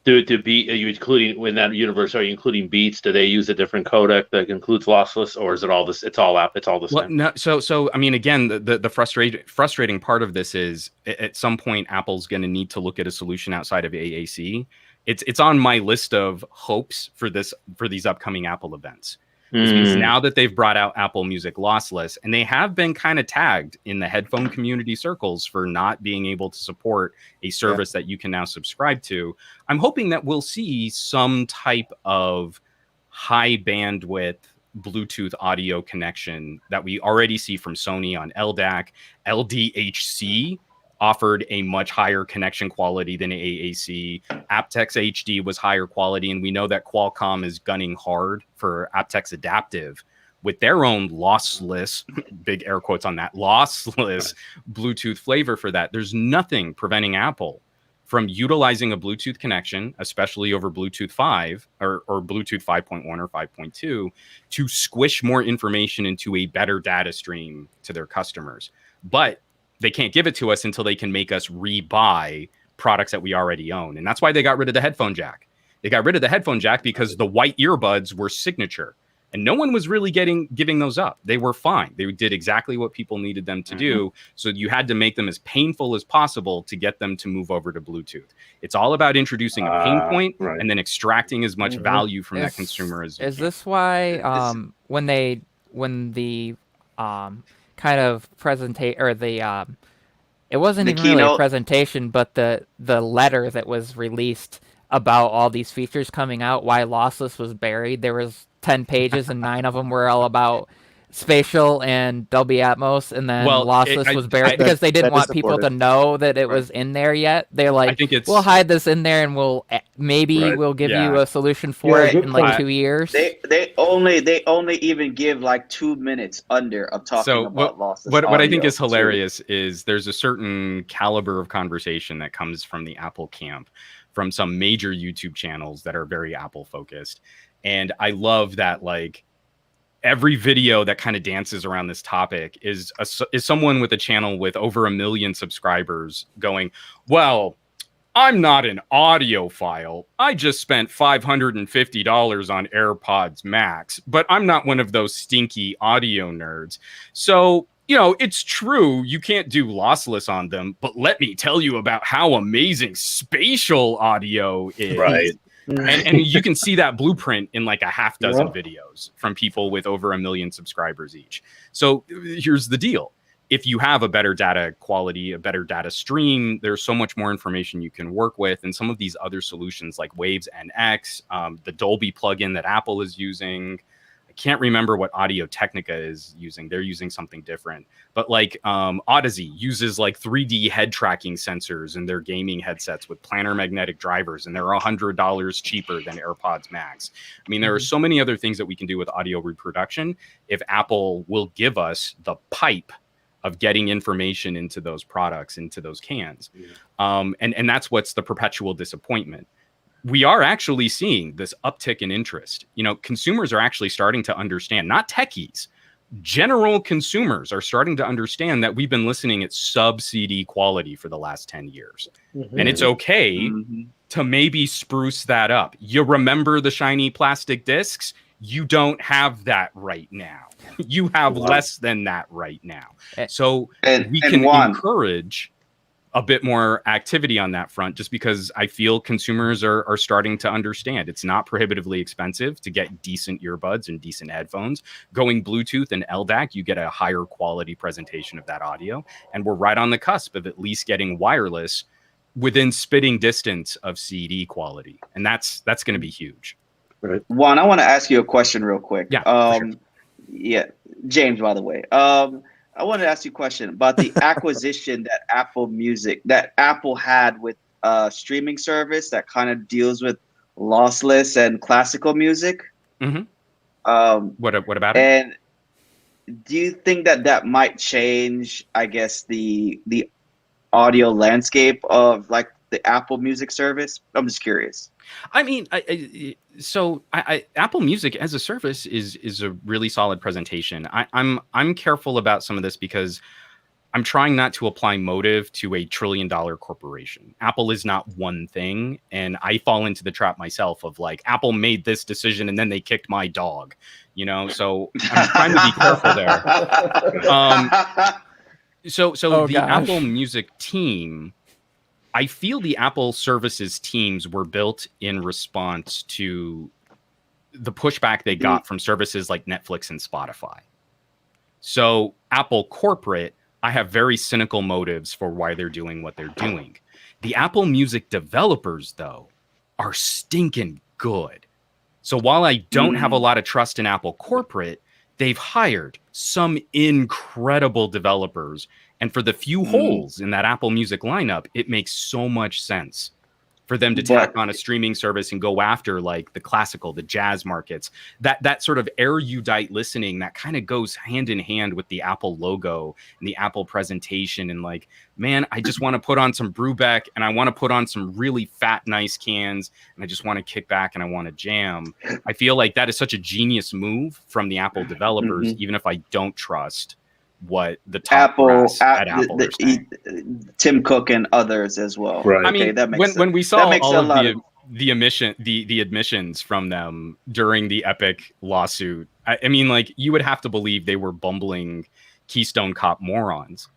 you including in that universe? Are you including Beats? Do they use a different codec that includes lossless, or is it all this? It's all the same. Well, no. So I mean, again, the frustrating part of this is at some point Apple's going to need to look at a solution outside of AAC. It's on my list of hopes for these upcoming Apple events. Because now that they've brought out Apple Music lossless, and they have been kind of tagged in the headphone community circles for not being able to support a service that you can now subscribe to, I'm hoping that we'll see some type of high bandwidth Bluetooth audio connection that we already see from Sony on LDAC. LDHC offered a much higher connection quality than AAC. aptX HD was higher quality, and we know that Qualcomm is gunning hard for aptX Adaptive with their own lossless, big air quotes on that, lossless Bluetooth flavor for that. There's nothing preventing Apple from utilizing a Bluetooth connection, especially over Bluetooth 5 or Bluetooth 5.1 or 5.2, to squish more information into a better data stream to their customers. But they can't give it to us until they can make us rebuy products that we already own. And that's why they got rid of the headphone jack. They got rid of the headphone jack because the white earbuds were signature. And no one was really giving those up. They were fine. They did exactly what people needed them to do. So you had to make them as painful as possible to get them to move over to Bluetooth. It's all about introducing a pain point and then extracting as much value from that consumer as you can. Is this why when the kind of presentation or the it wasn't even really a presentation, but the letter that was released about all these features coming out, why lossless was buried, there was 10 pages and 9 of them were all about spatial and Dolby Atmos, and then Well, lossless was buried because they didn't that is want people to supported. know that it Right. was in there yet. They're I like, think it's we'll hide this in there and maybe Right. we'll give you Yeah. a solution for Yeah, it good in like point. 2 years. They only even give like 2 minutes under of talking So about lossless what I think audio, is too. hilarious is there's a certain caliber of conversation that comes from the Apple camp, from some major YouTube channels that are very Apple focused. And I love that, like, every video that kind of dances around this topic is someone with a channel with over 1 million subscribers going, well, I'm not an audiophile. I just spent $550 on AirPods Max, but I'm not one of those stinky audio nerds. So, it's true you can't do lossless on them, but let me tell you about how amazing spatial audio is. Right. And you can see that blueprint in like a half dozen Yeah. videos from people with over 1 million subscribers each. So here's the deal. If you have a better data quality, a better data stream, there's so much more information you can work with. And some of these other solutions like Waves NX, the Dolby plugin that Apple is using, I can't remember what Audio Technica is using. They're using something different. But like Odyssey uses like 3D head tracking sensors in their gaming headsets with planar magnetic drivers, and they're $100 cheaper than AirPods Max. I mean, there are so many other things that we can do with audio reproduction if Apple will give us the pipe of getting information into those products, into those cans. And that's what's the perpetual disappointment. We are actually seeing this uptick in interest. Consumers are actually starting to understand, not techies, general consumers are starting to understand that we've been listening at sub CD quality for the last 10 years. And it's okay to maybe spruce that up. You remember the shiny plastic discs? You don't have that right now. You have less than that right now. So we can encourage a bit more activity on that front, just because I feel consumers are starting to understand it's not prohibitively expensive to get decent earbuds and decent headphones. Going Bluetooth and LDAC, you get a higher quality presentation of that audio. And we're right on the cusp of at least getting wireless within spitting distance of CD quality. And that's going to be huge. Right. Juan, I want to ask you a question real quick. Yeah, for sure. Yeah, James, by the way. I wanted to ask you a question about the acquisition that Apple had with a streaming service that kind of deals with lossless and classical music. Mm-hmm. What about it? And do you think that might change, I guess, the audio landscape of like the Apple Music service? I'm just curious. I mean, Apple Music as a service is a really solid presentation. I'm careful about some of this because I'm trying not to apply motive to a $1 trillion corporation. Apple is not one thing, and I fall into the trap myself of like, Apple made this decision and then they kicked my dog, So I'm trying to be careful there. The Apple Music team, I feel the Apple services teams were built in response to the pushback they got from services like Netflix and Spotify. So Apple corporate, I have very cynical motives for why they're doing what they're doing. The Apple Music developers, though, are stinking good. So while I don't have a lot of trust in Apple corporate, they've hired some incredible developers. And for the few holes in that Apple Music lineup, it makes so much sense for them to tack on a streaming service and go after like the classical, the jazz markets, that sort of erudite listening that kind of goes hand in hand with the Apple logo and the Apple presentation. And like, man, I just want to put on some Brubeck and I want to put on some really fat, nice cans. And I just want to kick back and I want to jam. I feel like that is such a genius move from the Apple developers, even if I don't trust what the top brass at Apple are saying. Tim Cook and others as well. Right. I mean, that makes when we saw all of the admissions from them during the Epic lawsuit, I mean, like, you would have to believe they were bumbling Keystone Cop morons.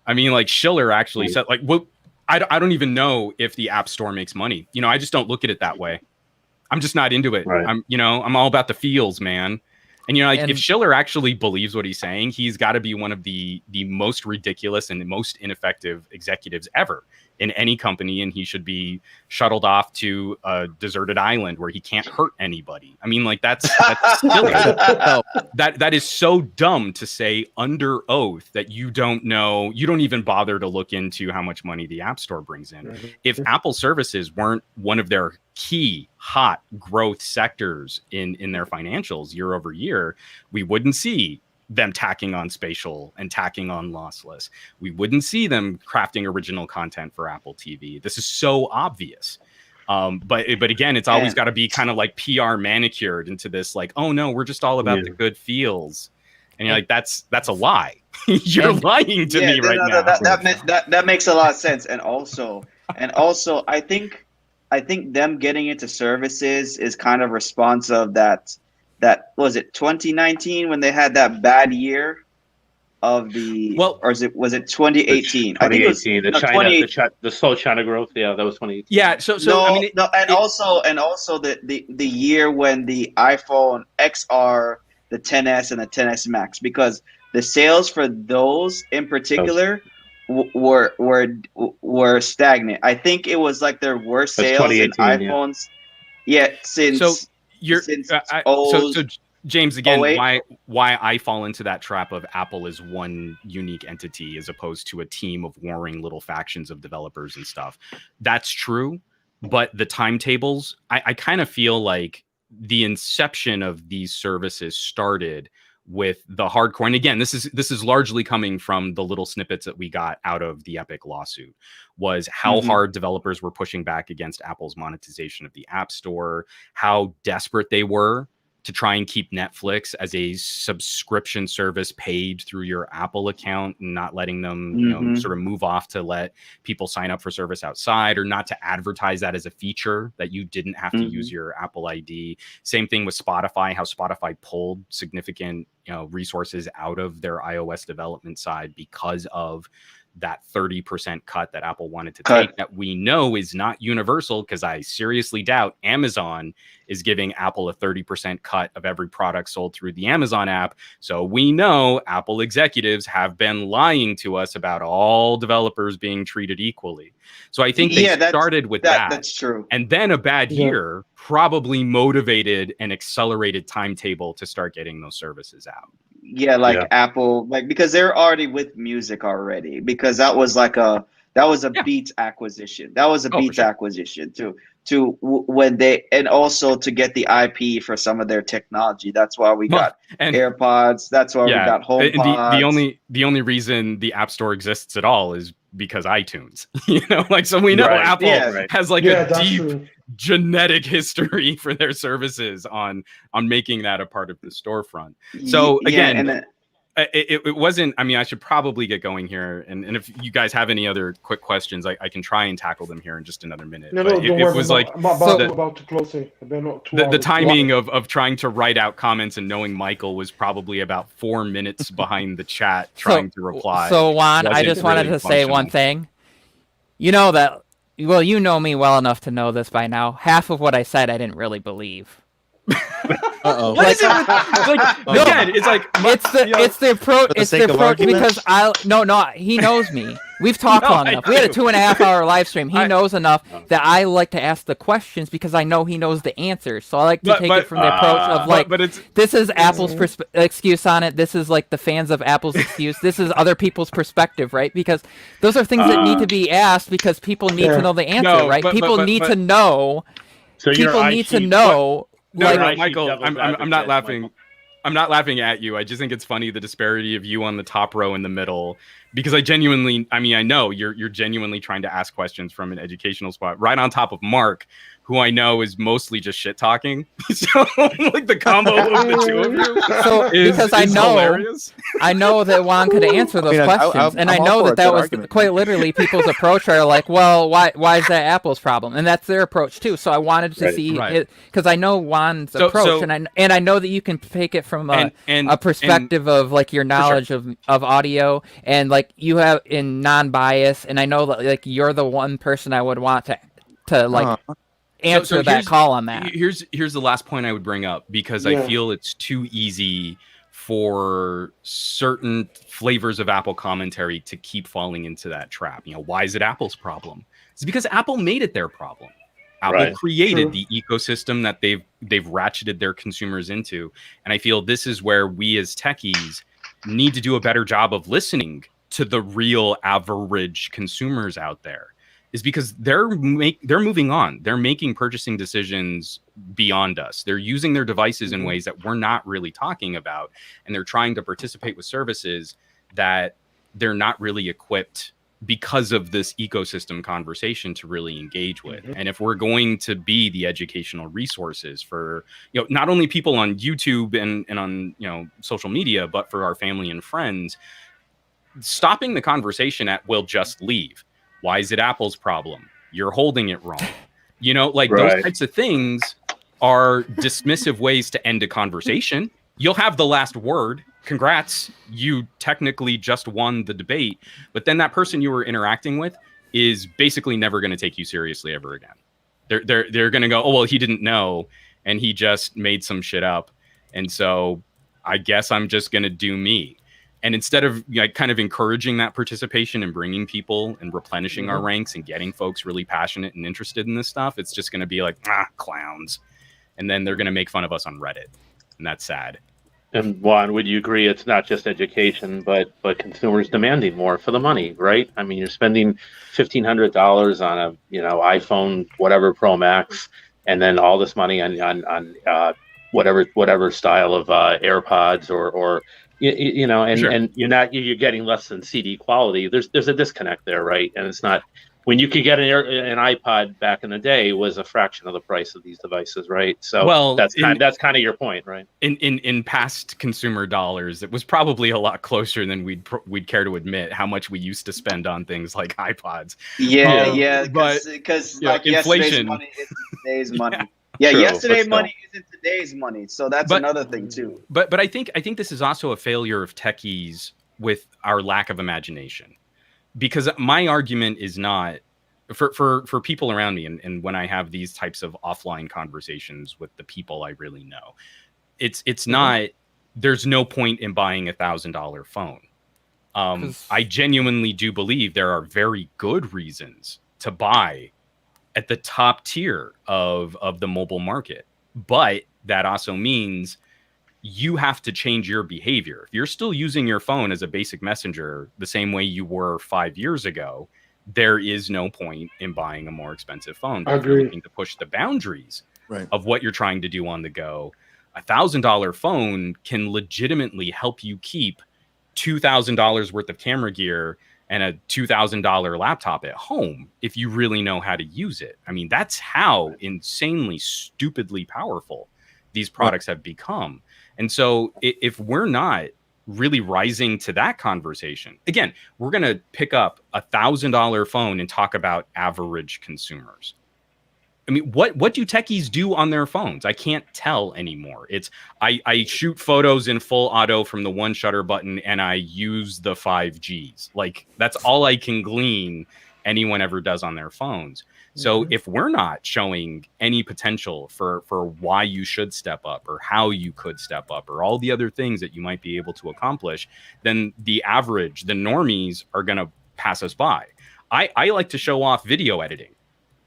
I mean, like, Schiller actually said, like, well, I don't even know if the App Store makes money. I just don't look at it that way. I'm just not into it. Right. I'm all about the feels, man. And if Schiller actually believes what he's saying, he's got to be one of the most ridiculous and the most ineffective executives ever. in any company, and he should be shuttled off to a deserted island where he can't hurt anybody. I mean, like that's silly. That is so dumb to say under oath that you don't know, you don't even bother to look into how much money the App Store brings in. If Apple services weren't one of their key hot growth sectors in their financials year over year, we wouldn't see them tacking on spatial and tacking on lossless. We wouldn't see them crafting original content for Apple TV. This is so obvious. But again, it's always got to be kind of like PR manicured into this, like, oh no, we're just all about the good feels. And you're like, that's a lie. You're lying to me right now. That makes a lot of sense. And also, I think them getting into services is kind of responsive that was it 2019 when they had that bad year of the or was it 2018? 2018, I think it was, the slow China growth. Yeah, that was 2018. Yeah, also the year when the iPhone XR, the 10s and the 10s Max, because the sales for those in particular were stagnant. I think it was like their worst sales in iPhones since. So James, again, why I fall into that trap of Apple as one unique entity as opposed to a team of warring little factions of developers and stuff. That's true, but the timetables, I kind of feel like the inception of these services started with the hardcore. And again, this is largely coming from the little snippets that we got out of the Epic lawsuit, was how hard developers were pushing back against Apple's monetization of the App Store, how desperate they were to try and keep Netflix as a subscription service paid through your Apple account, and not letting them sort of move off to let people sign up for service outside, or not to advertise that as a feature that you didn't have to use your Apple ID. Same thing with Spotify, how Spotify pulled significant resources out of their iOS development side because of that 30% cut that Apple wanted to take, that we know is not universal, because I seriously doubt Amazon is giving Apple a 30% cut of every product sold through the Amazon app. So we know Apple executives have been lying to us about all developers being treated equally. So I think they started with that. That's true. And then a bad year probably motivated an accelerated timetable to start getting those services out. Apple, because they're already with music already, because that was a Beats acquisition. That was a Beats acquisition to when they, and also to get the IP for some of their technology. That's why we got AirPods. That's why we got HomePods. The only reason the App Store exists at all is because iTunes. So we know Apple has a deep genetic history for their services on making that a part of the storefront. So again, it wasn't, I should probably get going here, and if you guys have any other quick questions, I can try and tackle them here in just another minute. It was like about to close it. The timing of trying to write out comments and knowing Michael was probably about 4 minutes behind the chat trying to reply. So Juan, I just wanted to say one thing. You know that, well, you know me well enough to know this by now. Half of what I said I didn't really believe. Uh-oh. What is it with, again, it's like it's the approach. It's the approach because he knows me. We've talked long enough. We had a 2.5 hour live stream. He knows enough that I like to ask the questions because I know he knows the answers. So I like to take it from the approach of this is Apple's excuse on it. This is like the fans of Apple's excuse. This is other people's perspective, right? Because those are things that need to be asked because people need to know the answer, right? People need to know. So people need to know. No, Michael, I'm not laughing. I'm not laughing at you. I just think it's funny, the disparity of you on the top row in the middle, because I know you're genuinely trying to ask questions from an educational spot, right on top of Mark, who I know is mostly just shit talking. So like the combo of the two of you because I know hilarious. I know that Juan could answer those questions, and I know that was quite literally people's approach. Are like, well, why is that Apple's problem? And that's their approach too. So I wanted to see it because I know Juan's approach, and I know that you can take it from a perspective of like your knowledge of audio, and like you have in non-bias, and I know that like you're the one person I would want to like. Answer that call on that. Here's the last point I would bring up, because I feel it's too easy for certain flavors of Apple commentary to keep falling into that trap. Why is it Apple's problem? It's because Apple made it their problem. Apple created the ecosystem that they've ratcheted their consumers into. And I feel this is where we as techies need to do a better job of listening to the real average consumers out there, is because they're moving on. They're making purchasing decisions beyond us. They're using their devices in ways that we're not really talking about. And they're trying to participate with services that they're not really equipped because of this ecosystem conversation to really engage with. And if we're going to be the educational resources for, not only people on YouTube and on, social media, but for our family and friends, stopping the conversation at, we'll just leave. Why is it Apple's problem? You're holding it wrong. Those types of things are dismissive ways to end a conversation. You'll have the last word. Congrats, you technically just won the debate, but then that person you were interacting with is basically never going to take you seriously ever again. They're going to go, oh, well, he didn't know, and he just made some shit up, and so I guess I'm just going to do me. And instead of kind of encouraging that participation and bringing people and replenishing our ranks and getting folks really passionate and interested in this stuff, it's just going to be like, clowns, and then they're going to make fun of us on Reddit, and that's sad. And Juan, would you agree it's not just education, but consumers demanding more for the money, right? I mean, you're spending $1,500 on a iPhone whatever Pro Max, and then all this money on whatever style of AirPods or and you're getting less than CD quality. There's a disconnect there, right? And it's not. When you could get an iPod back in the day was a fraction of the price of these devices, right? So that's kind of your point, right? In past consumer dollars, it was probably a lot closer than we'd care to admit how much we used to spend on things like iPods. Yeah, because like inflation, yesterday's money isn't today's money. Yesterday's money isn't today's money, so that's another thing too. But I think this is also a failure of techies with our lack of imagination. Because my argument is not for people around me, and when I have these types of offline conversations with the people I really know, it's not, there's no point in buying $1,000 phone. I genuinely do believe there are very good reasons to buy at the top tier of the mobile market, but that also means you have to change your behavior. If you're still using your phone as a basic messenger the same way you were 5 years ago, there is no point in buying a more expensive phone. But if you're looking to push the boundaries of what you're trying to do on the go, $1,000 phone can legitimately help you keep $2,000 worth of camera gear and a $2,000 laptop at home if you really know how to use it. I mean, that's how insanely, stupidly powerful these products have become. And so if we're not really rising to that conversation, again, we're going to pick up $1,000 phone and talk about average consumers. I mean, what do techies do on their phones? I can't tell anymore. It's I shoot photos in full auto from the one shutter button and I use the 5Gs. Like, that's all I can glean anyone ever does on their phones. So if we're not showing any potential for why you should step up or how you could step up or all the other things that you might be able to accomplish, then the normies are going to pass us by. I like to show off video editing.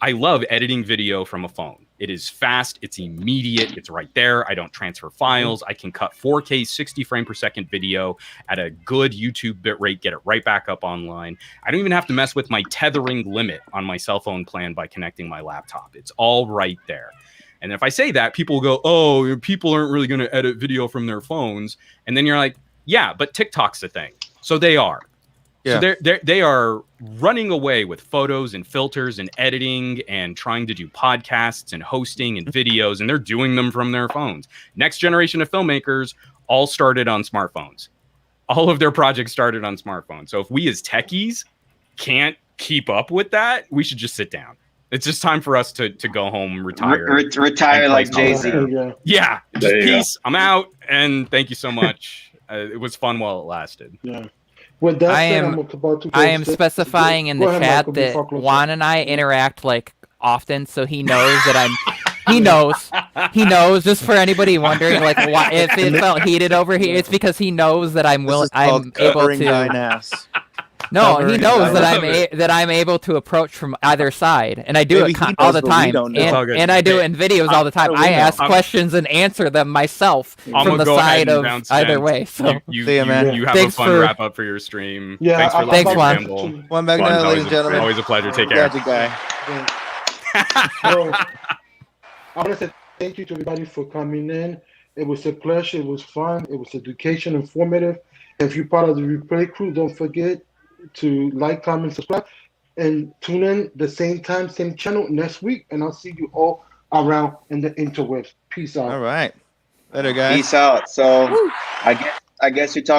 I love editing video from a phone. It is fast. It's immediate. It's right there. I don't transfer files. I can cut 4K 60 frame per second video at a good YouTube bitrate, get it right back up online. I don't even have to mess with my tethering limit on my cell phone plan by connecting my laptop. It's all right there. And if I say that, people go, oh, people aren't really going to edit video from their phones. And then you're like, yeah, but TikTok's a thing. So they are. Yeah. So they are running away with photos and filters and editing and trying to do podcasts and hosting and videos, and they're doing them from their phones. Next generation of filmmakers all started on smartphones. All of their projects started on smartphones. So if we as techies can't keep up with that, we should just sit down. It's just time for us to go home, retire. Retire like Jay-Z. Yeah, just peace. I'm out, and thank you so much. It was fun while it lasted. Yeah. With that I am specifying in the chat that Juan and I interact like often, so he knows that he knows. Just for anybody wondering, like, why if it felt heated over here, it's because he knows that I'm able to. No, he covering knows it. that I'm able to approach from either side, and I do Maybe it he all knows, the but we time. don't know. It's all good. And I do it in videos all the time. How do we I know? ask questions and answer them myself I'm from gonna the go ahead side and of bounce either Jen. way. So See ya, man. You have Thanks a fun for- wrap up for your stream. Yeah, Thanks for Thanks, listening, Juan. Campbell. One back Juan, now, it's ladies and gentlemen. always a pleasure. Take care. Gadget guy. So, I want to say thank you to everybody for coming in. It was a pleasure. It was fun. It was education, informative. If you're part of the replay crew, don't forget to like, comment, subscribe, and tune in the same time, same channel next week. And I'll see you all around in the interwebs. Peace out. All right. Later, guys. Peace out. So I guess we talk.